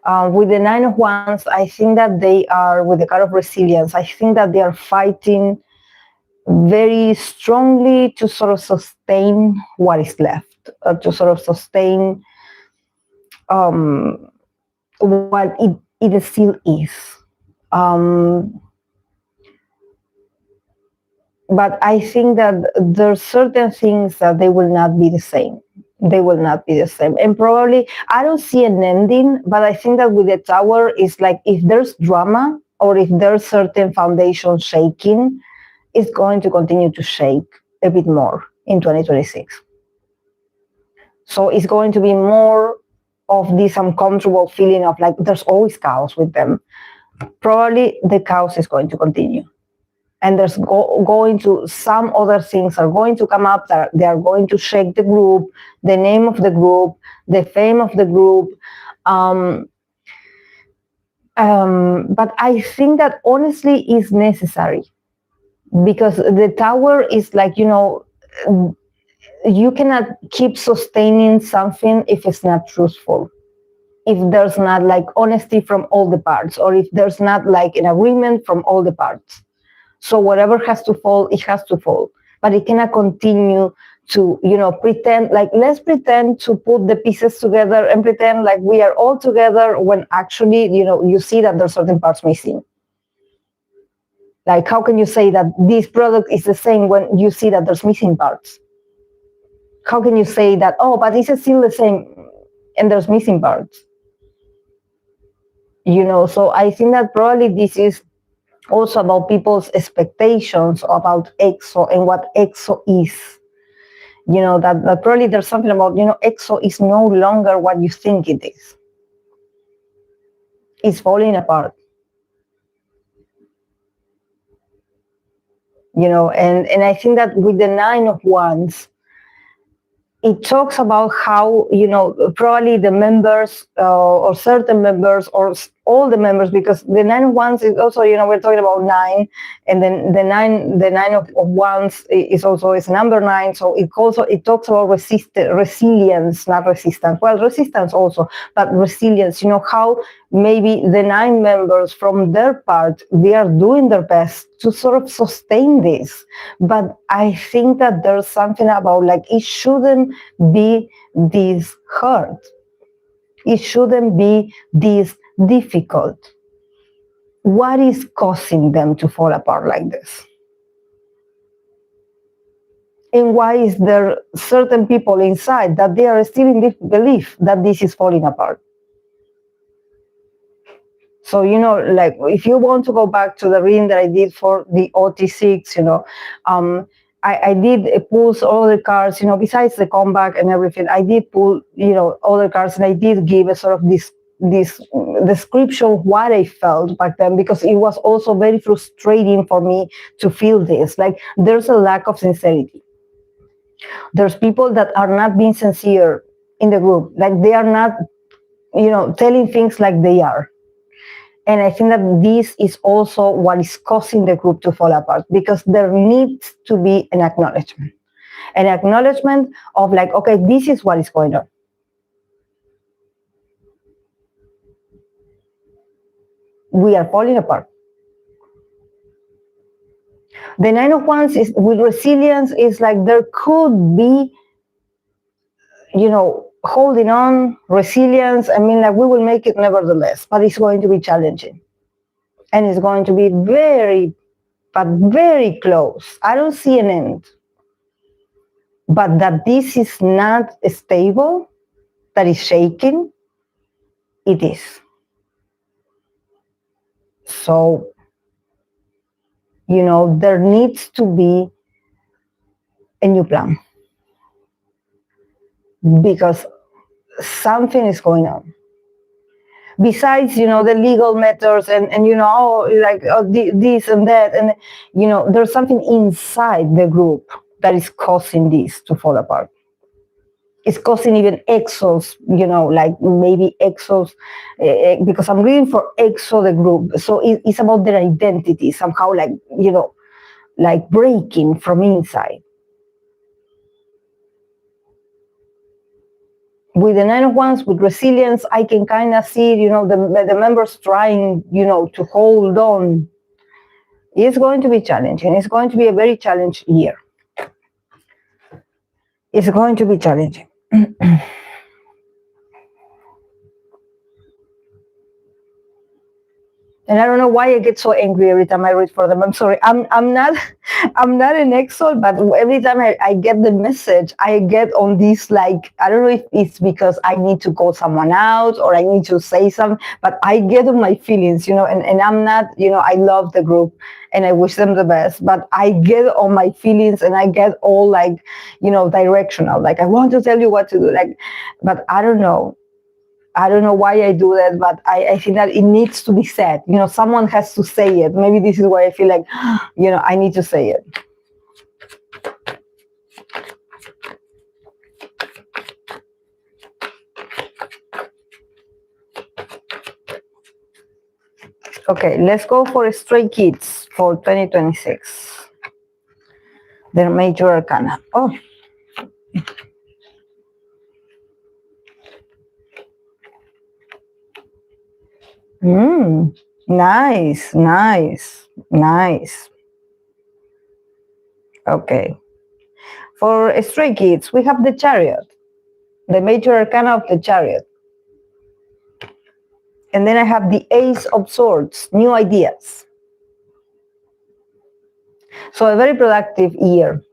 With the Nine of Wands, I think that they are, with the card of resilience, I think that they are fighting very strongly to sort of sustain what is left, to sort of sustain what it still is. But I think that there are certain things that they will not be the same. They will not be the same. And probably, I don't see an ending, but I think that with the Tower, it's like if there's drama or if there's certain foundation shaking, it's going to continue to shake a bit more in 2026. So it's going to be more of this uncomfortable feeling of like there's always chaos with them. Probably the chaos is going to continue. And there's going to, some other things are going to come up that they are going to shake the group, the name of the group, the fame of the group. But I think that honestly is necessary because the Tower is like, you cannot keep sustaining something if it's not truthful. If there's not like honesty from all the parts, or if there's not like an agreement from all the parts. So whatever has to fall, it has to fall. But it cannot continue to, pretend, like, let's pretend to put the pieces together and pretend like we are all together when actually, you see that there's certain parts missing. Like, how can you say that this product is the same when you see that there's missing parts? How can you say that, oh, but it's still the same and there's missing parts? So I think that probably this is also about people's expectations about EXO and what EXO is. That probably there's something about, EXO is no longer what you think it is. It's falling apart. And I think that with the Nine of Wands, it talks about how, probably the members or certain members or all the members, because the Nine of Wands is also, we're talking about 9, and then the nine of Wands is also number 9. So it talks about resilience, not resistance. Well, resistance also, but resilience. How maybe the 9 members from their part, they are doing their best to sort of sustain this. But I think that there's something about like it shouldn't be this hard. It shouldn't be this difficult. What is causing them to fall apart like this? And why is there certain people inside that they are still in this belief that this is falling apart? So, like if you want to go back to the reading that I did for the OT6, I did pull all the cards, besides the comeback and everything, I did pull, other cards, and I did give a sort of this description of what I felt back then, because it was also very frustrating for me to feel this. Like there's a lack of sincerity. There's people that are not being sincere in the group. Like they are not, telling things like they are. And I think that this is also what is causing the group to fall apart, because there needs to be an acknowledgement of like, okay, this is what is going on. We are falling apart. The Nine of Wands is with resilience is like there could be, holding on, resilience. I mean, like we will make it nevertheless, but it's going to be challenging. And it's going to be very, but very close. I don't see an end. But that this is not stable, that is shaking, it is. So, there needs to be a new plan. because something is going on. Besides, the legal matters and this and that, and there's something inside the group that is causing this to fall apart. It's causing even EXOs, like maybe EXOs, because I'm reading for EXO, the group. So it's about their identity somehow, like breaking from inside. With the 9 of Wands, with resilience, I can kind of see, the members trying, to hold on. It's going to be challenging. It's going to be a very challenging year. It's going to be challenging. And I don't know why I get so angry every time I read for them. I'm sorry. I'm not an EXO, but every time I get the message, I get on this, like, I don't know if it's because I need to call someone out or I need to say something, but I get on my feelings, and I'm not, I love the group and I wish them the best, but I get on my feelings and I get all like, directional. Like, I want to tell you what to do, like, but I don't know. I don't know why I do that, but I think that it needs to be said. Someone has to say it. Maybe this is why I feel like, I need to say it. Okay, let's go for Stray Kids for 2026. Their major arcana. Oh. Nice. Okay. For Stray Kids, we have the Chariot, the major arcana of the Chariot. And then I have the Ace of Swords, new ideas. So a very productive year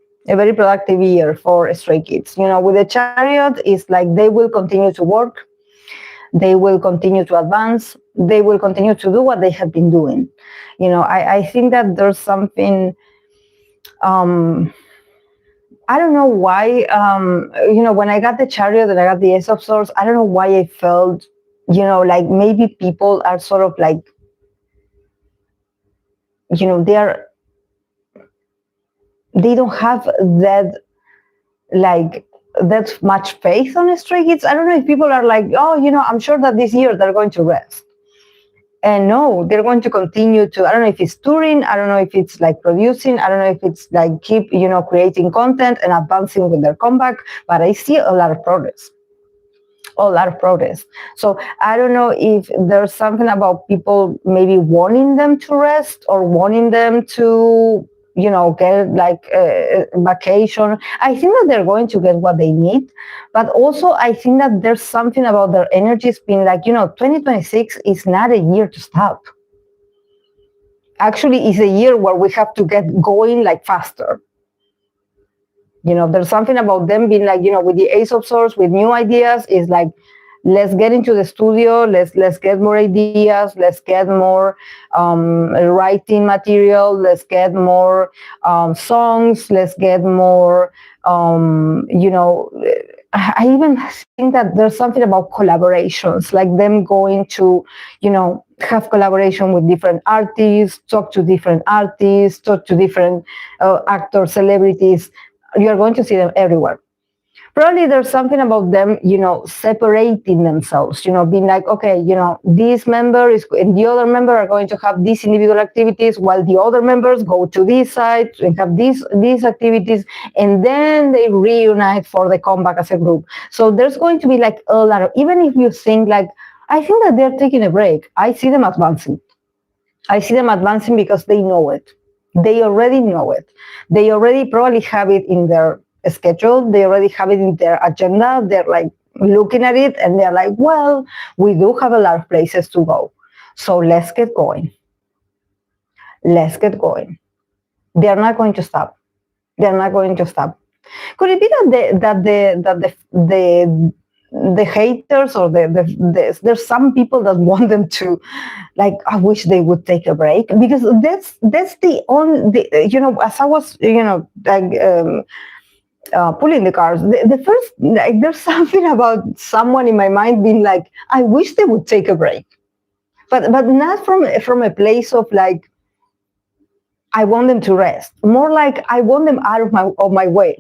for Stray Kids. With the Chariot, it's like they will continue to work. They will continue to advance. They will continue to do what they have been doing. I think that there's something, I don't know why, when I got the Chariot and I got the Ace of Swords, I don't know why I felt, like maybe people are sort of like, they don't have that, like, that much faith on Stray Kids. I don't know if people are like, I'm sure that this year they're going to rest. And no, they're going to continue to, I don't know if it's touring, I don't know if it's like producing, I don't know if it's like keep, creating content and advancing with their comeback, but I see a lot of progress. So I don't know if there's something about people maybe wanting them to rest or wanting them to, get like a vacation. I think that they're going to get what they need, but also I think that there's something about their energies being like, 2026 is not a year to stop. Actually, it's a year where we have to get going like faster. There's something about them being like, with the Ace of Swords, with new ideas, is like, let's get into the studio, let's get more ideas, let's get more writing material, let's get more songs, let's get more, I even think that there's something about collaborations, like them going to, have collaboration with different artists, talk to different artists, talk to different actors, celebrities. You're going to see them everywhere. Probably there's something about them, separating themselves, being like, okay, this member is and the other member are going to have these individual activities while the other members go to this side and have these activities, and then they reunite for the comeback as a group. So there's going to be like a lot of, even if you think like, I think that they're taking a break, I see them advancing. Because they know it. They already know it. They already probably have it in their schedule. They already have it in their agenda. They're like looking at it and they're like, well, we do have a lot of places to go. So let's get going. They're not going to stop. Could it be that the haters or there's some people that want them to, like, I wish they would take a break, because that's the only, as I was pulling the cars. The first, like, there's something about someone in my mind being like, I wish they would take a break, but not from a place of like, I want them to rest. More like I want them out of my way.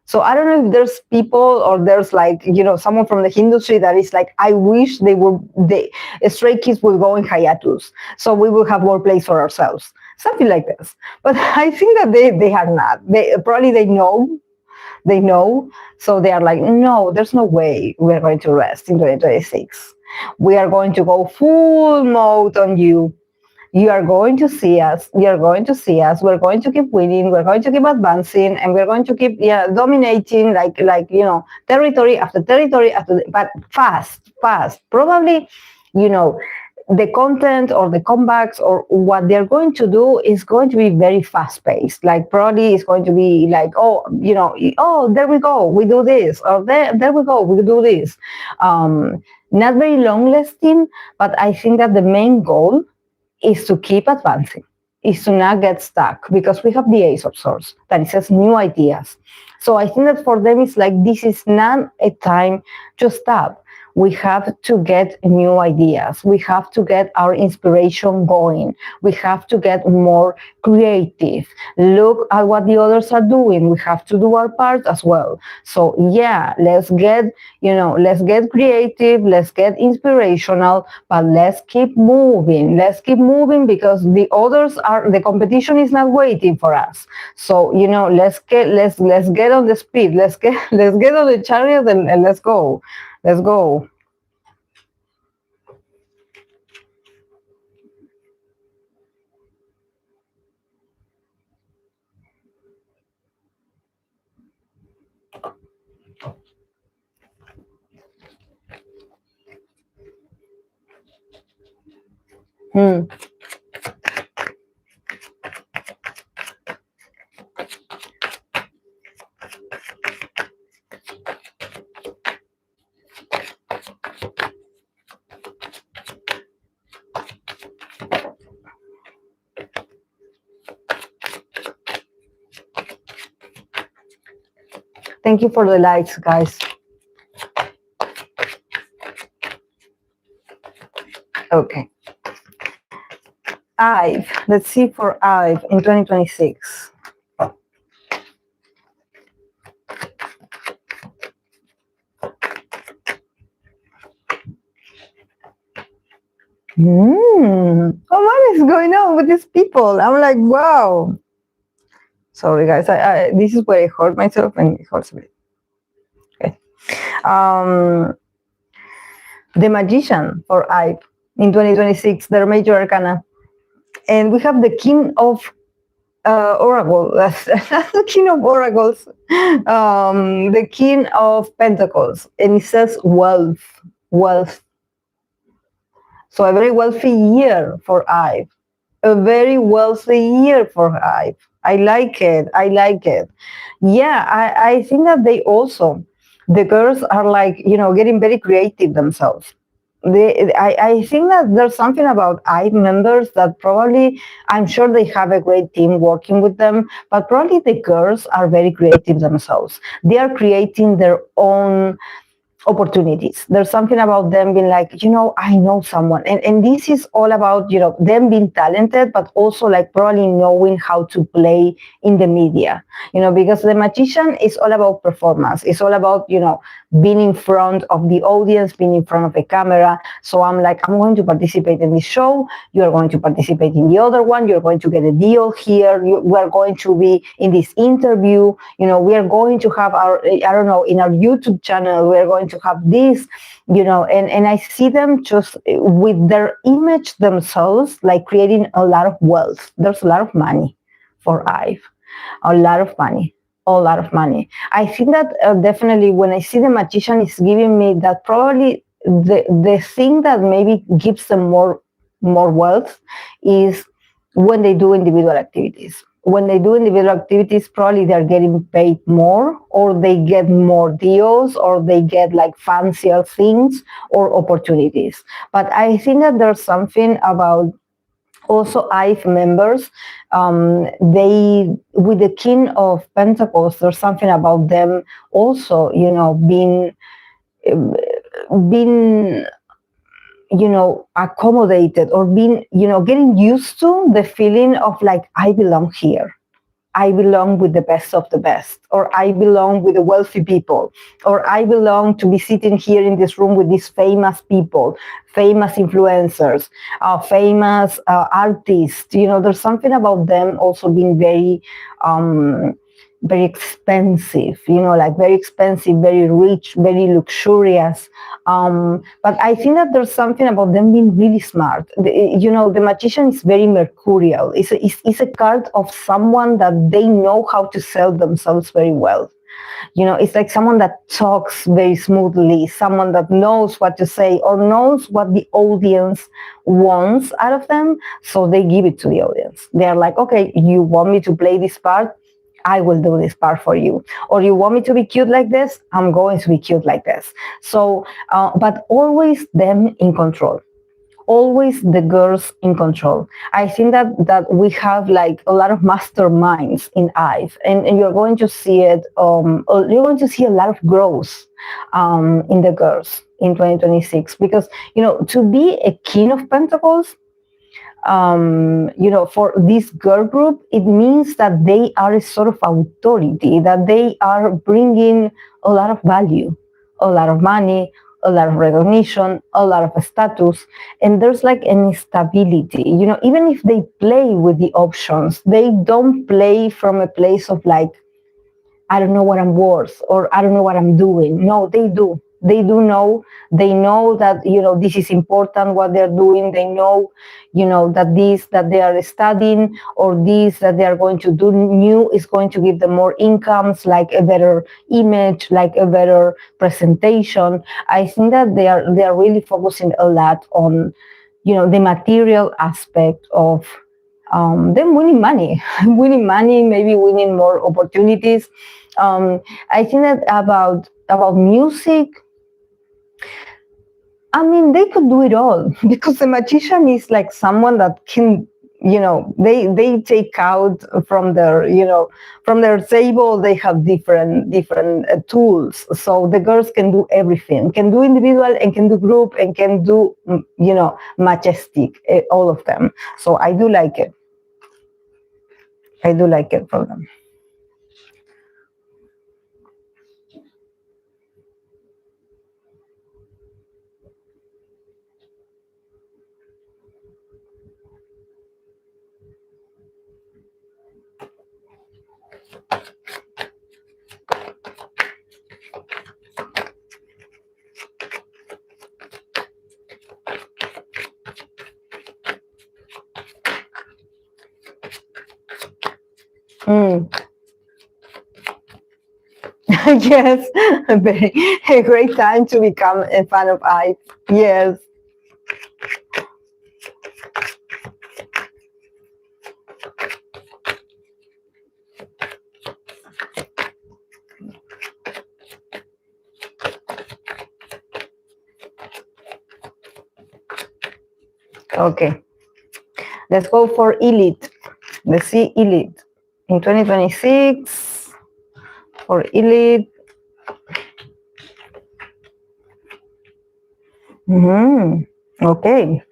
So I don't know if there's people or there's like, someone from the industry that is like, I wish the Stray Kids would go in hiatus, so we will have more place for ourselves, something like this. But I think that they have not. They know, so they are like, no, there's no way we're going to rest in 2026. We are going to go full mode on you. You are going to see us. You're going to see us. We're going to keep winning. We're going to keep advancing, and we're going to keep dominating, like territory after territory after, but fast. Probably, the content or the comebacks or what they're going to do is going to be very fast paced. Like probably it's going to be like, there we go, we do this, or there we go, we do this. Not very long lasting, but I think that the main goal is to keep advancing, is to not get stuck, because we have the Ace of Swords that it says new ideas. So I think that for them it's like, this is not a time to stop. We have to get new ideas. We have to get our inspiration going. We have to get more creative. Look at what the others are doing. We have to do our part as well. So yeah, let's get creative, let's get inspirational, but let's keep moving. Let's keep moving, because the competition is not waiting for us. So, let's get on the speed. Let's get on the chariot and let's go. Let's go. Hmm. Thank you for the likes, guys. Okay. IVE. Let's see for IVE in 2026. Oh, what is going on with these people? I'm like, wow. Sorry, guys. This is where I hurt myself, and it hurts a bit. Okay. The Magician for IVE in 2026, their major arcana. And we have the King of Oracle. That's the King of Oracles. The King of Pentacles. And it says wealth. So a very wealthy year for IVE. A very wealthy year for IVE. I like it. Yeah, I think that the girls are like, getting very creative themselves. I think that there's something about IVE members that probably, I'm sure they have a great team working with them, but probably the girls are very creative themselves. They are creating their own opportunities. There's something about them being like, I know someone. And this is all about, them being talented, but also like probably knowing how to play in the media, because the Magician is all about performance. It's all about, being in front of the audience, being in front of a camera. So I'm like, I'm going to participate in this show. You're going to participate in the other one. You're going to get a deal here. We're going to be in this interview. We are going to have in our YouTube channel, we're going to have this, and I see them just with their image themselves, like creating a lot of wealth. There's a lot of money for IVE, a lot of money. I think that definitely when I see the Magician, is giving me that probably the thing that maybe gives them more wealth is when they do individual activities. When they do individual activities, probably they're getting paid more, or they get more deals, or they get like fancier things or opportunities. But I think that there's something about Also, IVE members, they, with the King of Pentacles, there's something about them also, being accommodated, or being, getting used to the feeling of like, I belong here. I belong with the best of the best, or I belong with the wealthy people, or I belong to be sitting here in this room with these famous people, famous influencers, famous artists. There's something about them also being very expensive, like very expensive, very rich, very luxurious. But I think that there's something about them being really smart. The magician is very mercurial. It's a card of someone that they know how to sell themselves very well. It's like someone that talks very smoothly, someone that knows what to say or knows what the audience wants out of them. So they give it to the audience. They're like, okay, you want me to play this part? I will do this part for you. Or you want me to be cute like this? I'm going to be cute like this. So, but always them in control. Always the girls in control. I think that we have like a lot of masterminds in IVE, and you're going to see it. You're going to see a lot of growth in the girls in 2026, because to be a King of Pentacles, for this girl group, it means that they are a sort of authority, that they are bringing a lot of value, a lot of money, a lot of recognition, a lot of status, and there's like an instability. Even if they play with the options, they don't play from a place of like, I don't know what I'm worth, or I don't know what I'm doing. No, they do. They do know. They know that, this is important, what they're doing. They know, that they are studying, or this that they are going to do new is going to give them more incomes, like a better image, like a better presentation. I think that they are really focusing a lot on, the material aspect of them winning money, maybe winning more opportunities. I think that about music, I mean, they could do it all, because the magician is like someone that can, they take out from their, from their table, they have different tools. So the girls can do everything, can do individual and can do group and can do, majestic, all of them. So I do like it. I do like it for them. Mm. Yes, a great time to become a fan of IVE. Yes. Okay. Let's go for Illit. Let's see Illit in 2026 for Illit. Okay.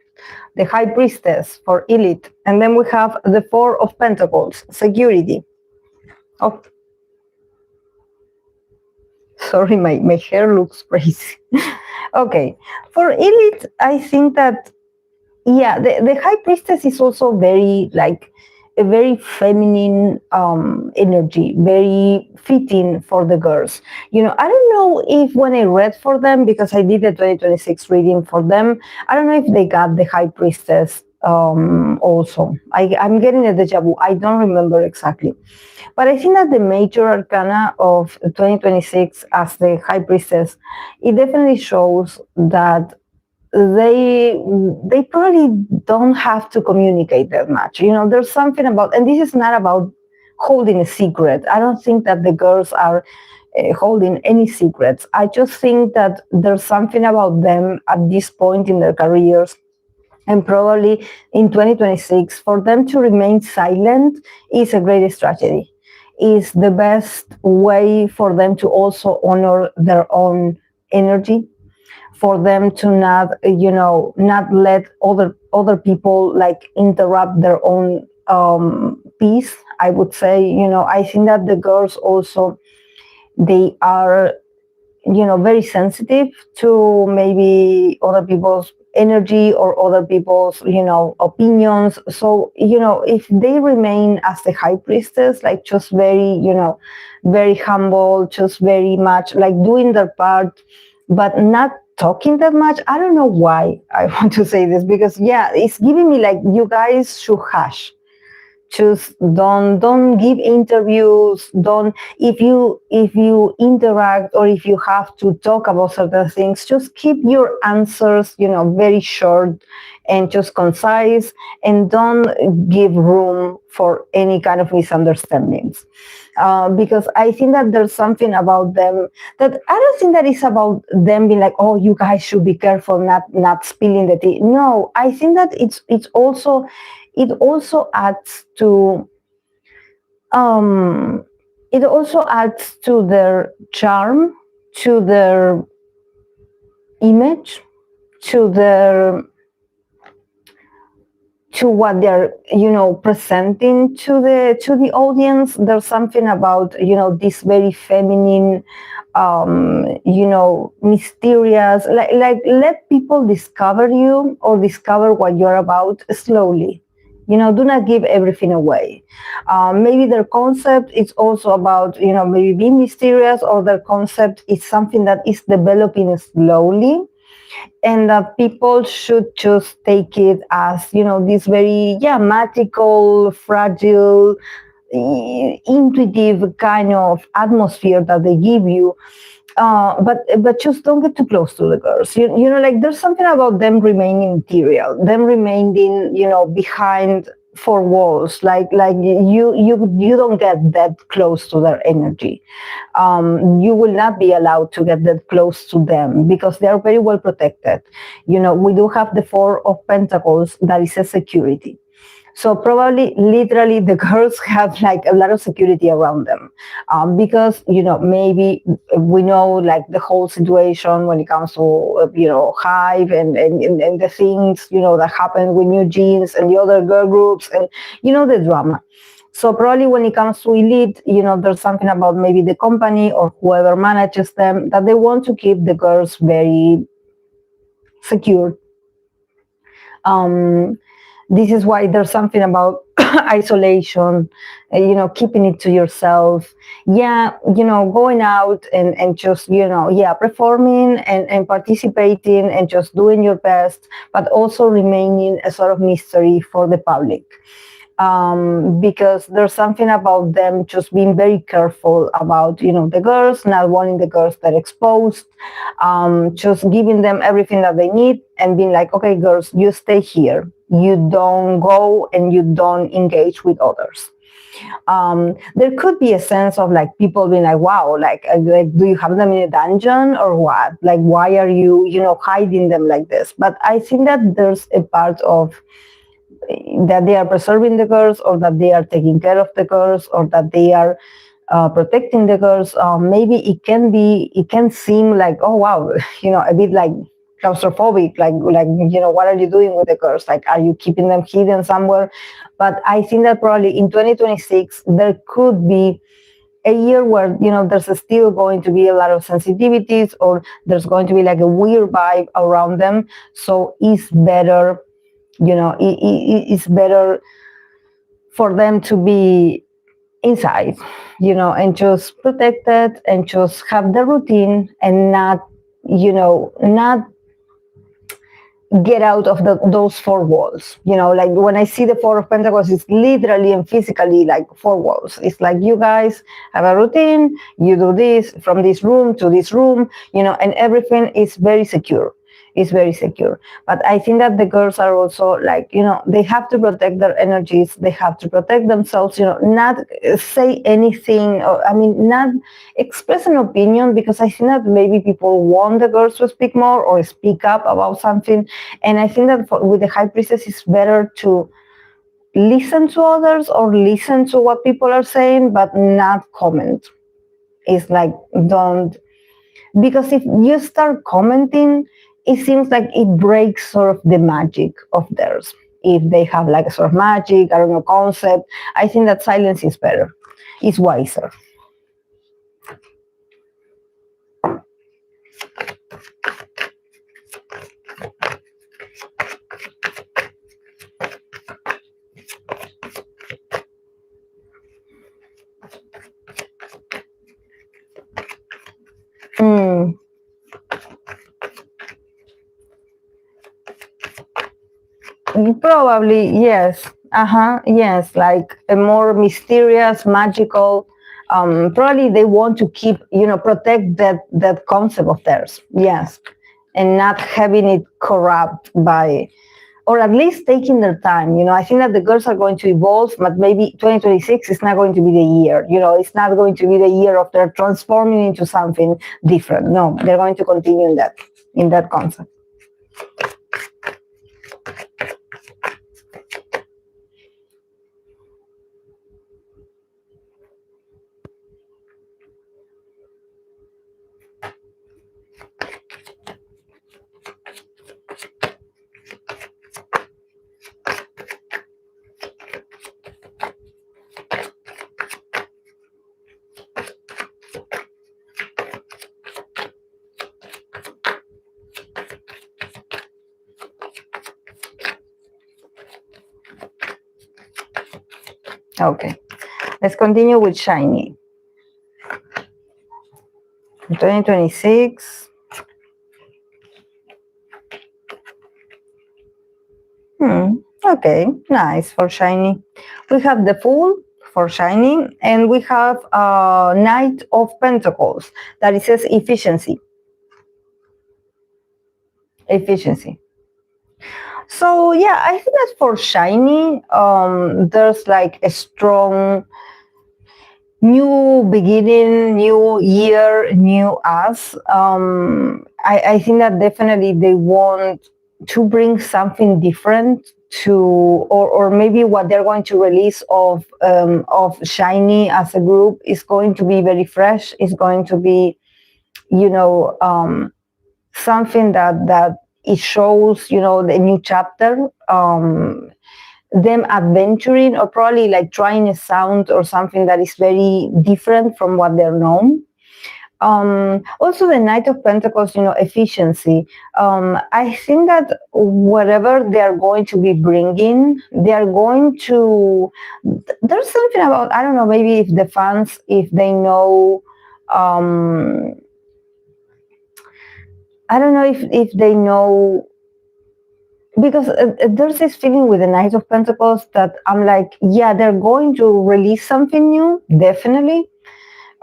The High Priestess for Illit. And then we have the Four of Pentacles, security. Oh, sorry, my hair looks crazy. Okay. For Illit, I think that, yeah, the High Priestess is also very like a very feminine energy, very fitting for the girls. I don't know if when I read for them, because I did the 2026 reading for them, I don't know if they got the High Priestess also. I'm getting a deja vu. I don't remember exactly. But I think that the major arcana of 2026 as the High Priestess, it definitely shows that they probably don't have to communicate that much. There's something about, and this is not about holding a secret. I don't think that the girls are holding any secrets. I just think that there's something about them at this point in their careers And probably in 2026, for them to remain silent is a great strategy. Is the best way for them to also honor their own energy, for them to not, not let other people like interrupt their own peace. I would say, I think that the girls also, they are, very sensitive to maybe other people's energy or other people's, opinions. So, if they remain as the high priestess, like just very, very humble, just very much like doing their part, but not talking that much. I don't know why I want to say this, because yeah, it's giving me like, you guys should hush. Just don't give interviews. Don't, if you interact or if you have to talk about certain things, just keep your answers, very short and just concise, and don't give room for any kind of misunderstandings. Because I think that there's something about them that I don't think that it's about them being like, oh, you guys should be careful not spilling the tea. No, I think that it also adds to their charm, to their image, to their to what they're presenting to the audience. There's something about this very feminine, mysterious, like let people discover you or discover what you're about slowly. Do not give everything away. Maybe their concept is also about maybe being mysterious, or their concept is something that is developing slowly, and that people should just take it as this very magical, fragile, intuitive kind of atmosphere that they give you. But just don't get too close to the girls. Like there's something about them remaining interior, them remaining behind four walls. Like you don't get that close to their energy. You will not be allowed to get that close to them, because they are very well protected. We do have the Four of Pentacles, that is a security. So probably literally the girls have like a lot of security around them, because maybe we know like the whole situation when it comes to Hive and the things that happen with New Jeans and the other girl groups, and the drama. So probably when it comes to Illit, there's something about maybe the company or whoever manages them, that they want to keep the girls very secure. This is why there's something about isolation, keeping it to yourself. Going out and just, performing and participating and just doing your best, but also remaining a sort of mystery for the public. Because there's something about them just being very careful about, the girls, not wanting the girls that exposed, just giving them everything that they need and being like, okay, girls, you stay here. You don't go and you don't engage with others. There could be a sense of like people being like, wow, like do you have them in a dungeon or what? Like, why are you, hiding them like this? But I think that there's a part of that they are preserving the girls, or that they are taking care of the girls, or that they are protecting the girls. Maybe it can seem like, oh wow, a bit like claustrophobic, like what are you doing with the girls? Like, are you keeping them hidden somewhere? But I think that probably in 2026 there could be a year where there's still going to be a lot of sensitivities, or there's going to be like a weird vibe around them. So it's better, it's better for them to be inside, and just protected and just have the routine and not get out of those four walls. Like when I see the Four of Pentacles, it's literally and physically like four walls. It's like, you guys have a routine, you do this from this room to this room, and everything is very secure. is very secure. But I think that the girls are also like, they have to protect their energies, they have to protect themselves, not say anything, or not express an opinion, because I think that maybe people want the girls to speak more or speak up about something. And I think that with the high priestess, it's better to listen to others or listen to what people are saying, but not comment. It's like, don't, because if you start commenting, it seems like it breaks sort of the magic of theirs. If they have like a sort of magic, I don't know, concept, I think that silence is better, it's wiser. Mm. Probably, yes. Yes, like a more mysterious, magical. Probably they want to keep, protect that concept of theirs. Yes, and not having it corrupt by, or at least taking their time. I think that the girls are going to evolve, but maybe 2026 is not going to be the year. It's not going to be the year of their transforming into something different. No, they're going to continue in that concept. Okay, let's continue with SHINee. 2026. Okay, nice for SHINee. We have the Fool for SHINee, and we have Knight of Pentacles, that it says efficiency. Efficiency. So yeah, I think that for SHINee, there's like a strong new beginning, new year, new us. I think that definitely they want to bring something different to, or maybe what they're going to release of SHINee as a group is going to be very fresh. It's going to be, something that it shows, the new chapter. Them adventuring, or probably like trying a sound or something that is very different from what they're known. Also the Knight of Pentacles, efficiency. I think that whatever they are going to be bringing, they are going to, there's something about, I don't know, maybe if the fans, if they know, I don't know if they know, because there's this feeling with the Knight of Pentacles that I'm like, yeah, they're going to release something new, definitely.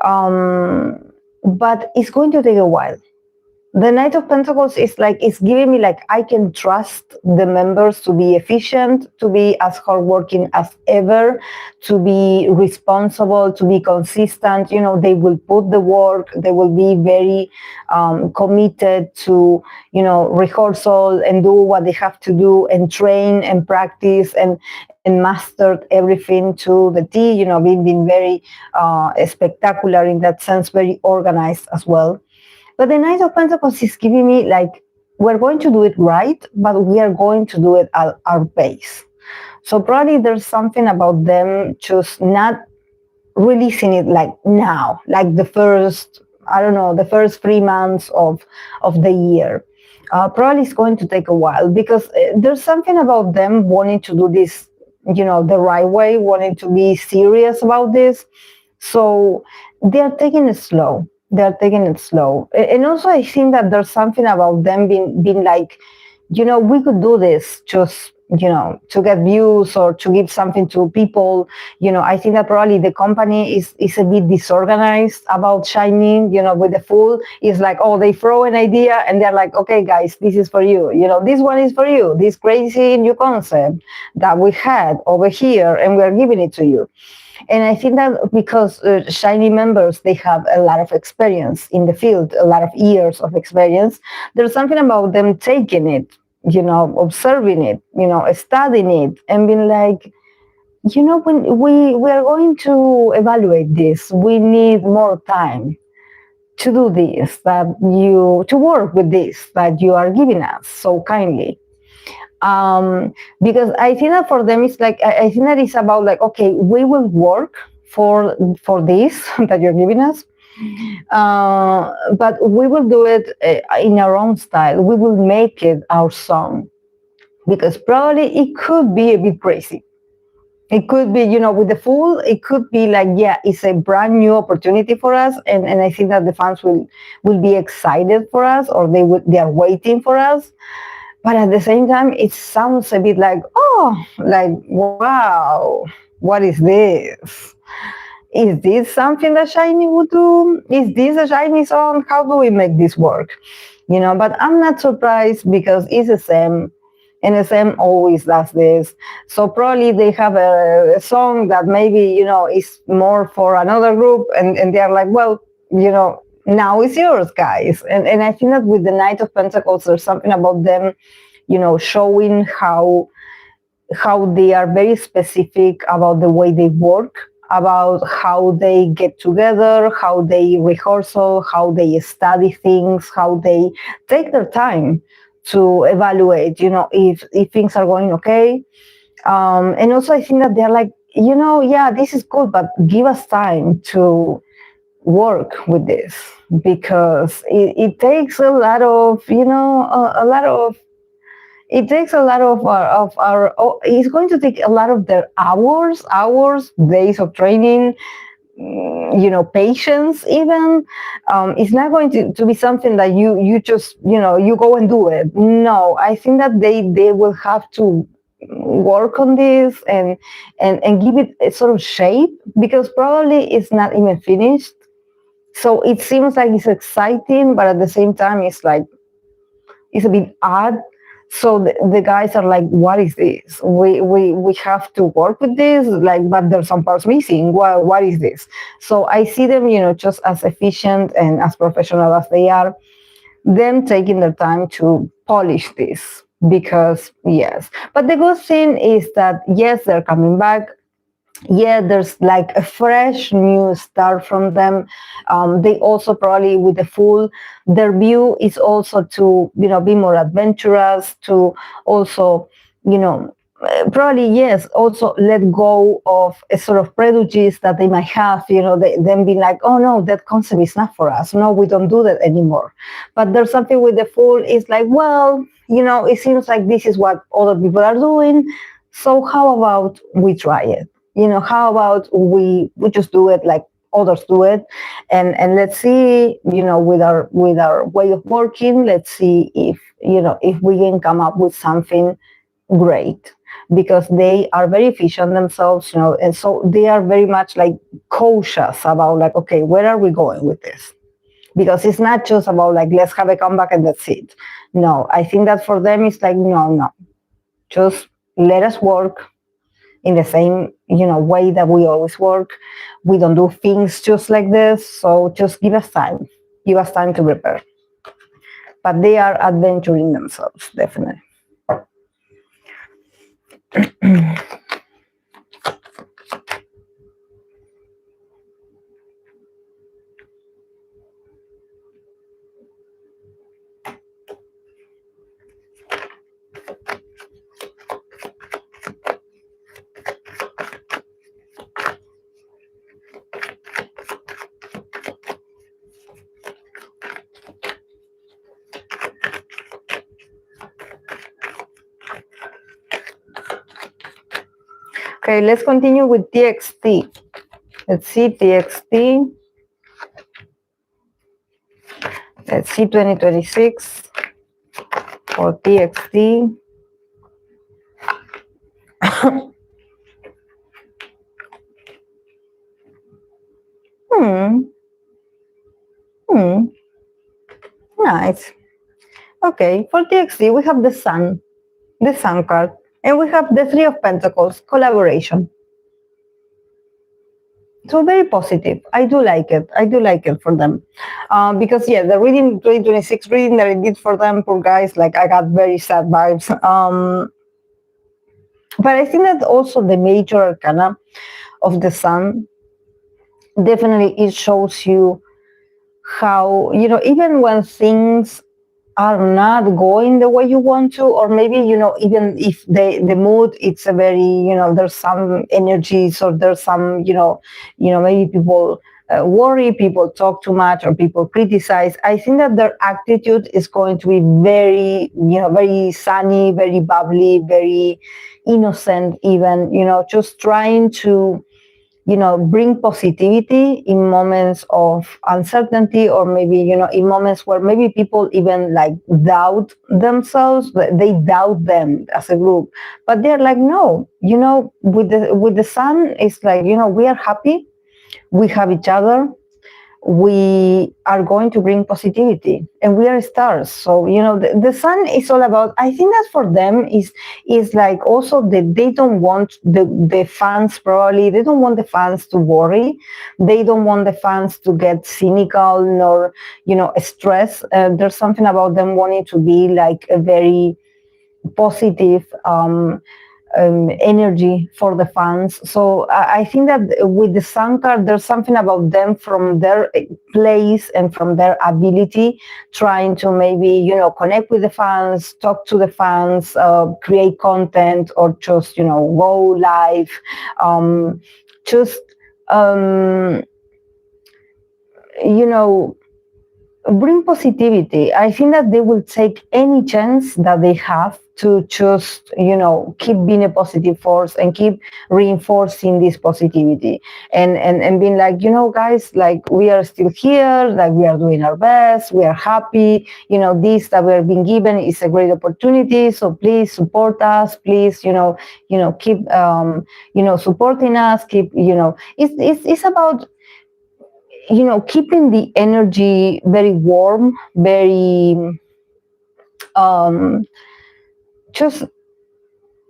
But it's going to take a while. The Knight of Pentacles is like, it's giving me like, I can trust the members to be efficient, to be as hardworking as ever, to be responsible, to be consistent. They will put the work, they will be very committed to, rehearsal and do what they have to do and train and practice and mastered everything to the T, being very spectacular in that sense, very organized as well. But the Knight of Pentacles is giving me like, we're going to do it right, but we are going to do it at our pace. So probably there's something about them just not releasing it like now, like the first 3 months of the year. Probably it's going to take a while, because there's something about them wanting to do this, the right way, wanting to be serious about this. So they're taking it slow. And also I think that there's something about them being like, we could do this just to get views or to give something to people. I think that probably the company is a bit disorganized about SHINee. With the full, it's like, oh, they throw an idea and they're like, okay, guys, this is for you. This one is for you. This crazy new concept that we had over here, and we're giving it to you. And I think that because SHINee members, they have a lot of experience in the field, a lot of years of experience. There's something about them taking it, observing it, studying it, and being like, when we are going to evaluate this, we need more time to do this, to work with this that you are giving us so kindly. Because I think that for them it's like, I think that it's about like, okay, we will work for this that you're giving us, but we will do it in our own style. We will make it our song, because probably it could be a bit crazy. It could be, with the full, it could be like, yeah, it's a brand new opportunity for us, and I think that the fans will be excited for us, or they are waiting for us. But at the same time, it sounds a bit like, oh, like, wow, what is this? Is this something that SHINee would do? Is this a SHINee song? How do we make this work? But I'm not surprised, because it's the same. And SM always does this. So probably they have a song that maybe, is more for another group, and they're like, well, now it's yours, guys. And I think that with the Knight of Pentacles, there's something about them, showing how they are very specific about the way they work, about how they get together, how they rehearsal, how they study things, how they take their time to evaluate, if things are going okay. And also I think that they're like, yeah, this is cool, but give us time to work with this, because it takes a lot of, it takes a lot of our it's going to take a lot of their hours, days of training, patience even. It's not going to be something that you just, you go and do it. No, I think that they will have to work on this and give it a sort of shape, because probably it's not even finished. So it seems like it's exciting, but at the same time, it's like, it's a bit odd. So the guys are like, what is this? We have to work with this, like, but there's some parts missing. Well, what is this? So I see them, just as efficient and as professional as they are, them taking their time to polish this, because yes. But the good thing is that, yes, they're coming back. Yeah, there's like a fresh new start from them. They also probably, with the full, their view is also to, be more adventurous, to also, probably, yes, also let go of a sort of prejudice that they might have, them being like, oh no, that concept is not for us. No, we don't do that anymore. But there's something with the full, it's like, well, it seems like this is what other people are doing. So how about we try it? How about we just do it like others do it, and let's see, with our way of working, let's see if we can come up with something great, because they are very efficient themselves, and so they are very much like cautious about like, okay, where are we going with this? Because it's not just about like, let's have a comeback and that's it. No, I think that for them it's like, no, just let us work in the same, way that we always work. We don't do things just like this, so just give us time. Give us time to prepare. But they are adventuring themselves, definitely. Okay, let's continue with TXT. Let's see TXT. Let's see 2026 for TXT. Hmm. Hmm. Nice. Okay, for TXT, we have the Sun card, and we have the Three of Pentacles, collaboration. So very positive. I do like it. I do like it for them. Because, yeah, the reading, 2026 reading that I did for them, poor guys, like, I got very sad vibes. But I think that also the major arcana of the Sun, definitely it shows you how, even when things are not going the way you want to, or maybe, even if the mood, it's a very, there's some energies, or there's some, maybe people worry, people talk too much, or people criticize. I think that their attitude is going to be very, very sunny, very bubbly, very innocent, even, just trying to, bring positivity in moments of uncertainty, or maybe, in moments where maybe people even like doubt themselves, they doubt them as a group, but they're like, no, with the Sun, it's like, we are happy, we have each other, we are going to bring positivity, and we are stars. So, the Sun is all about, I think that for them is like also that they don't want the fans, probably they don't want the fans to worry, they don't want the fans to get cynical, nor stress. There's something about them wanting to be like a very positive energy for the fans. So I think that with the Sun card, there's something about them from their place and from their ability, trying to maybe, connect with the fans, talk to the fans, create content, or just, go live, just, bring positivity. I think that they will take any chance that they have to just, keep being a positive force and keep reinforcing this positivity, and being like, guys, like, we are still here, like, we are doing our best, we are happy, this that we're being given is a great opportunity, so please support us, please, keep, supporting us, keep, it's about, keeping the energy very warm, very, just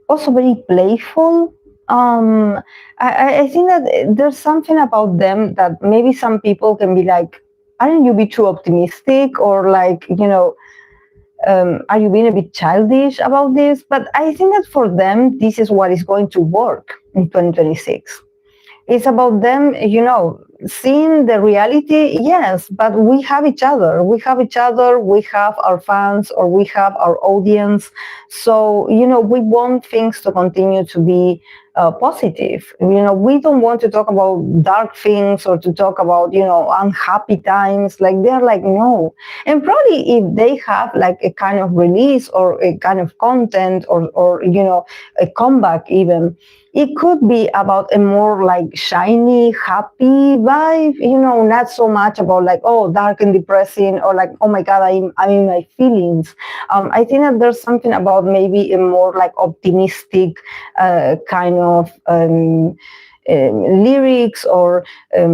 also very playful. I think that there's something about them that maybe some people can be like, aren't you be too optimistic, or like, are you being a bit childish about this? But I think that for them, this is what is going to work in 2026. It's about them, seeing the reality, yes, but we have each other. We have each other, we have our fans, or we have our audience. So, we want things to continue to be positive. We don't want to talk about dark things, or to talk about, unhappy times. Like, they're like, no. And probably if they have like a kind of release, or a kind of content, or a comeback even, it could be about a more like SHINee, happy vibe, not so much about like, oh, dark and depressing, or like, oh my God, I'm in my feelings. I think that there's something about maybe a more like optimistic kind of lyrics, or a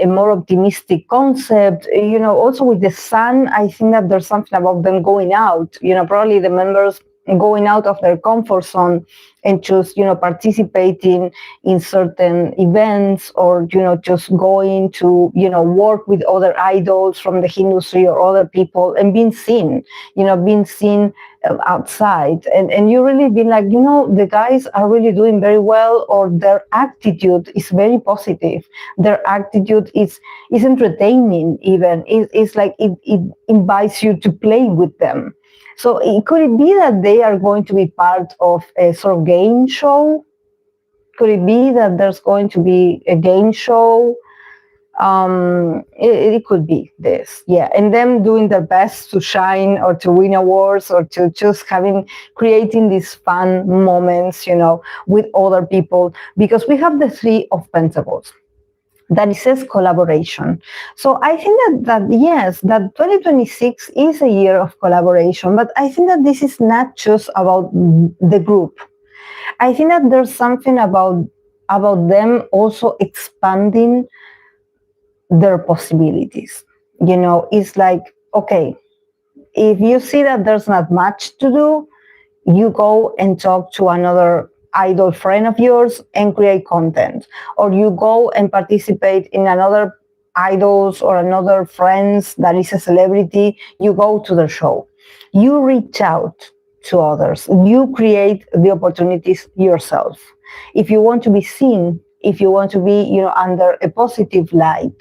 more optimistic concept. Also with the Sun, I think that there's something about them going out, probably the members going out of their comfort zone, and just, participating in certain events, or, just going to, work with other idols from the industry, or other people, and being seen, outside. And you really be like, the guys are really doing very well, or their attitude is very positive. Their attitude is entertaining even. It's like it invites you to play with them. So could it be that they are going to be part of a sort of game show? Could it be that there's going to be a game show? It could be this, yeah, and them doing their best to shine, or to win awards, or to just creating these fun moments, with other people, because we have the Three of Pentacles that it says collaboration. So I think that yes, that 2026 is a year of collaboration, but I think that this is not just about the group. I think that there's something about them also expanding their possibilities. It's like, okay, if you see that there's not much to do, you go and talk to another idol friend of yours and create content, or you go and participate in another idols or another friends that is a celebrity. You go to the show, you reach out to others, you create the opportunities yourself. If you want to be seen, if you want to be under a positive light,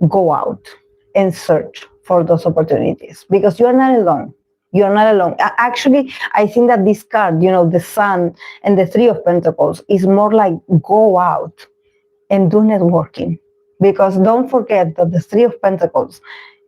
go out and search for those opportunities, because you are not alone. You are not alone. Actually, I think that this card, the Sun and the Three of Pentacles, is more like go out and do networking. Because don't forget that the Three of Pentacles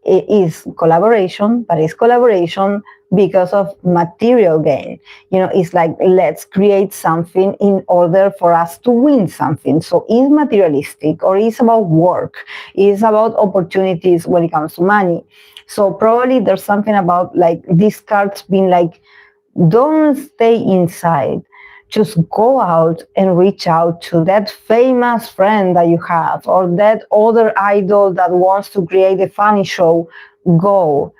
is collaboration, but it's collaboration because of material gain. It's like, let's create something in order for us to win something. So it's materialistic, or it's about work, it's about opportunities when it comes to money. So probably there's something about like these cards being like, don't stay inside. Just go out and reach out to that famous friend that you have, or that other idol that wants to create a funny show. Go,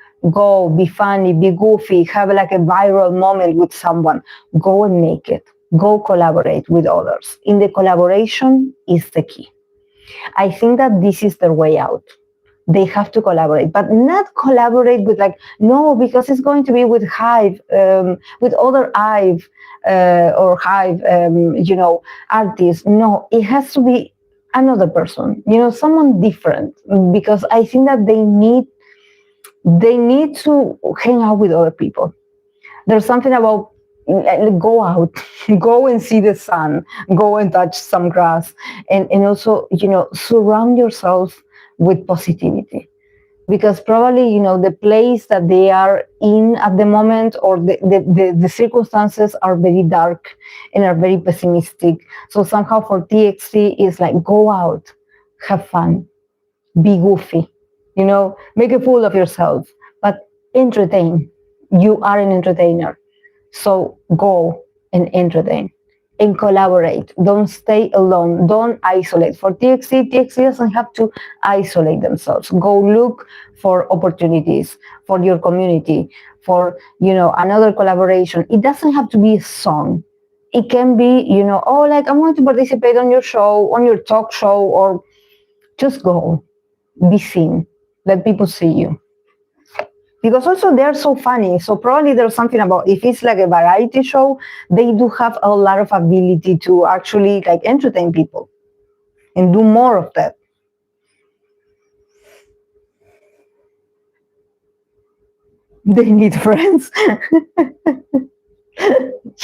be funny, be goofy, have like a viral moment with someone. Go and make it. Go collaborate with others. In the collaboration is the key. I think that this is their way out. They have to collaborate, but not collaborate with like, no, because it's going to be with Hive, with other Hive or Hive, artists. No, it has to be another person, someone different, because I think that they need to hang out with other people. There's something about go out, go and see the sun, go and touch some grass, and also, surround yourself with positivity, because probably the place that they are in at the moment, or the circumstances are very dark and are very pessimistic. So somehow for TXT is like, go out, have fun, be goofy, make a fool of yourself, but entertain. You are an entertainer, so go and entertain and collaborate. Don't stay alone. Don't isolate. For TXT doesn't have to isolate themselves. Go look for opportunities for your community, for another collaboration. It doesn't have to be a song. It can be, like, I'm going to participate on your show, on your talk show, or just go, be seen, let people see you. Because also they're so funny. So probably there's something about, if it's like a variety show, they do have a lot of ability to actually like entertain people and do more of that. They need friends.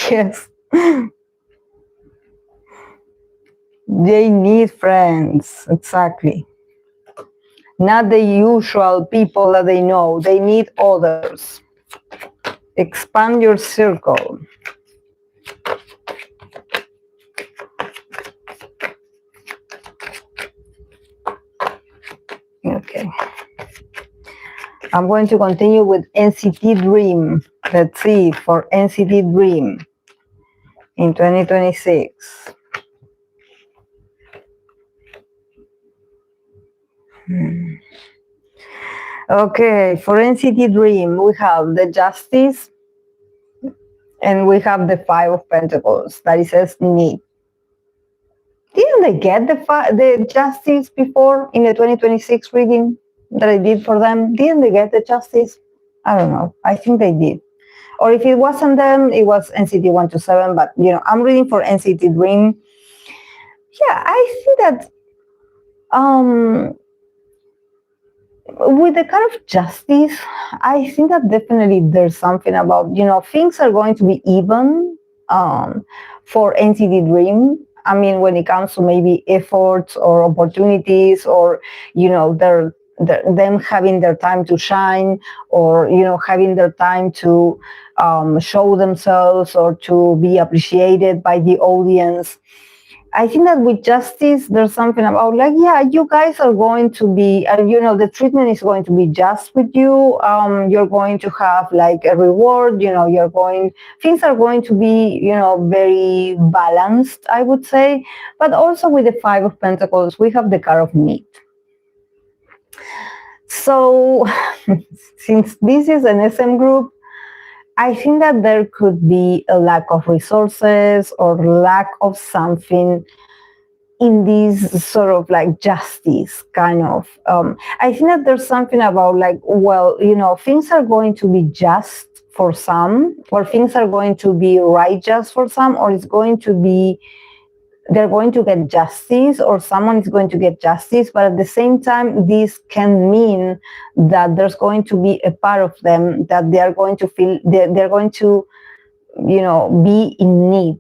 Yes. They need friends. Exactly. Not the usual people that they know. They need others. Expand your circle. Okay. I'm going to continue with NCT Dream. Let's see for NCT Dream in 2026. Okay, for NCT Dream, we have the Justice and we have the Five of Pentacles that it says need. Didn't they get the Justice before in the 2026 reading that I did for them? Didn't they get the Justice? I don't know. I think they did. Or if it wasn't them, it was NCT 127. But, I'm reading for NCT Dream. Yeah, I see that with the kind of Justice, I think that definitely there's something about, things are going to be even for NCT Dream. I mean, when it comes to maybe efforts or opportunities, or, them having their time to shine, or, having their time to show themselves or to be appreciated by the audience. I think that with justice, there's something about like, yeah, you guys are going to be, the treatment is going to be just with you. You're going to have like a reward, things are going to be, very balanced, I would say. But also with the Five of Pentacles, we have the card of need. So since this is an SM group, I think that there could be a lack of resources or lack of something in this sort of like justice kind of. I think that there's something about like, well, things are going to be just for some, or things are going to be righteous for some, or it's going to be, they're going to get justice, or someone is going to get justice, but at the same time, this can mean that there's going to be a part of them that they are going to feel, they're going to, be in need.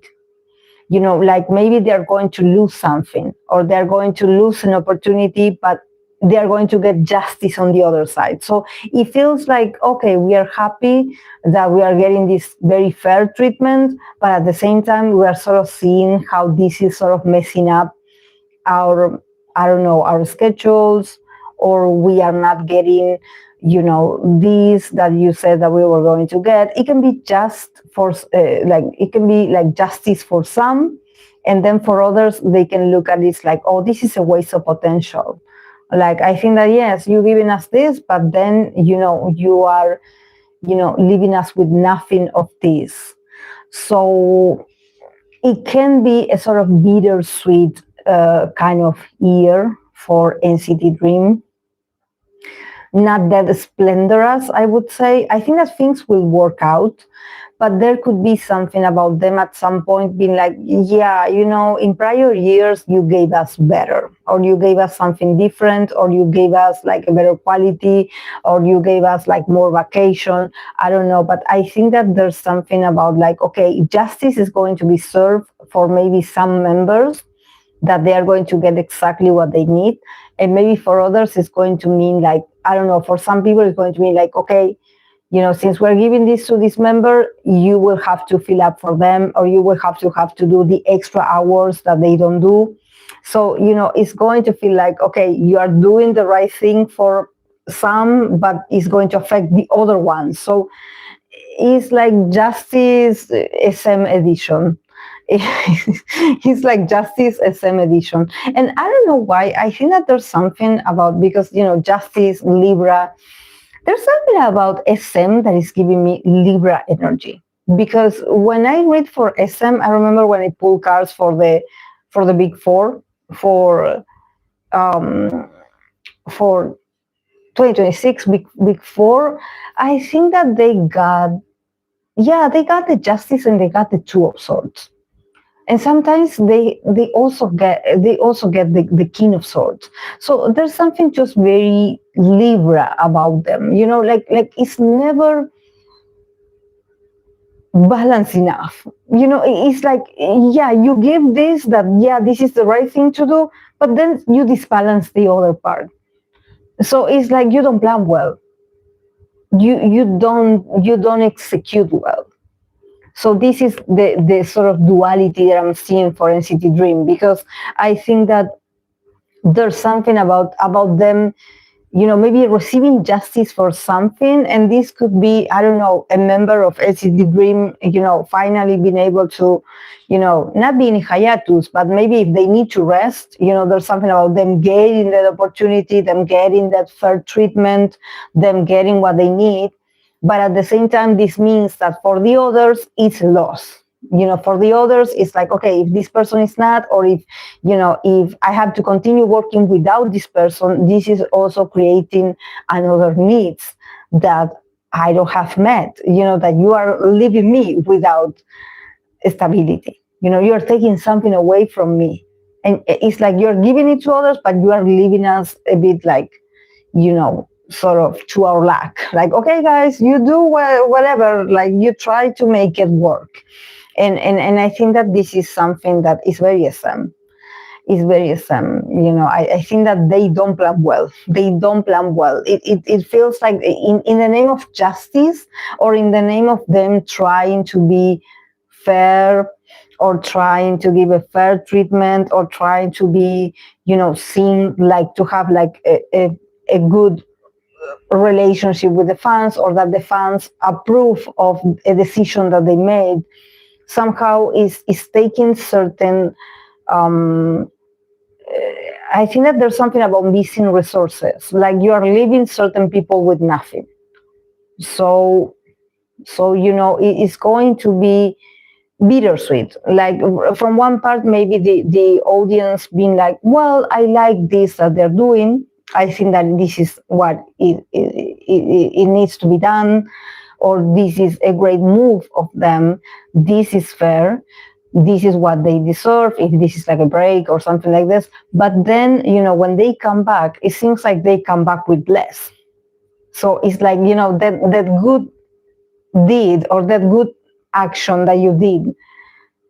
Like maybe they're going to lose something, or they're going to lose an opportunity, but they're going to get justice on the other side. So it feels like, okay, we are happy that we are getting this very fair treatment, but at the same time, we are sort of seeing how this is sort of messing up our, I don't know, our schedules, or we are not getting, this that you said that we were going to get. It can be just for, it can be like justice for some, and then for others, they can look at it like, oh, this is a waste of potential. Like, I think that, yes, you're giving us this, but then, you are, leaving us with nothing of this. So it can be a sort of bittersweet kind of year for NCT Dream. Not that splendorous, I would say. I think that things will work out, but there could be something about them at some point being like, yeah, in prior years, you gave us better, or you gave us something different, or you gave us like a better quality, or you gave us like more vacation. I don't know, but I think that there's something about like, okay, justice is going to be served for maybe some members, that they are going to get exactly what they need. And maybe for others, it's going to mean like, I don't know, for some people, it's going to mean like, okay, since we're giving this to this member, you will have to fill up for them, or you will have to do the extra hours that they don't do. So, it's going to feel like, okay, you are doing the right thing for some, but it's going to affect the other ones. So it's like Justice SM edition. It's like Justice SM edition. And I don't know why. I think that there's something about, because, Justice, Libra, there's something about SM that is giving me Libra energy. Because when I read for SM, I remember when I pulled cards for the big four for 2026 big four, I think that they got the Justice and they got the Two of Swords. And sometimes they also get the King of Swords. So there's something just very Libra about them, like it's never balanced enough. It's like, yeah, you give this, that, yeah, this is the right thing to do, but then you disbalance the other part. So it's like you don't plan well. You don't execute well. So this is the sort of duality that I'm seeing for NCT Dream, because I think that there's something about them, maybe receiving justice for something, and this could be, I don't know, a member of NCT Dream, finally being able to, not be in hiatus, but maybe if they need to rest, there's something about them getting that opportunity, them getting that fair treatment, them getting what they need. But at the same time, this means that for the others, it's loss. For the others, it's like, okay, if this person is not, or if I have to continue working without this person, this is also creating another needs that I don't have met, that you are leaving me without stability. You're taking something away from me. And it's like you're giving it to others, but you are leaving us a bit like, sort of to our lack. Like, okay, guys, you do whatever, like you try to make it work. And I think that this is something that is very SM. It's very SM. I think that they don't plan well. They don't plan well. It feels like in the name of justice, or in the name of them trying to be fair, or trying to give a fair treatment, or trying to be, seen like to have like a good relationship with the fans, or that the fans approve of a decision that they made, somehow is taking certain, I think that there's something about missing resources, like you are leaving certain people with nothing. So it's going to be bittersweet. Like from one part, maybe the audience being like, well, I like this that they're doing. I think that this is what it needs to be done, or this is a great move of them. This is fair. This is what they deserve, if this is like a break or something like this. But then, when they come back, it seems like they come back with less. So it's like, that good deed, or that good action that you did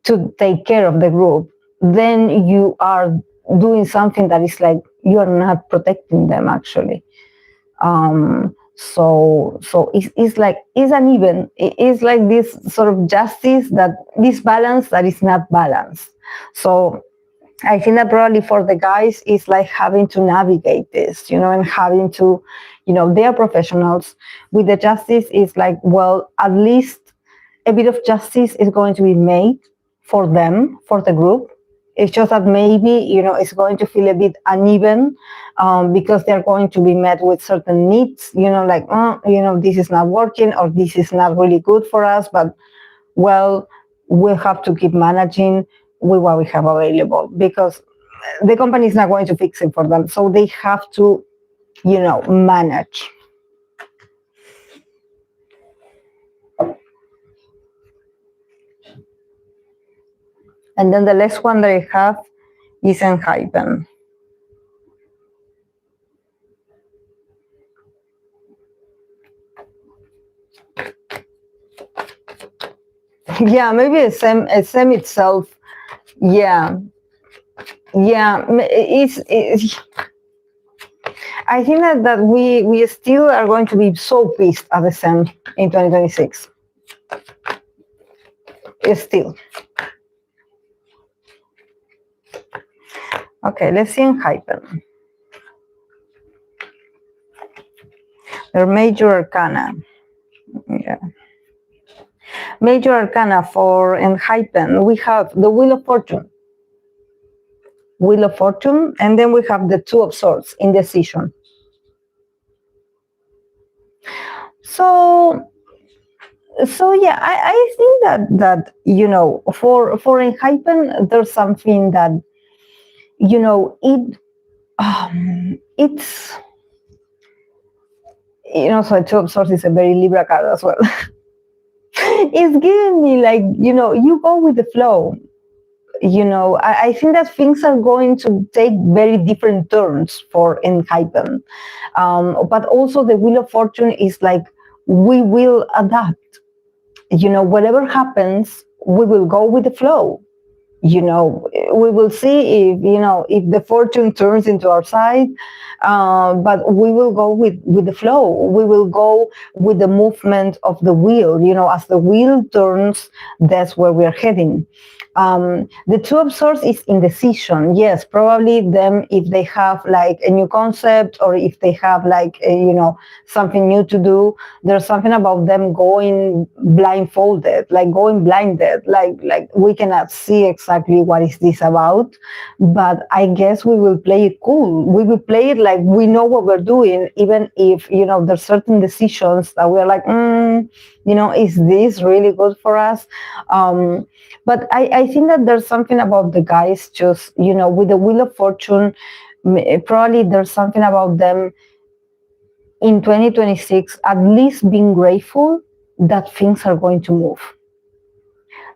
to take care of the group, then you are doing something that is like, you are not protecting them actually. So it's like, it's uneven. It's like this sort of justice, that this balance that is not balanced. So I think that probably for the guys, it's like having to navigate this, and having to, they are professionals. With the justice, it's like, well, at least a bit of justice is going to be made for them, for the group. It's just that maybe, it's going to feel a bit uneven, because they're going to be met with certain needs, like, this is not working, or this is not really good for us, but, well, we'll have to keep managing with what we have available, because the company is not going to fix it for them. So they have to, manage. And then the last one that I have is Enhypen. Yeah, maybe SM itself. Yeah. It's I think that we still are going to be so pissed at the SM in 2026. Still. Okay, let's see Enhypen. Their major arcana. Yeah. Major arcana for Enhypen, we have the Wheel of Fortune. Wheel of Fortune, and then we have the Two of Swords, indecision. So yeah, I think that for Enhypen, there's something that it's so Two of Swords is a very Libra card as well. It's giving me like, you go with the flow. I think that things are going to take very different turns for Enhypen. But also the Wheel of Fortune is like, we will adapt. Whatever happens, we will go with the flow. We will see if the fortune turns into our side, but we will go with the flow. We will go with the movement of the wheel. As the wheel turns, that's where we're heading. The Two of Swords is indecision. Yes, probably them, if they have like a new concept, or if they have like something new to do, there's something about them going blindfolded, like going blinded, like we cannot see exactly what is this about, but I guess we will play it cool. We will play it like we know what we're doing, even if there's certain decisions that we're like, is this really good for us? But I think that there's something about the guys just, with the Wheel of Fortune, probably there's something about them in 2026, at least being grateful that things are going to move.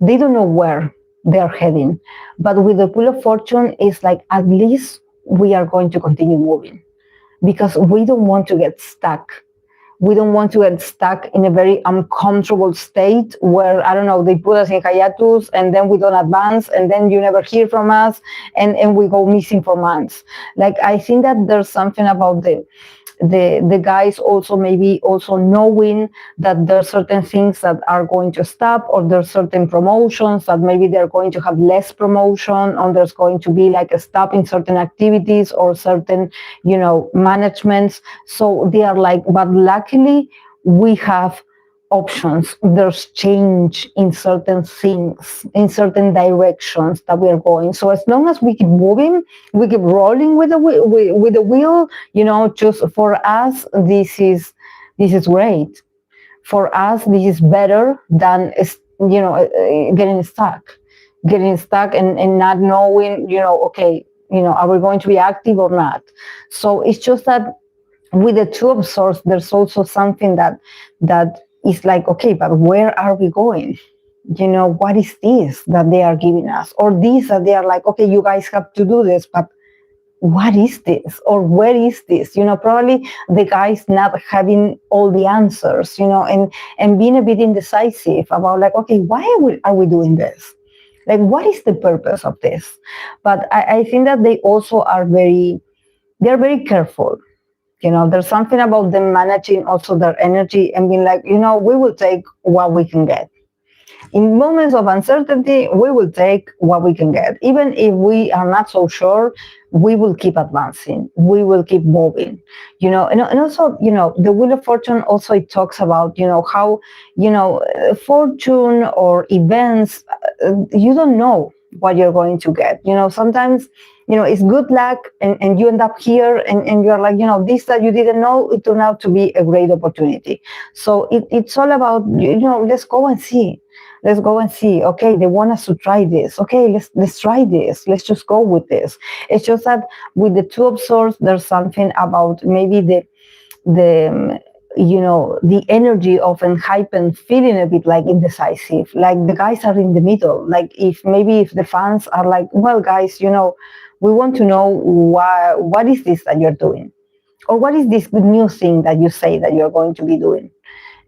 They don't know where they're heading, but with the Wheel of Fortune, it's like, at least we are going to continue moving, because we don't want to get stuck. We don't want to get stuck in a very uncomfortable state where, I don't know, they put us in hiatus and then we don't advance and then you never hear from us and we go missing for months. Like, I think that there's something about the guys also maybe also knowing that there are certain things that are going to stop, or there are certain promotions that maybe they're going to have less promotion, or there's going to be like a stop in certain activities or certain, managements. So they are like, but luckily we have options. There's change in certain things, in certain directions that we are going. So as long as we keep moving, we keep rolling with the wheel. Just for us, this is great. For us, this is better than getting stuck and not knowing. Okay, are we going to be active or not? So it's just that with the two of swords, there's also something that is like, okay, but where are we going? What is this that they are giving us, or this that they are like, okay, you guys have to do this, but what is this, or where is this? Probably the guys not having all the answers, and being a bit indecisive about like, okay, why are we doing this? Like, what is the purpose of this? But I think that they also are they're very careful. There's something about them managing also their energy and being like, we will take what we can get. In moments of uncertainty, we will take what we can get. Even if we are not so sure, we will keep advancing. We will keep moving. And also, the Wheel of Fortune also, it talks about, how, fortune or events, you don't know what you're going to get. Sometimes, it's good luck and you end up here and you're like, this that you didn't know, it turned out to be a great opportunity. So it's all about, let's go and see. Let's go and see. Okay, they want us to try this. Okay, let's try this. Let's just go with this. It's just that with the Two of Swords, there's something about maybe the energy of Enhypen feeling a bit like indecisive. Like the guys are in the middle. Like if the fans are like, well, guys, we want to know what is this that you're doing, or what is this new thing that you say that you're going to be doing.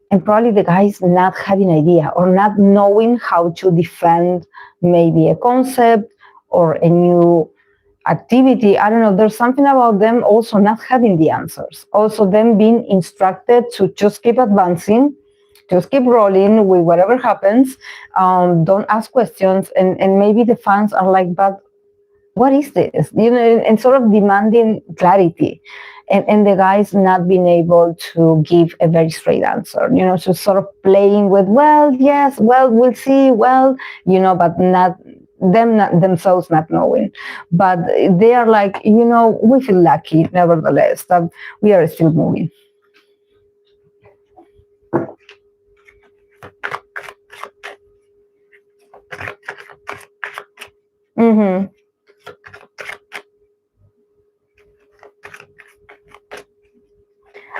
And probably the guys not having idea, or not knowing how to defend maybe a concept or a new activity. I don't know. There's something about them also not having the answers. Also them being instructed to just keep advancing, just keep rolling with whatever happens. Don't ask questions. And maybe the fans are like, but what is this? And sort of demanding clarity. And the guys not being able to give a very straight answer, just sort of playing with, well, yes, well, we'll see, well, but not themselves not knowing. But they are like, we feel lucky, nevertheless, that we are still moving. Mm-hmm.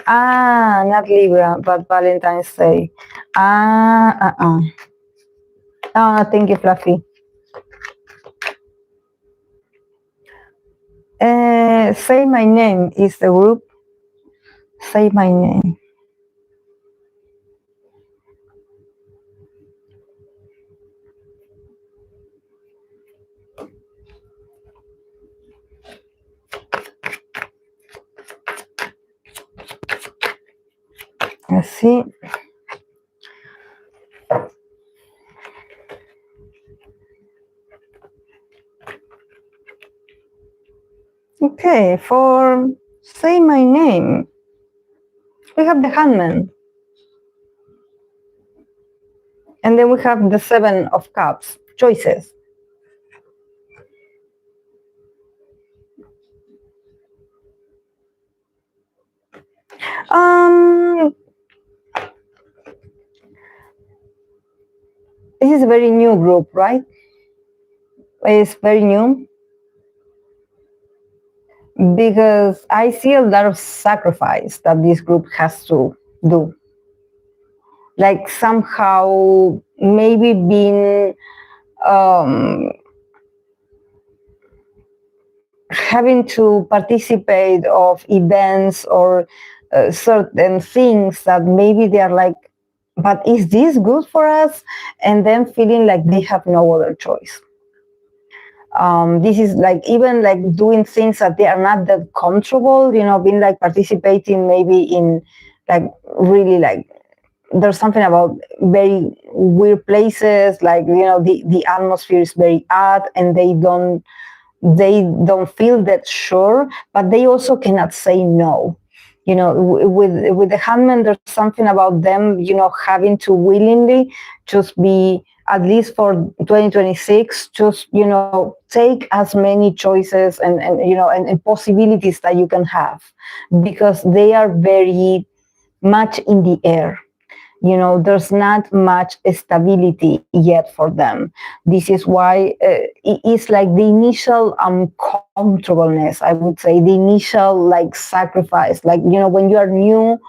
Not Libra, but Valentine's Day. Thank you, Fluffy. Say My Name is the group. Say My Name. Let's see. Okay, for Say My Name, we have the Hangman. And then we have the Seven of Cups, choices. This is a very new group, right? It's very new. Because I see a lot of sacrifice that this group has to do. Like somehow maybe being having to participate of events or certain things that maybe they are like, but is this good for us? And then feeling like they have no other choice. This is like even like doing things that they are not that comfortable, being like participating maybe in like really like there's something about very weird places, like the atmosphere is very odd, and they don't feel that sure, but they also cannot say no. With the handmen, there's something about them, having to willingly just be, at least for 2026, just take as many choices and possibilities that you can have, because they are very much in the air. There's not much stability yet for them. This is why it's like the initial uncomfortableness, I would say, the initial like sacrifice, like when you are new,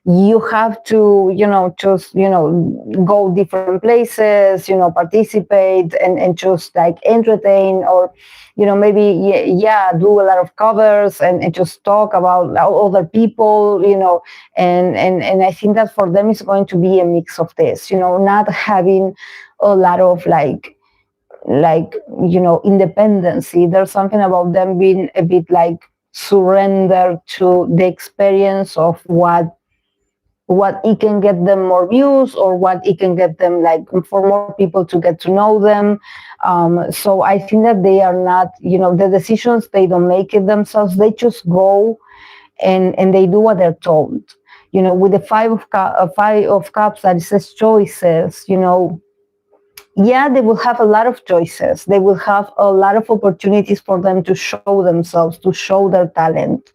you have to just go different places, participate and just like entertain, or maybe yeah, do a lot of covers and just talk about other people, and I think that for them it's going to be a mix of this, not having a lot of like independency. There's something about them being a bit like surrendered to the experience of what it can get them more views, or what it can get them like for more people to get to know them. So I think that they are not, the decisions, they don't make it themselves. They just go and they do what they're told. With the five of cups that says choices, yeah, they will have a lot of choices. They will have a lot of opportunities for them to show themselves, to show their talent.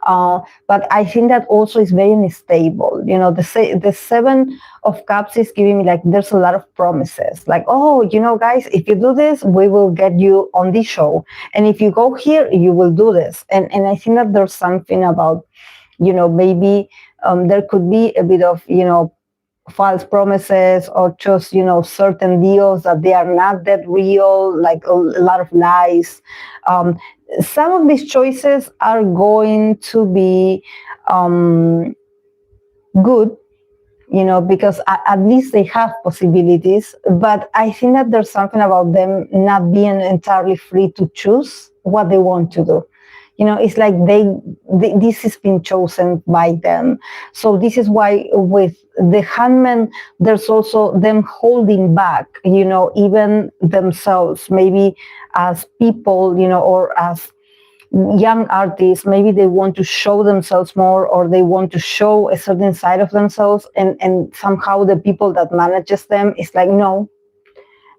But I think that also is very unstable. The seven of cups is giving me like there's a lot of promises. Like, oh, guys, if you do this, we will get you on this show. And if you go here, you will do this. And I think that there's something about, maybe there could be a bit of, false promises, or just certain deals that they are not that real, like a lot of lies. Some of these choices are going to be good, because at least they have possibilities, but I think that there's something about them not being entirely free to choose what they want to do. It's like this has been chosen by them. So this is why with the handmen, there's also them holding back, even themselves, maybe as people, or as young artists, maybe they want to show themselves more, or they want to show a certain side of themselves, and somehow the people that manages them is like, no,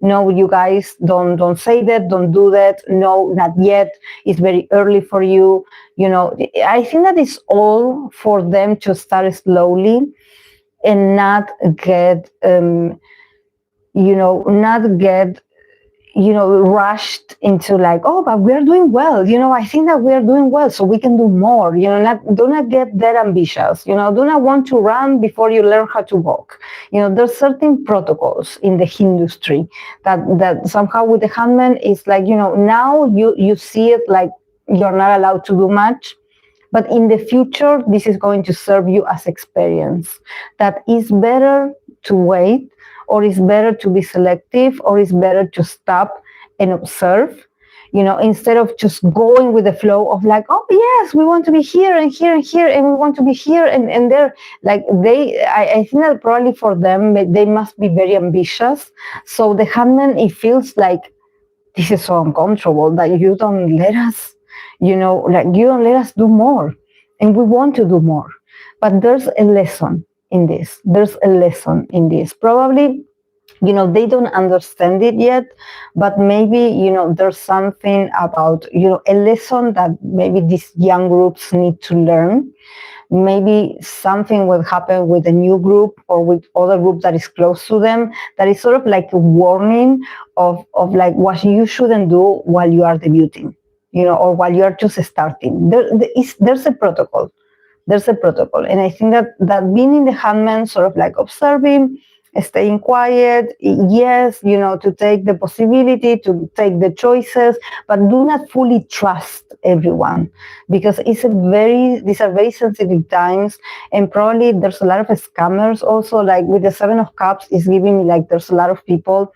you guys don't say that, don't do that, no, not yet, it's very early for you. I think that is all for them to start slowly and not get rushed into like, oh, but we're doing well, I think that we're doing well, so we can do more, do not get that ambitious, do not want to run before you learn how to walk. There's certain protocols in the industry that somehow with the handman is like, now you see it like you're not allowed to do much, but in the future this is going to serve you as experience, that is better to wait, or is better to be selective, or is better to stop and observe, instead of just going with the flow of like, oh yes, we want to be here and here and here, and we want to be here and there. Like I think that probably for them, they must be very ambitious. So the handman, it feels like this is so uncomfortable that you don't let us, like you don't let us do more, and we want to do more. But there's a lesson in this. There's a lesson in this. Probably, they don't understand it yet, but maybe, there's something about, a lesson that maybe these young groups need to learn. Maybe something will happen with a new group or with other group that is close to them, that is sort of like a warning of like what you shouldn't do while you are debuting, or while you are just starting. There's a protocol. There's a protocol. And I think that being in the handman, sort of like observing, staying quiet, yes, to take the possibility, to take the choices, but do not fully trust everyone, because these are very sensitive times, and probably there's a lot of scammers also. Like with the Seven of Cups is giving me like there's a lot of people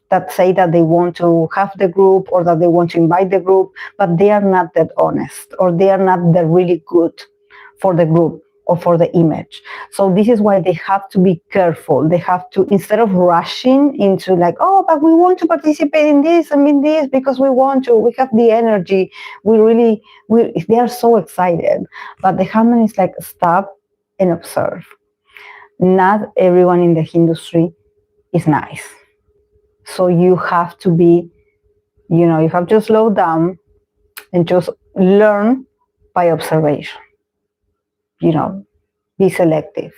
that say that they want to have the group or that they want to invite the group, but they are not that honest, or they are not that really good for the group or for the image. So this is why they have to be careful. They have to, instead of rushing into like, oh, but we want to participate in this, I mean this, because we want to, we have the energy, they are so excited. But the Hammond is like, stop and observe. Not everyone in the industry is nice. So you have to be, you have to slow down and just learn by observation. Be selective.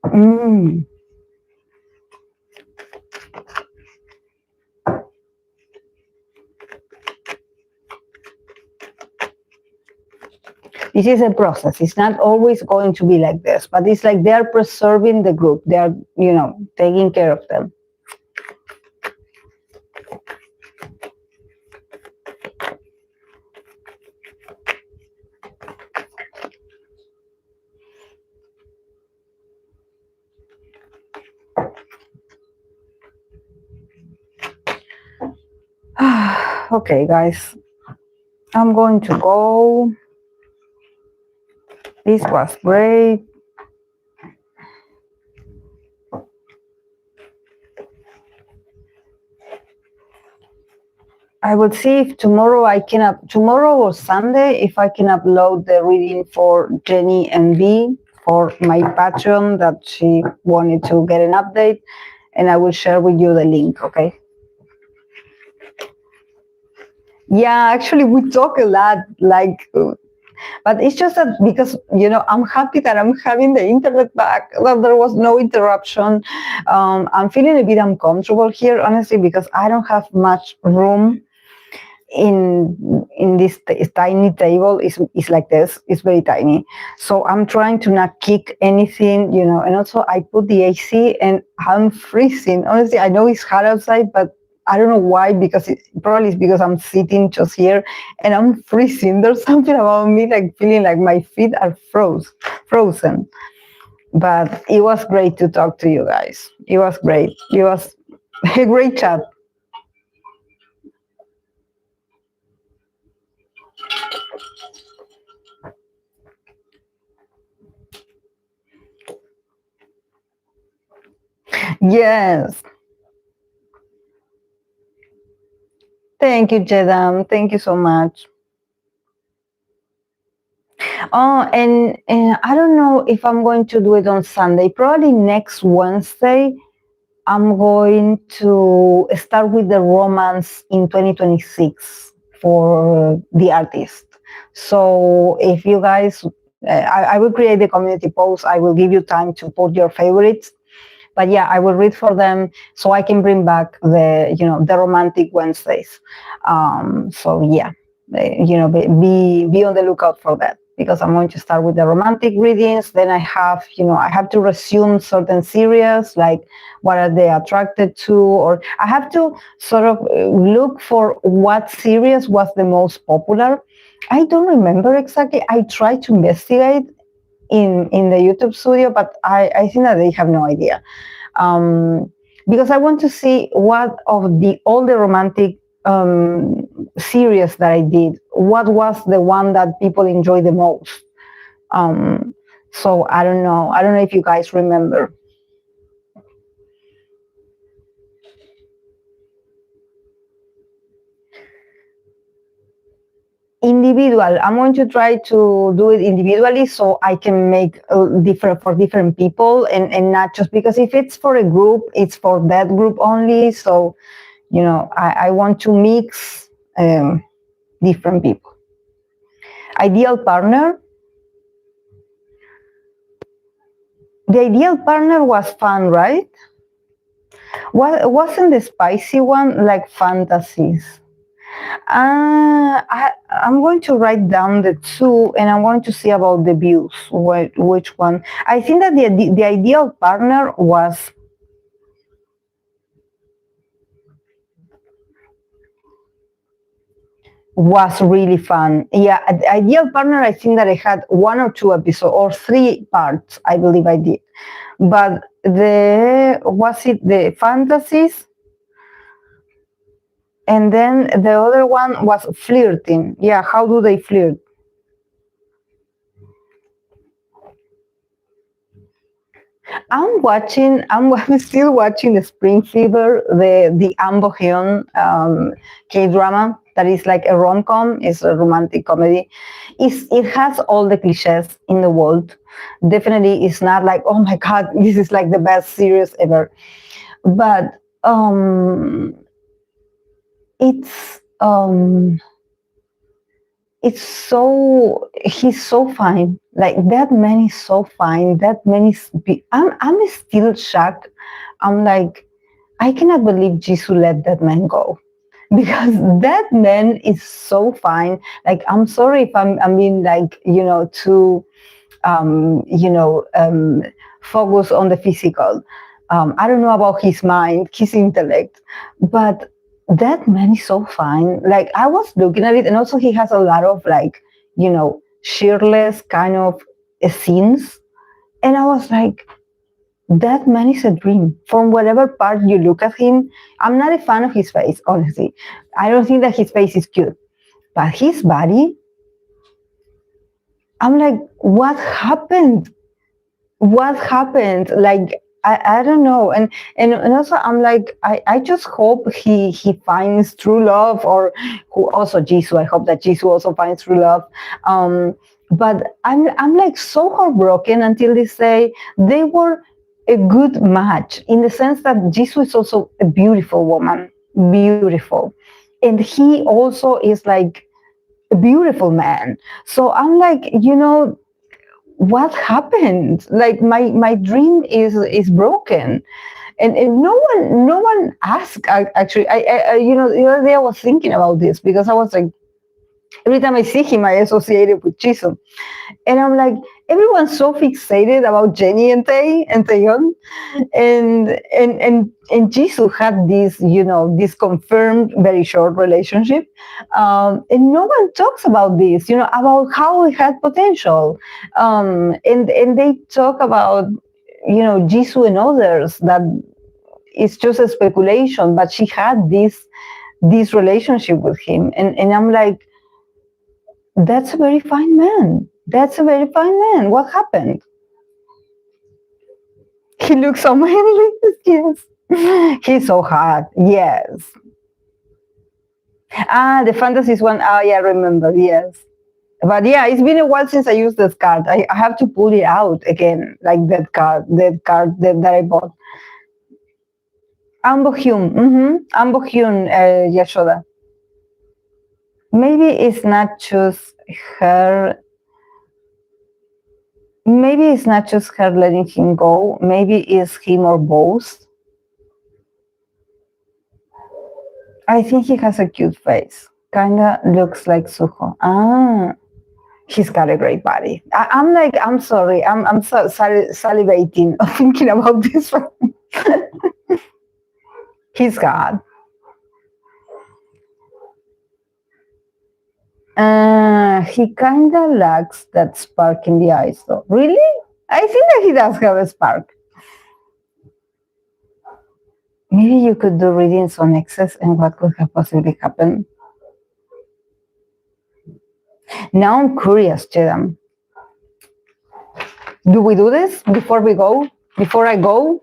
Mm. This is a process. It's not always going to be like this, but it's like they are preserving the group. They are, taking care of them. Okay, guys, I'm going to go. This was great. I will see if tomorrow tomorrow or Sunday, if I can upload the reading for Jenny and V for my Patreon that she wanted to get an update, and I will share with you the link, okay? Yeah, actually, we talk a lot, but it's just that because, I'm happy that I'm having the internet back, that there was no interruption. I'm feeling a bit uncomfortable here, honestly, because I don't have much room in this tiny table. Is like this. It's very tiny. So I'm trying to not kick anything, and also I put the AC and I'm freezing. Honestly, I know it's hot outside, but I don't know why, because probably it's because I'm sitting just here and I'm freezing. There's something about me like feeling like my feet are frozen. But it was great to talk to you guys. It was great. It was a great chat. Yes. Thank you, Jedam. Thank you so much. Oh, and I don't know if I'm going to do it on Sunday. Probably next Wednesday, I'm going to start with the romance in 2026 for the artist. So if you guys, I will create the community post. I will give you time to put your favorites. But yeah, I will read for them so I can bring back the romantic Wednesdays. So yeah, be on the lookout for that, because I'm going to start with the romantic readings. Then I have to resume certain series, like what are they attracted to, or I have to sort of look for what series was the most popular. I don't remember exactly. I tried to investigate in the YouTube studio, but I think that they have no idea. Because I want to see what of all the romantic series that I did, what was the one that people enjoy the most. So I don't know. I don't know if you guys remember. Individual. I'm going to try to do it individually so I can make different for different people, and not just because if it's for a group, it's for that group only. So, I want to mix different people. Ideal partner. The ideal partner was fun, right? Wasn't the spicy one like fantasies? I'm going to write down the two, and I'm going to see about the views. Which one? I think that the ideal partner was. was really fun. Yeah, Ideal Partner, I think that I had 1 or 2 episodes or 3 parts, I believe I did. But the fantasies? And then the other one was flirting. Yeah, how do they flirt? I'm still watching the Spring Fever, the Ahn Bohyun K drama that is like a rom com. It's a romantic comedy. It has all the cliches in the world. Definitely, it's not like, oh my god, this is like the best series ever. But it's it's so he's so fine. Like that man is so fine. That man is. I'm still shocked. I'm like, I cannot believe Jisoo let that man go because that man is so fine. Like I'm sorry if I'm being like too focus on the physical. I don't know about his mind, his intellect, but that man is so fine. Like I was looking at it, and also he has a lot of like, shirtless kind of scenes, and I was like, that man is a dream. From whatever part you look at him, I'm not a fan of his face, honestly. I don't think that his face is cute, but his body, I'm like, what happened? What happened? Like I don't know. And also I'm like, I just hope he finds true love, or who also Jisoo. I hope that Jisoo also finds true love. But I'm like so heartbroken until they say they were a good match, in the sense that Jisoo is also a beautiful woman, beautiful, and he also is like a beautiful man. So I'm like, what happened? Like my dream is broken, and no one asked. Actually, I the other day I was thinking about this, because I was like, every time I see him, I associate it with Jisoo, and I'm like, everyone's so fixated about Jenny and Taeyeon, and Jisoo had this confirmed very short relationship, and no one talks about this, about how it had potential, and they talk about Jisoo and others that it's just a speculation, but she had this relationship with him, and I'm like, that's a very fine man. That's a very fine man. What happened? He looks so manly. Yes. He's so hot. Yes. The fantasies one. Oh, yeah, I remember. Yes. But yeah, it's been a while since I used this card. I have to pull it out again, like that I bought. Ahn Bohyun. Ahn Bohyun, Yashoda. Maybe it's not just her. Maybe it's not just her letting him go. Maybe it's him or both. I think he has a cute face. Kinda looks like Suho. He's got a great body. I'm like, I'm sorry. I'm salivating thinking about this one. He's got. He kinda lacks that spark in the eyes, though. Really? I think that he does have a spark. Maybe you could do readings on exes and what could have possibly happened. Now I'm curious, Chedam. Do we do this before we go? Before I go?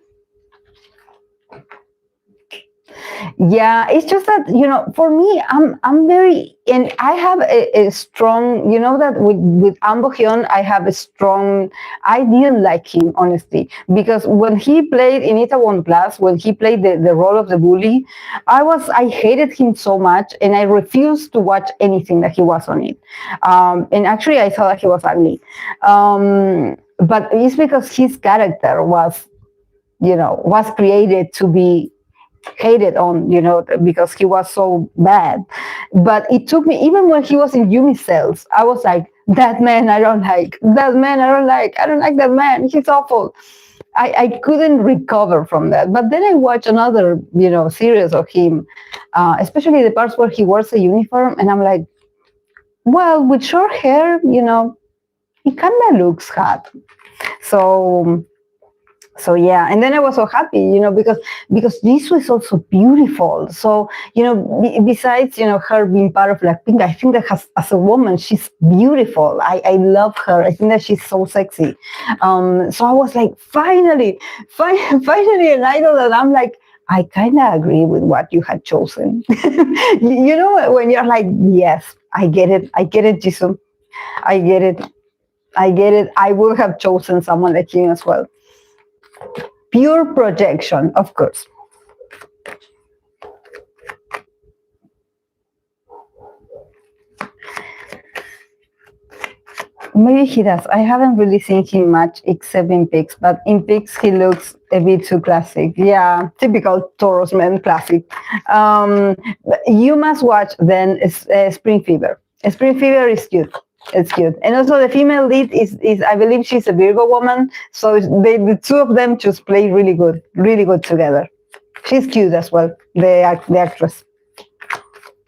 Yeah, it's just that, for me, I'm very, and I have a strong, that with Ahn Bohyun, I have a strong, I didn't like him, honestly, because when he played in Itaewon Class, when he played the role of the bully, I hated him so much, and I refused to watch anything that he was on it. And actually, I thought that he was ugly. But it's because his character was created to be hated on, because he was so bad. But it took me, even when he was in Yumi Cells, I was like, that man I don't like. That man I don't like. I don't like that man. He's awful. I couldn't recover from that. But then I watched another, series of him, especially the parts where he wears a uniform, and I'm like, well, with short hair, it kind of looks hot. So yeah, and then I was so happy, because this was also beautiful. So besides her being part of Blackpink, I think that as a woman she's beautiful. I love her. I think that she's so sexy. So I was like, finally an idol that I'm like, I kind of agree with what you had chosen. When you're like, yes, I get it, Jisoo, I get it, I get it. I would have chosen someone like you as well. Pure projection, of course. Maybe he does. I haven't really seen him much except in pics, but in pics he looks a bit too classic. Yeah, typical Taurus man classic. You must watch then Spring Fever. Spring Fever is cute. It's cute, and also the female lead is I believe she's a Virgo woman, so the two of them just play really good together. She's cute as well, the actress.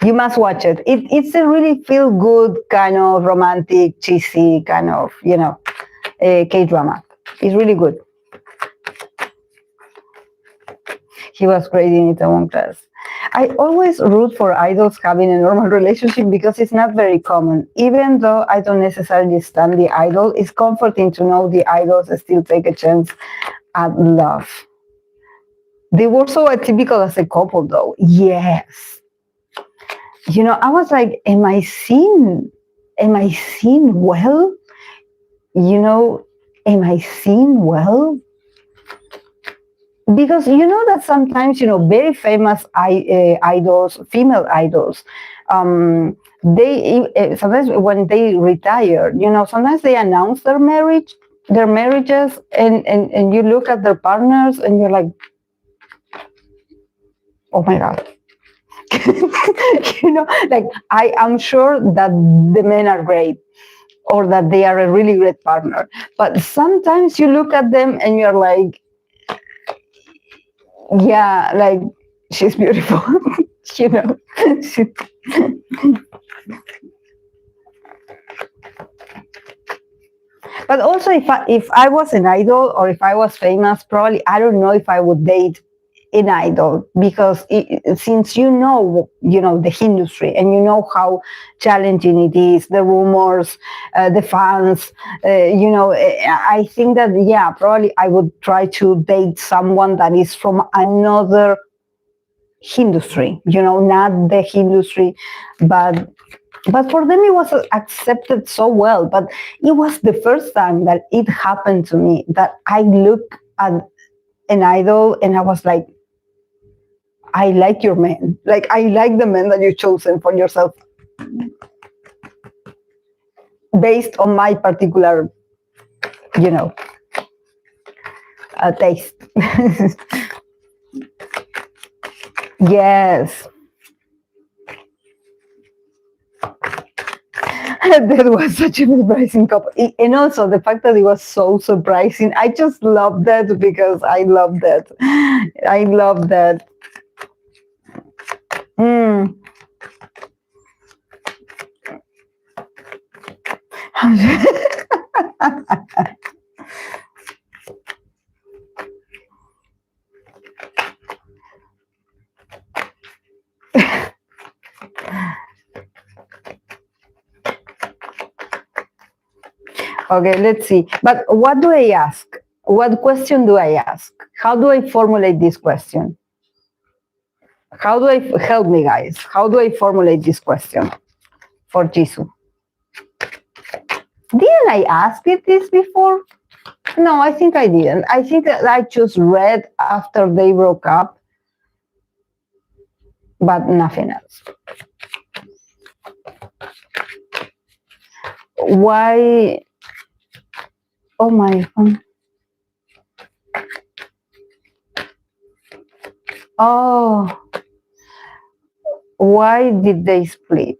You must watch it. It's a really feel good kind of romantic, cheesy kind of K drama. It's really good. He was great in Itaewon Class. I always root for idols having a normal relationship because it's not very common. Even though I don't necessarily stand the idol, it's comforting to know the idols still take a chance at love. They were so atypical as a couple, though. Yes. I was like, am I seen well? Am I seen well? Because that sometimes very famous idols, female idols, they sometimes when they retire, sometimes they announce their marriages, and you look at their partners and you're like, oh my god. Like I am sure that the men are great or that they are a really great partner, but sometimes you look at them and you're like, yeah, like she's beautiful. you know She- but also if I was an idol or if I was famous, probably I don't know if I would date an idol, because since the industry and you know how challenging it is, the rumors, the fans, I think that, yeah, probably I would try to date someone that is from another industry, not the industry, but for them it was accepted so well. But it was the first time that it happened to me, that I looked at an idol and I was like, I like your man. Like, I like the man that you've chosen for yourself based on my particular, you know, taste. Yes. That was such a surprising couple. And also the fact that it was so surprising. I just love that because I love that. I love that. Mm. Okay, let's see. But what do I ask? What question do I ask? How do I formulate this question? How do I help me, guys? How do I formulate this question for Jisoo? Didn't I ask it this before? No, I think I didn't. I think that I just read after they broke up, but nothing else. Why? Oh my. Oh, why did they split?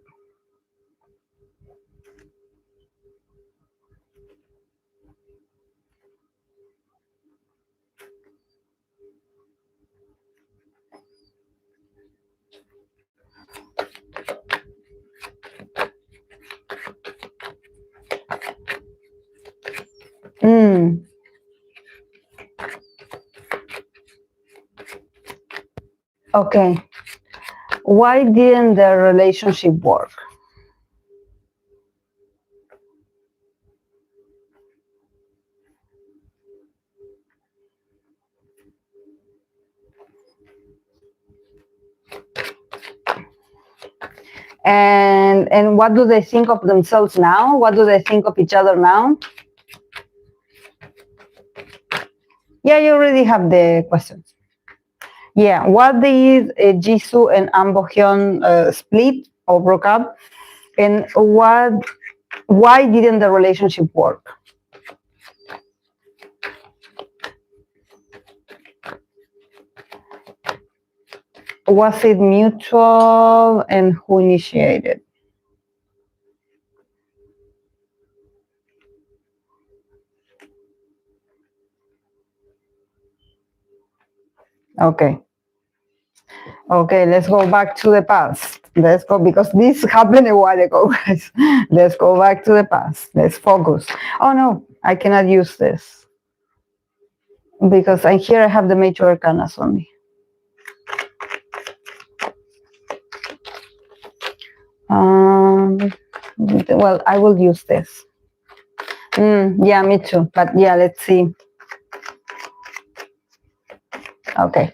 Okay. Why didn't the relationship work? And what do they think of themselves now? What do they think of each other now? Yeah, you already have the questions. Yeah, what did Jisoo and Ahn Bohyun split or broke up, and why didn't the relationship work? Was it mutual, and who initiated? Okay. Okay, let's go back to the past. Let's go, because this happened a while ago, guys. Let's go back to the past. Let's focus. Oh no, I cannot use this because here I have the major arcanas only. Well, I will use this. Yeah, me too. But yeah, let's see. Okay.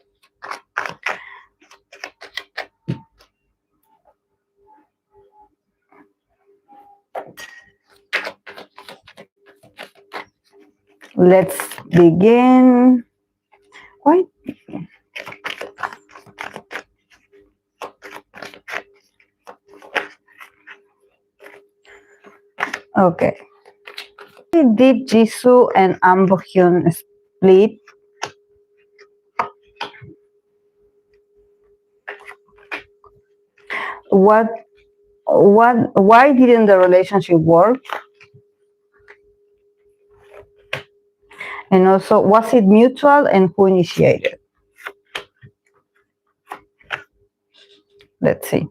Let's begin. Why? Okay. Did Jisoo and Ahn Bohyun split? Why didn't the relationship work? And also, was it mutual, and who initiated? Let's see.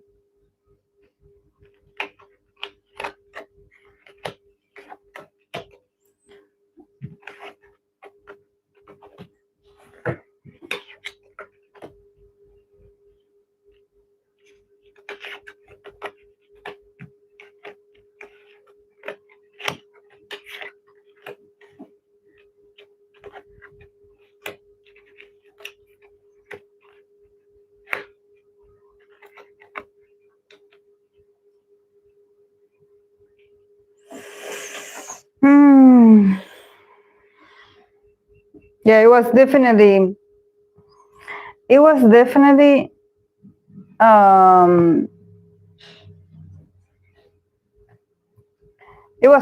Yeah, it was definitely it was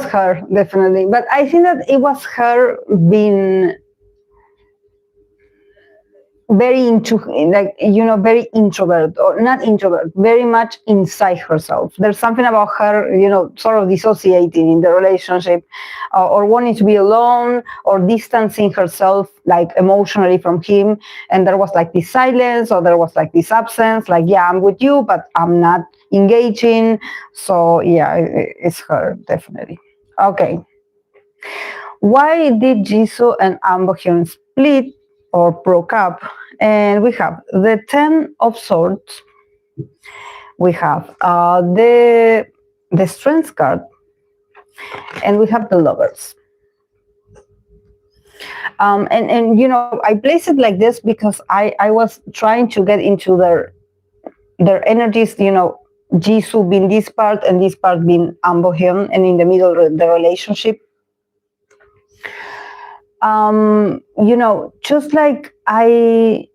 her, definitely. But I think that it was her being very into, like, very introvert, or not introvert, very much inside herself. There's something about her, sort of dissociating in the relationship, or wanting to be alone, or distancing herself, like, emotionally from him. And there was like this silence, or there was like this absence, like, yeah, I'm with you, but I'm not engaging. So yeah, it's her, definitely. Okay. Why did Jisoo and Ahn Bohyun split or broke up? And we have the 10 of Swords. We have the Strength card, and we have the Lovers. And I place it like this because I was trying to get into their energies. Jisoo being this part, and this part being Ahn Bohyun, and in the middle the relationship. Just like I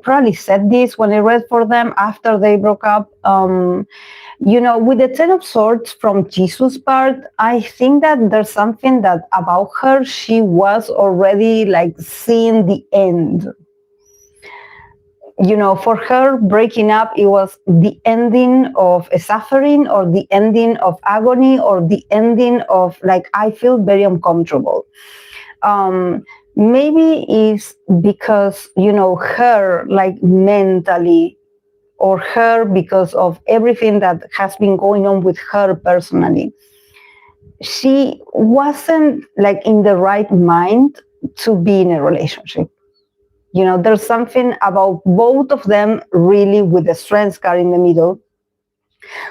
probably said this when I read for them after they broke up. With the 10 of Swords from Jisoo's part, I think that there's something that about her, she was already like seeing the end. For her, breaking up, it was the ending of a suffering, or the ending of agony, or the ending of, like, I feel very uncomfortable. Maybe it's because, her, like, mentally, or her because of everything that has been going on with her personally. she wasn't like in the right mind to be in a relationship. There's something about both of them really with the strengths card in the middle.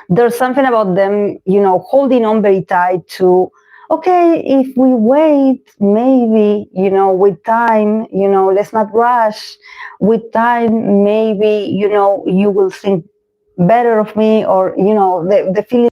There's something about them, holding on very tight to, okay, if we wait, maybe, with time, let's not rush. With time, maybe, you will think better of me, or, the feeling.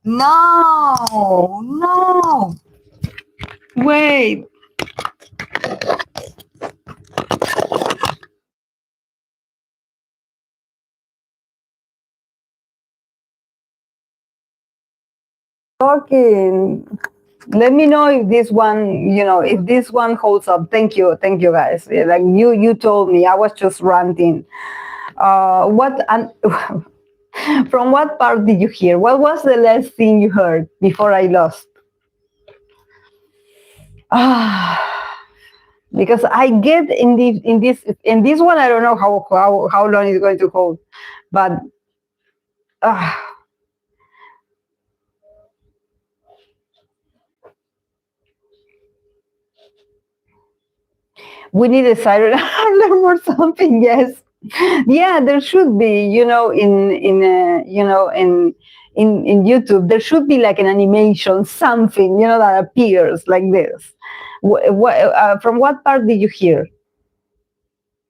No, no, wait. Talking. Let me know if this one, if this one holds up. Thank you, guys. Yeah, like you told me, I was just ranting. What and from what part did you hear? What was the last thing you heard before I lost? Ah, because I get in this one, I don't know how long it's going to hold, but ah. We need a siren alarm or something. Yes, yeah, there should be. In YouTube, there should be like an animation, something that appears like this. From what part did you hear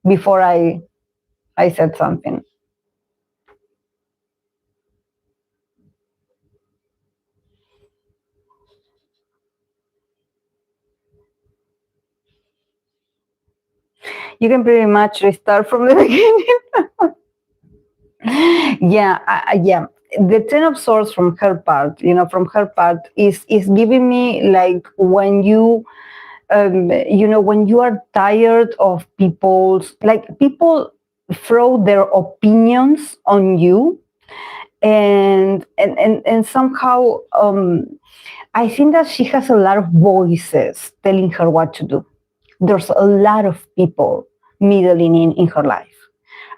before I said something? You can pretty much restart from the beginning. Yeah, yeah. The Ten of Swords from her part, is giving me like when you when you are tired of people throw their opinions on you, and somehow I think that she has a lot of voices telling her what to do. There's a lot of people meddling in her life.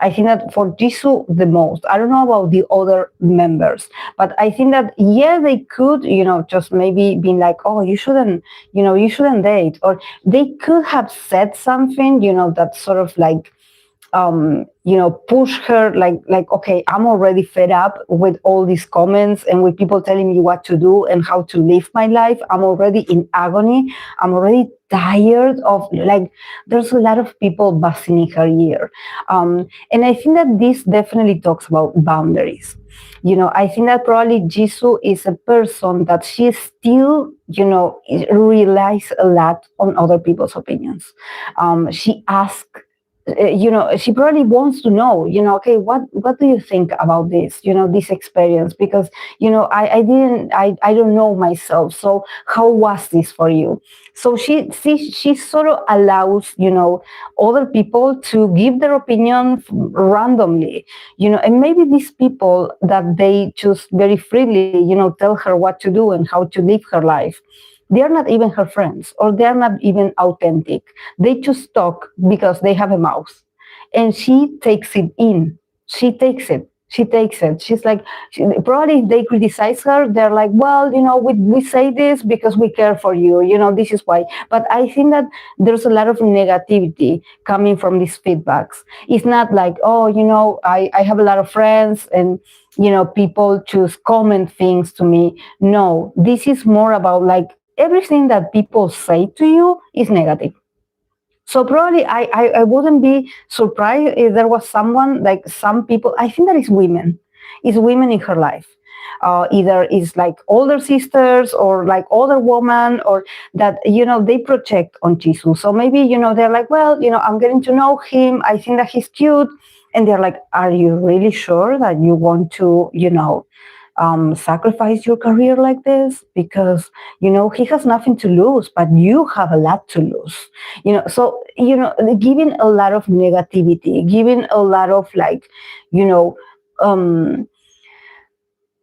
I think that for Jisoo the most. I don't know about the other members, but I think that yeah, they could, just maybe being like, oh, you shouldn't date, or they could have said something, that sort of like push her like, okay, I'm already fed up with all these comments and with people telling me what to do and how to live my life. I'm already in agony. I'm already tired of like, there's a lot of people busting in her ear. And I think that this definitely talks about boundaries. I think that probably Jisoo is a person that she still, relies a lot on other people's opinions. She asks she probably wants to know, okay, what do you think about this, this experience? Because, I don't know myself. So how was this for you? So she sort of allows, other people to give their opinion randomly, and maybe these people that they just very freely, tell her what to do and how to live her life, they are not even her friends, or they are not even authentic. They just talk because they have a mouth, and she takes it in. She takes it. She takes it. She's like, probably if they criticize her, they're like, well, we say this because we care for you. This is why. But I think that there's a lot of negativity coming from these feedbacks. It's not like, oh, I have a lot of friends and, people just comment things to me. No, this is more about like everything that people say to you is negative. So probably I wouldn't be surprised if there was someone, like some people, I think that is women. It's women in her life. Either it's like older sisters or like older woman, or that, they project on Jisoo. So maybe, they're like, well, I'm getting to know him. I think that he's cute. And they're like, are you really sure that you want to, sacrifice your career like this? Because, he has nothing to lose, but you have a lot to lose. So, giving a lot of negativity, giving a lot of like, um,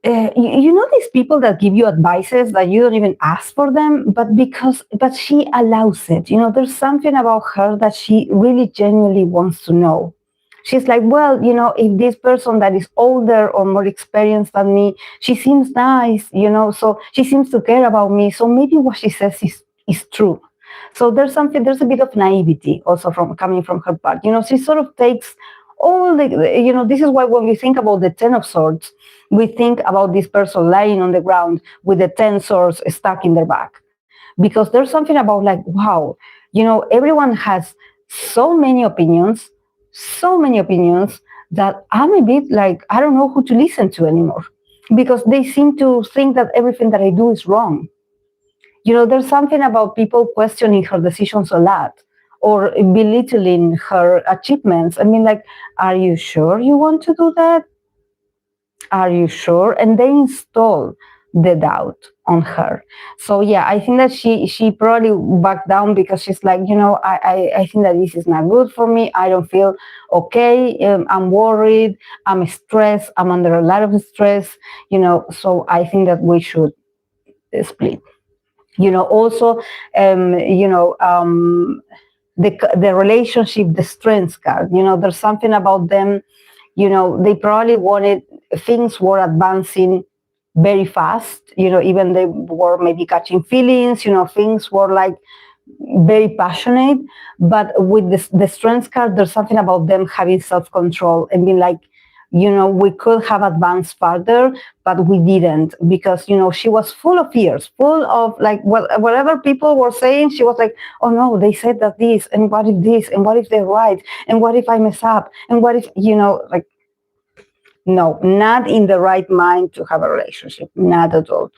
these people that give you advices that you don't even ask for them, but she allows it. There's something about her that she really genuinely wants to know. She's like, well, if this person that is older or more experienced than me, she seems nice, so she seems to care about me. So maybe what she says is true. So there's a bit of naivety also from coming from her part. She sort of takes all this is why when we think about the Ten of Swords, we think about this person lying on the ground with the 10 swords stuck in their back. Because there's something about like, wow, everyone has so many opinions that I'm a bit like, I don't know who to listen to anymore, because they seem to think that everything that I do is wrong. There's something about people questioning her decisions a lot, or belittling her achievements. I mean, like, are you sure you want to do that? Are you sure? And they install the doubt on her. So yeah, I think that she probably backed down because she's like, I think that this is not good for me. I don't feel okay. I'm worried. I'm stressed. I'm under a lot of stress. So I think that we should split. Also, the relationship, the strengths card. There's something about them. They probably wanted, things were advancing very fast. Even they were maybe catching feelings. Things were like very passionate. But with the strengths card, there's something about them having self-control and being like, we could have advanced further, but we didn't, because, she was full of fears, full of like, whatever people were saying, she was like, oh no, they said that this, and what if this, and what if they're right, and what if I mess up, and what if, like, no, not in the right mind to have a relationship, not at all.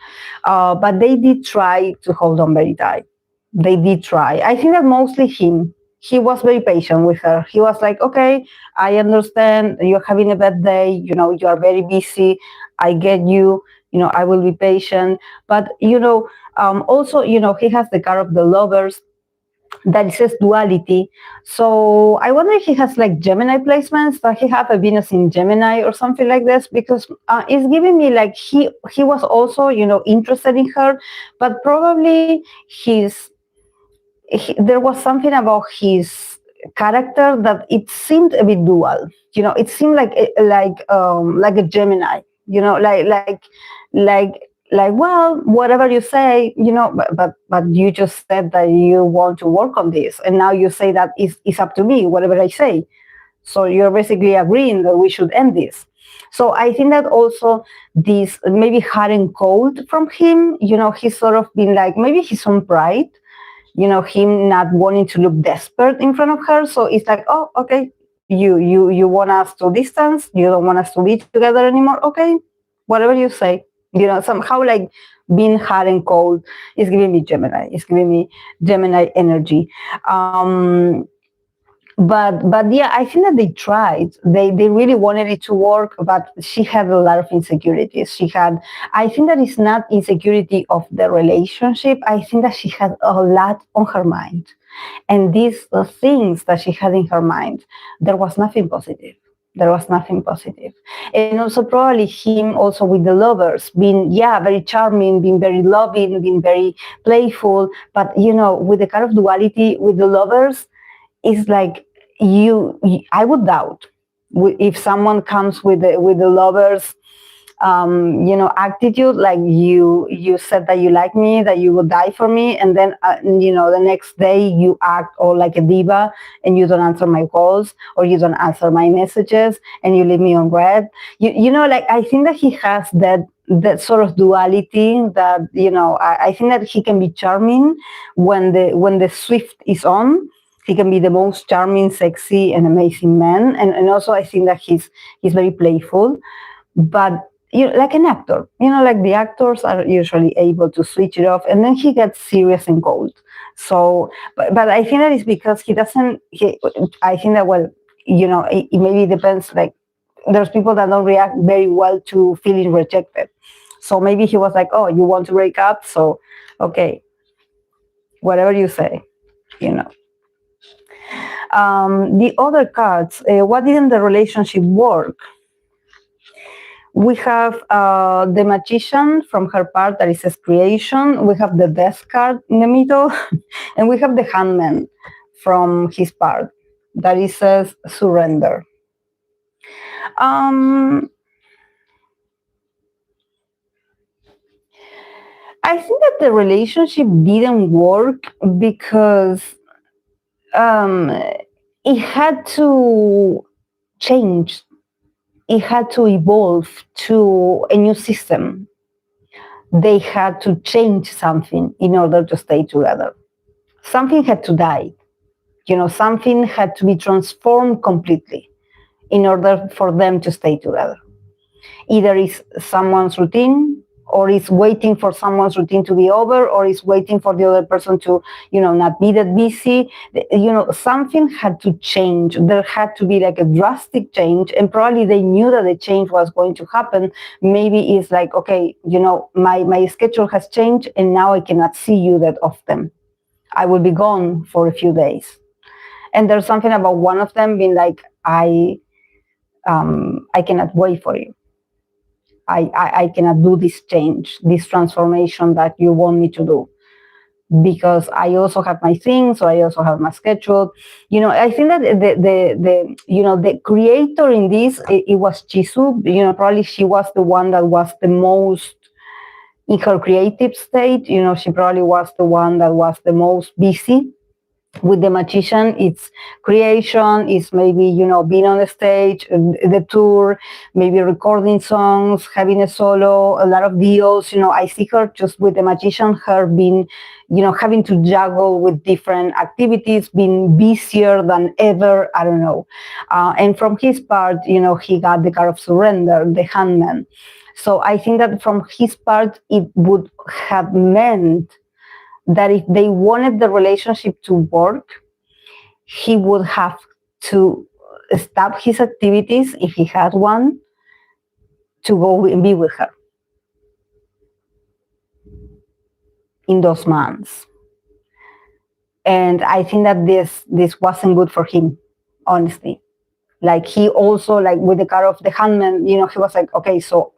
But they did try to hold on very tight. They did try. I think that mostly him. He was very patient with her. He was like, okay, I understand you're having a bad day. You are very busy. I get you. I will be patient. But, also, he has the card of the lovers that says duality. So I wonder if he has like Gemini placements, that he have a Venus in Gemini or something like this, because it's giving me like he was also, interested in her, but probably there was something about his character that it seemed a bit dual. It seemed like a Gemini. Like like, well, whatever you say, but you just said that you want to work on this, and now you say that it's up to me, whatever I say. So you're basically agreeing that we should end this. So I think that also this maybe hot and cold from him, he's sort of been like, maybe his own pride, him not wanting to look desperate in front of her. So it's like, oh, okay, you want us to distance, you don't want us to be together anymore, okay, whatever you say. Somehow like being hot and cold is giving me Gemini. It's giving me Gemini energy. But yeah, I think that they tried. They really wanted it to work, but she had a lot of insecurities. She had, I think that it's not insecurity of the relationship. I think that she had a lot on her mind, and these things that she had in her mind, there was nothing positive. There was nothing positive. And also probably him also with the lovers being, yeah, very charming, being very loving, being very playful, but with the kind of duality with the lovers, it's like I would doubt if someone comes with the lovers attitude, like you said that you like me, that you would die for me, and then the next day you act all like a diva and you don't answer my calls or you don't answer my messages and you leave me on red. Like I think that he has that sort of duality that I think that he can be charming when the swift is on. He can be the most charming, sexy, and amazing man, and also I think that he's very playful, but like an actor, like the actors are usually able to switch it off, and then he gets serious and cold. So, but I think that is because he doesn't. I think that it maybe depends. Like, there's people that don't react very well to feeling rejected. So maybe he was like, "Oh, you want to break up? So, okay, whatever you say, you know." The other cards, what didn't the relationship work? We have the magician from her part that it says creation. We have the death card in the middle. And we have the hangman from his part that it says surrender. I think that the relationship didn't work because it had to change. It had to evolve to a new system. They had to change something in order to stay together. Something had to die. Something had to be transformed completely in order for them to stay together. Either it's someone's routine, or it's waiting for someone's routine to be over, or it's waiting for the other person to, not be that busy. Something had to change. There had to be like a drastic change, and probably they knew that the change was going to happen. Maybe it's like, okay, my schedule has changed, and now I cannot see you that often. I will be gone for a few days. And there's something about one of them being like, I cannot wait for you. I cannot do this change, this transformation that you want me to do, because I also have my things, so I also have my schedule. I think that the creator in this, it was Jisoo. Probably she was the one that was the most in her creative state. She probably was the one that was the most busy. With the magician, it's creation, it's maybe, being on the stage, the tour, maybe recording songs, having a solo, a lot of deals. I see her just with the magician, her being, having to juggle with different activities, being busier than ever. I don't know. And from his part, he got the card of surrender, the hangman. So I think that from his part, it would have meant that if they wanted the relationship to work, he would have to stop his activities, if he had one, to go and be with her in those months. And I think that this wasn't good for him, honestly. Like, he also, like with the card of the hangman, he was like, okay, so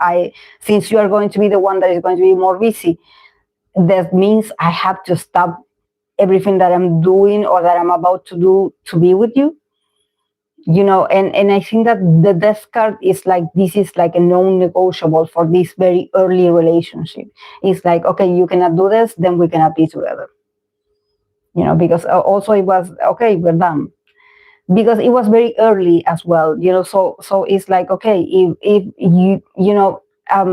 since you are going to be the one that is going to be more busy, that means I have to stop everything that I'm doing or that I'm about to do to be with you. And I think that the death card is like, this is like a non-negotiable for this very early relationship. It's like, okay, you cannot do this, then we cannot be together. Because also it was, okay, we're done. Because it was very early as well, so it's like, okay, if you,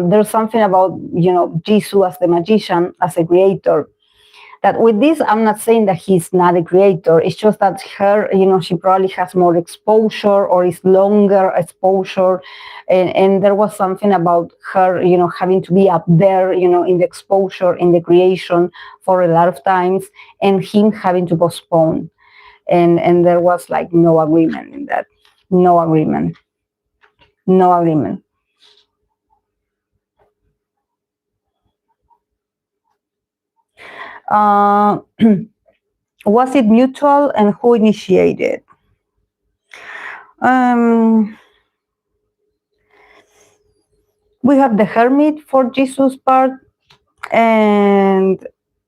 there's something about, Jisoo as the magician, as a creator, that with this, I'm not saying that he's not a creator. It's just that her, she probably has more exposure, or is longer exposure. And there was something about her, having to be up there, in the exposure, in the creation for a lot of times, and him having to postpone. and there was like no agreement in that. No agreement. No agreement. Was it mutual, and who initiated? We have the hermit for Jisoo's part, and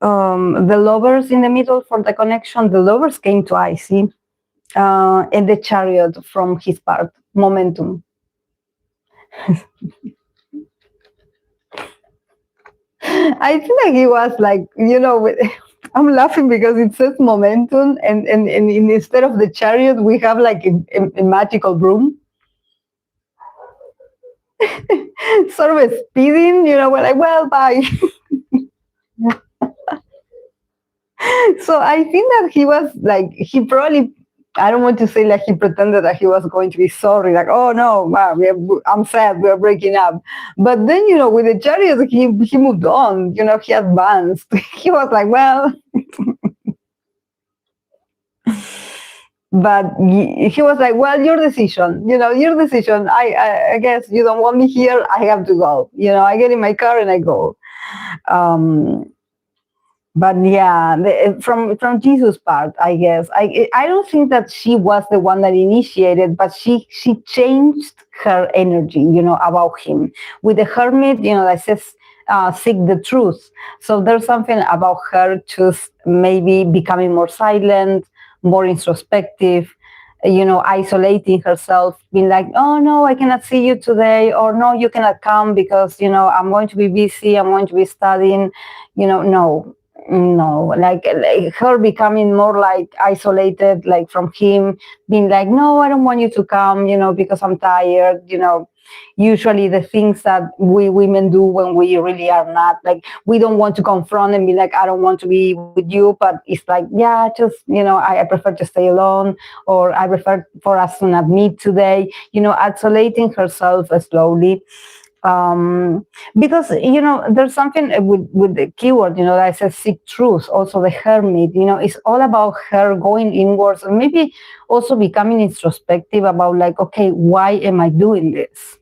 the lovers in the middle for the connection. The lovers came to IC, and the chariot from his part, momentum. I feel like he was like, I'm laughing because it says momentum, and instead of the chariot, we have like a magical broom. Sort of speeding, we're like, well, bye. So I think that he was like, he probably, I don't want to say like he pretended that he was going to be sorry, like, oh no, wow, I'm sad, we're breaking up. But then, with the chariot, he moved on, he advanced. He was like, well, but he was like, well, your decision, your decision. I guess you don't want me here, I have to go. I get in my car and I go. But yeah, from Jisoo's part, I guess I don't think that she was the one that initiated, but she changed her energy, about him. With the hermit, that says seek the truth. So there's something about her just maybe becoming more silent, more introspective, isolating herself, being like, oh no, I cannot see you today, or no, you cannot come because I'm going to be busy, I'm going to be studying, no, like her becoming more like isolated, like from him, being like, no, I don't want you to come, because I'm tired. Usually the things that we women do when we really are not, like, we don't want to confront and be like, I don't want to be with you, but it's like, yeah, just, I prefer to stay alone, or I prefer for us to not meet today, isolating herself slowly. Because there's something with the keyword that says seek truth. Also the hermit, it's all about her going inwards, and maybe also becoming introspective about like, okay, why am I doing this?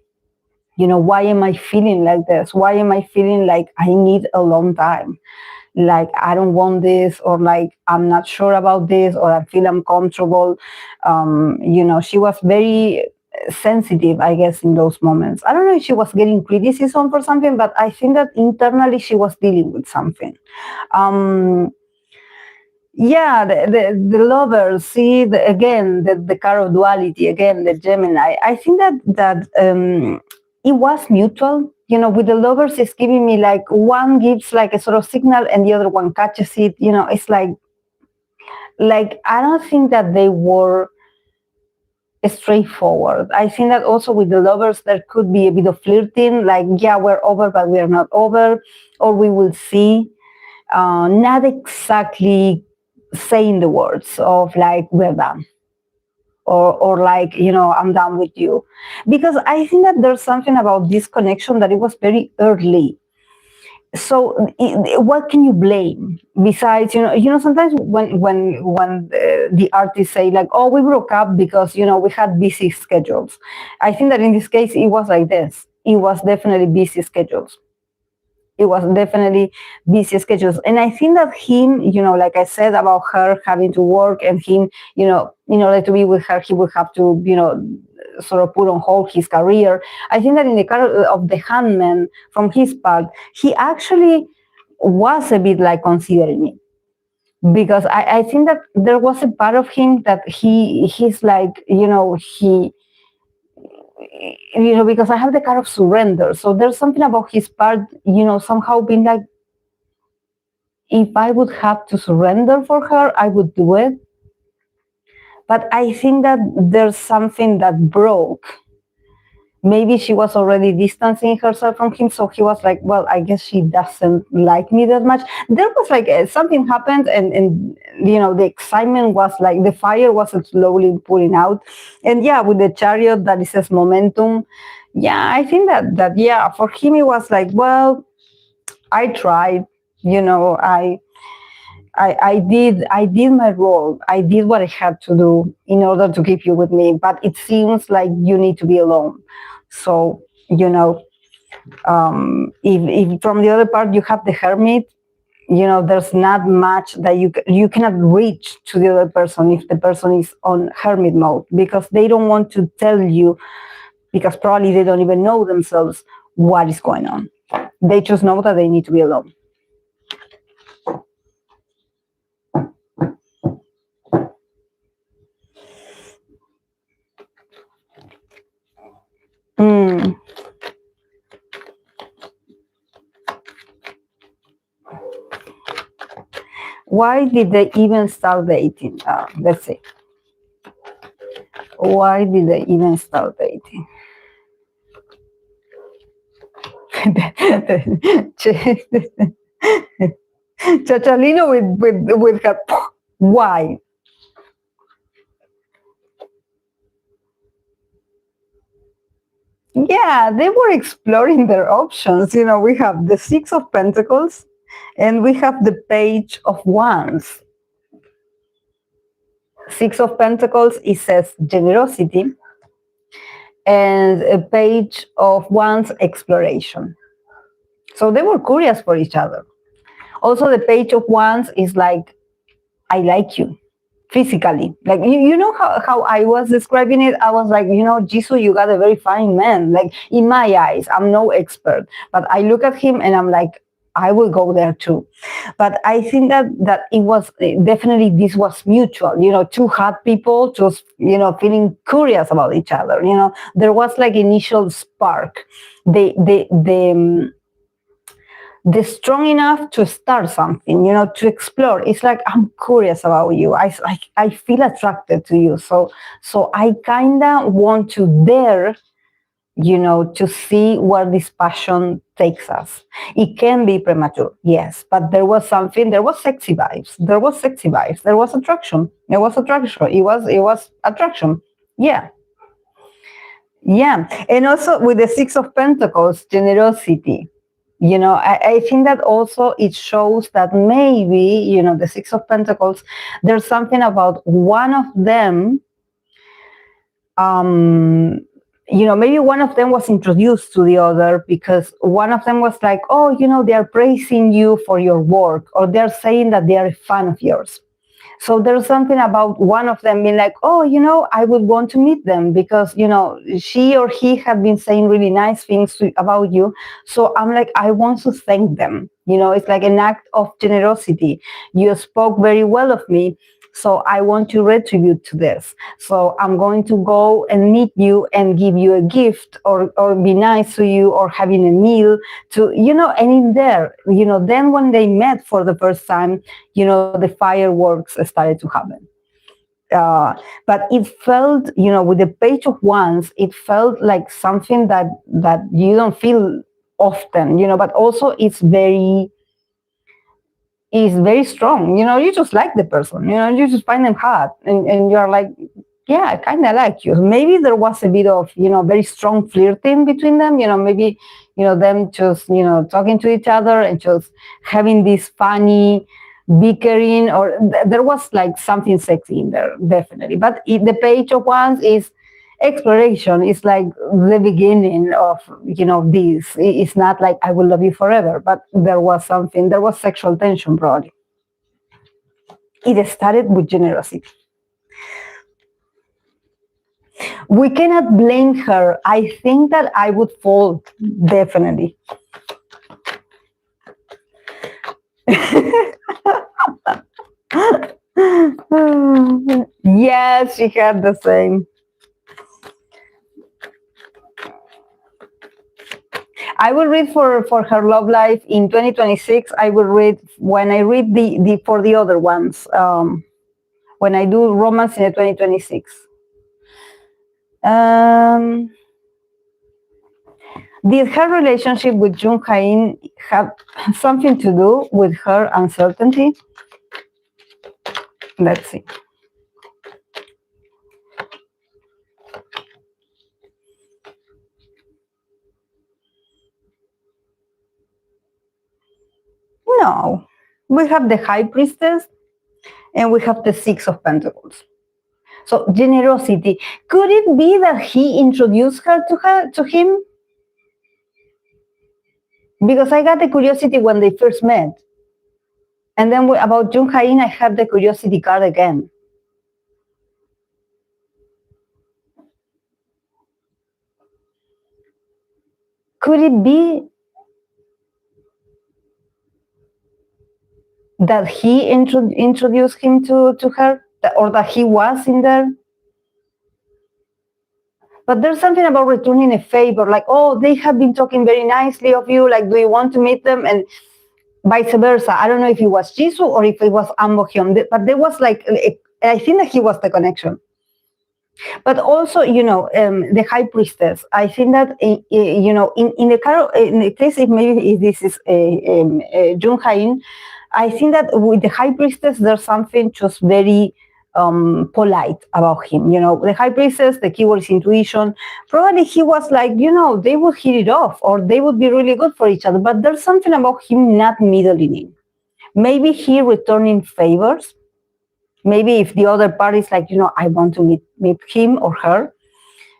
Why am I feeling like this? Why am I feeling like I need a long time? Like, I don't want this, or like, I'm not sure about this, or I feel uncomfortable. She was very sensitive, I guess, in those moments. I don't know if she was getting criticism for something, but I think that internally she was dealing with something. Yeah, the lovers, see, again, the card of duality, again, the Gemini. I think that it was mutual. With the lovers, it's giving me like one gives like a sort of signal and the other one catches it. It's like I don't think that they were straightforward. I think that also with the lovers, there could be a bit of flirting, like, yeah, we're over, but we're not over, or we will see. Not exactly saying the words of like, we're done. Or like, I'm done with you. Because I think that there's something about this connection that it was very early. So what can you blame besides sometimes when the artists say like, oh, we broke up because we had busy schedules. I think that in this case it was like this. It was definitely busy schedules. It was definitely busy schedules. And I think that him, like I said about her having to work, and him, in order to be with her, he would have to, sort of put on hold his career. I think that in the card of the Handman, from his part, he actually was a bit like considering it. Because I think that there was a part of him that he's like, because I have the card of surrender. So there's something about his part, somehow being like, if I would have to surrender for her, I would do it. But I think that there's something that broke. Maybe she was already distancing herself from him, so he was like, well, I guess she doesn't like me that much. There was like something happened, and the excitement was like, the fire was slowly putting out. And yeah, with the chariot that it says momentum, yeah, I think that yeah, for him it was like, well, I tried, I did my role. I did what I had to do in order to keep you with me. But it seems like you need to be alone. So if from the other part you have the hermit, there's not much that you cannot reach to the other person if the person is on hermit mode, because they don't want to tell you, because probably they don't even know themselves what is going on. They just know that they need to be alone. Mm. Why did they even start dating? Let's see. Why did they even start dating? Chachalino with her. Why? Yeah, they were exploring their options. We have the Six of Pentacles and we have the Page of Wands. Six of Pentacles, it says generosity, and a Page of Wands, exploration. So they were curious for each other. Also, the Page of Wands is like, I like you physically. Like, you know how I was describing it? I was like, Jisoo, you got a very fine man. Like, in my eyes, I'm no expert, but I look at him and I'm like, I will go there too. But I think that it was definitely, this was mutual, two hot people just, feeling curious about each other. There was like initial spark. They're strong enough to start something, to explore. It's like, I'm curious about you. I feel attracted to you. So I kind of want to dare, to see where this passion takes us. It can be premature, yes, but there was something. There was sexy vibes. There was sexy vibes. There was attraction. There was attraction. It was attraction. Yeah. Yeah. And also with the Six of Pentacles, generosity. I think that also it shows that maybe, the Six of Pentacles, there's something about one of them, maybe one of them was introduced to the other because one of them was like, oh, they're praising you for your work, or they're saying that they are a fan of yours. So there's something about one of them being like, oh, I would want to meet them because, she or he have been saying really nice things about you. So I'm like, I want to thank them. It's like an act of generosity. You spoke very well of me. So I want to retribute to this. So I'm going to go and meet you and give you a gift, or be nice to you, or having a meal to, and in there, then when they met for the first time, the fireworks started to happen. But it felt, with the Page of Wands, it felt like something that you don't feel often, but also is very strong. You just like the person, you just find them hot, and you're like, yeah, I kind of like you. Maybe there was a bit of, very strong flirting between them, maybe, them just, talking to each other and just having this funny bickering, or there was like something sexy in there, definitely. But the Page of Wands is exploration. It's like the beginning of, this. It's not like I will love you forever, but there was something, there was sexual tension probably. It started with generosity. We cannot blame her. I think that I would fall, definitely. Yes, she had the same. I will read for her love life in 2026. I will read when I read the for the other ones. When I do romance in 2026. Did her relationship with Jung Hain have something to do with her uncertainty? Let's see. No. We have the High Priestess, and we have the Six of Pentacles. So generosity. Could it be that he introduced her to him? Because I got the curiosity when they first met. And then about Jung Ha-in, I have the curiosity card again. Could it be that he introduced him to her, or that he was in there? But there's something about returning a favor, like, oh, they have been talking very nicely of you, like, do you want to meet them? And vice versa. I don't know if it was Jisoo or if it was Ahn Bohyun, but there was like, I think that he was the connection. But also, the High Priestess, I think that, in the case, if maybe this is Jung Ha-in, I think that with the High Priestess, there's something just very polite about him. The High Priestess, the keyword is intuition. Probably he was like, they would hit it off, or they would be really good for each other. But there's something about him not middling. Maybe he returning favors. Maybe if the other party is like, I want to meet him or her,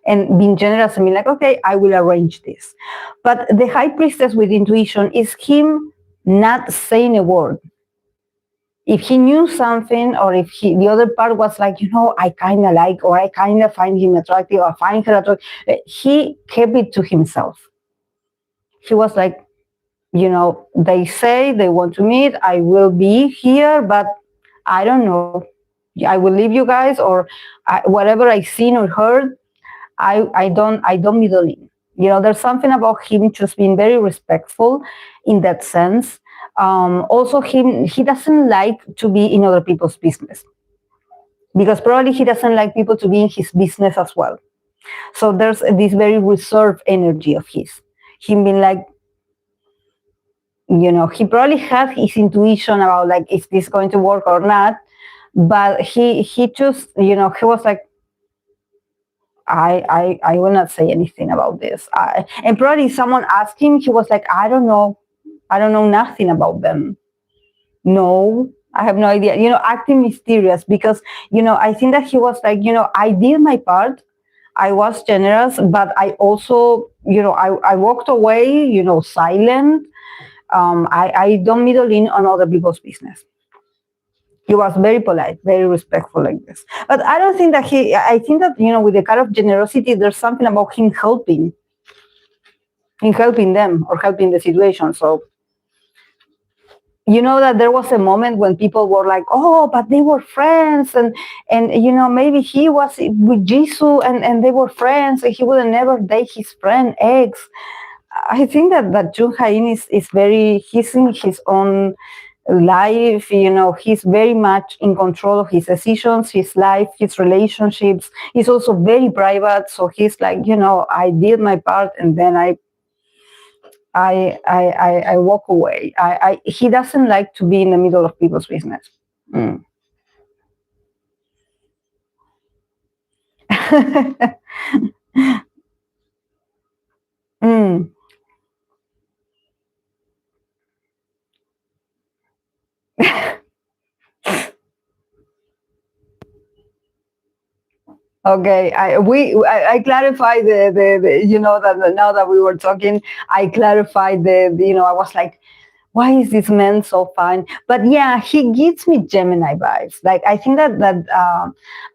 and being generous and being like, okay, I will arrange this. But the High Priestess with intuition is him not saying a word. If he knew something, or if the other part was like, I kind of like, or I kind of find him attractive, or find her attractive, he kept it to himself. He was like, they say they want to meet, I will be here, but I don't know. I will leave you guys, or whatever I've seen or heard, I don't middle in. There's something about him just being very respectful in that sense. Also, he doesn't like to be in other people's business, because probably he doesn't like people to be in his business as well. So there's this very reserved energy of his. Him being like, he probably had his intuition about like, is this going to work or not? But he just, he was like, I will not say anything about this. And probably someone asked him, he was like, I don't know nothing about them. No, I have no idea. Acting mysterious, because, I think that he was like, I did my part. I was generous, but I also, I walked away, silent. I don't middle in on other people's business. He was very polite, very respectful like this. But I don't think that I think that, with the kind of generosity, there's something about him helping them or helping the situation. So, that there was a moment when people were like, oh, but they were friends. And maybe he was with Jisoo and they were friends, and he would never date his friend X. I think that Jung Ha-in is very, he's in his own life, he's very much in control of his decisions, his life, his relationships. He's also very private, so he's like, I did my part, and then I walk away. He doesn't like to be in the middle of people's business. Mm. Okay, I clarified the that now that we were talking, I clarified I was like, why is this man so fine? But yeah, he gives me Gemini vibes. Like, I think that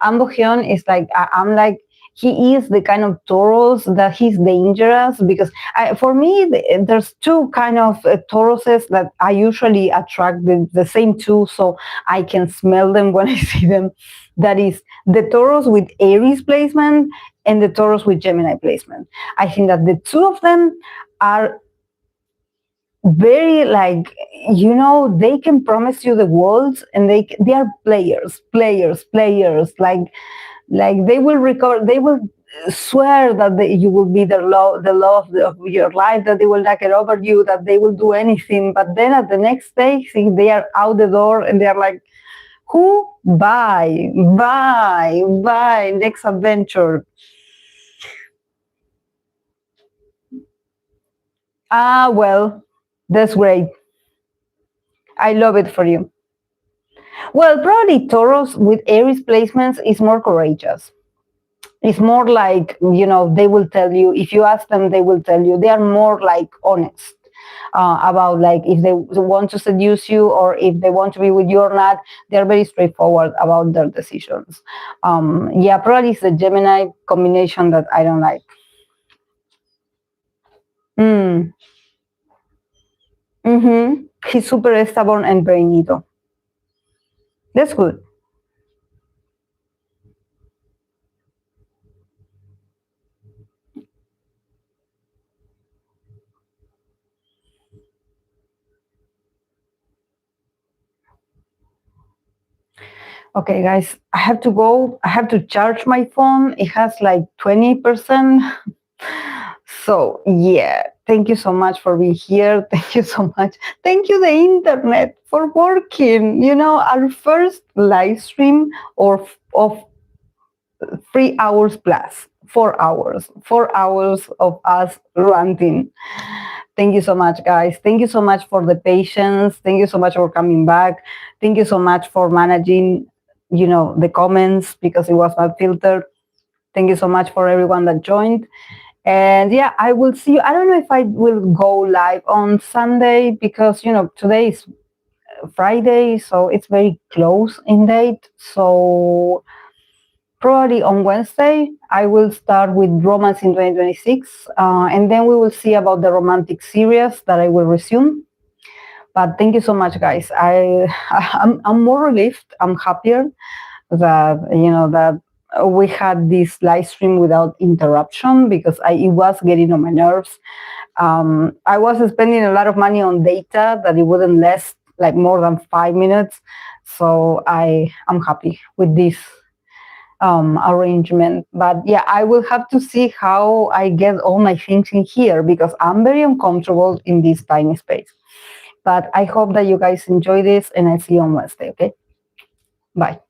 Ahn Bohyun is like, I'm like, he is the kind of Taurus that he's dangerous, because for me, there's two kind of Tauruses that I usually attract, the same two, so I can smell them when I see them. That is the Taurus with Aries placement and the Taurus with Gemini placement. I think that the two of them are very like, they can promise you the world, and they are players, like they will recover, they will swear that you will be the love of your life, that they will not get over you, that they will do anything. But then at the next day, see, they are out the door, and they are like, who? Bye, next adventure. Well, that's great. I love it for you. Well, probably Taurus with Aries placements is more courageous. It's more like, they will tell you, if you ask them, they will tell you. They are more like honest about like if they want to seduce you or if they want to be with you or not. They're very straightforward about their decisions. Yeah, probably it's the Gemini combination that I don't like. Mm. Mm-hmm. He's super stubborn and very neato. That's good. Okay, guys, I have to go. I have to charge my phone. It has like 20%. So, yeah, thank you so much for being here. Thank you so much. Thank you, the internet, for working. Our first live stream of 3 hours plus, 4 hours, 4 hours of us ranting. Thank you so much, guys. Thank you so much for the patience. Thank you so much for coming back. Thank you so much for managing, the comments because it was not filtered. Thank you so much for everyone that joined. And yeah, I will see you. I don't know if I will go live on Sunday because, today is Friday, so it's very close in date. So probably on Wednesday, I will start with Romance in 2026, and then we will see about the romantic series that I will resume. But thank you so much, guys. I'm more relieved. I'm happier that that we had this live stream without interruption because it was getting on my nerves. I was spending a lot of money on data that it wouldn't last like more than 5 minutes. So I'm happy with this arrangement. But yeah, I will have to see how I get all my things in here because I'm very uncomfortable in this tiny space. But I hope that you guys enjoy this and I see you on Wednesday, okay? Bye.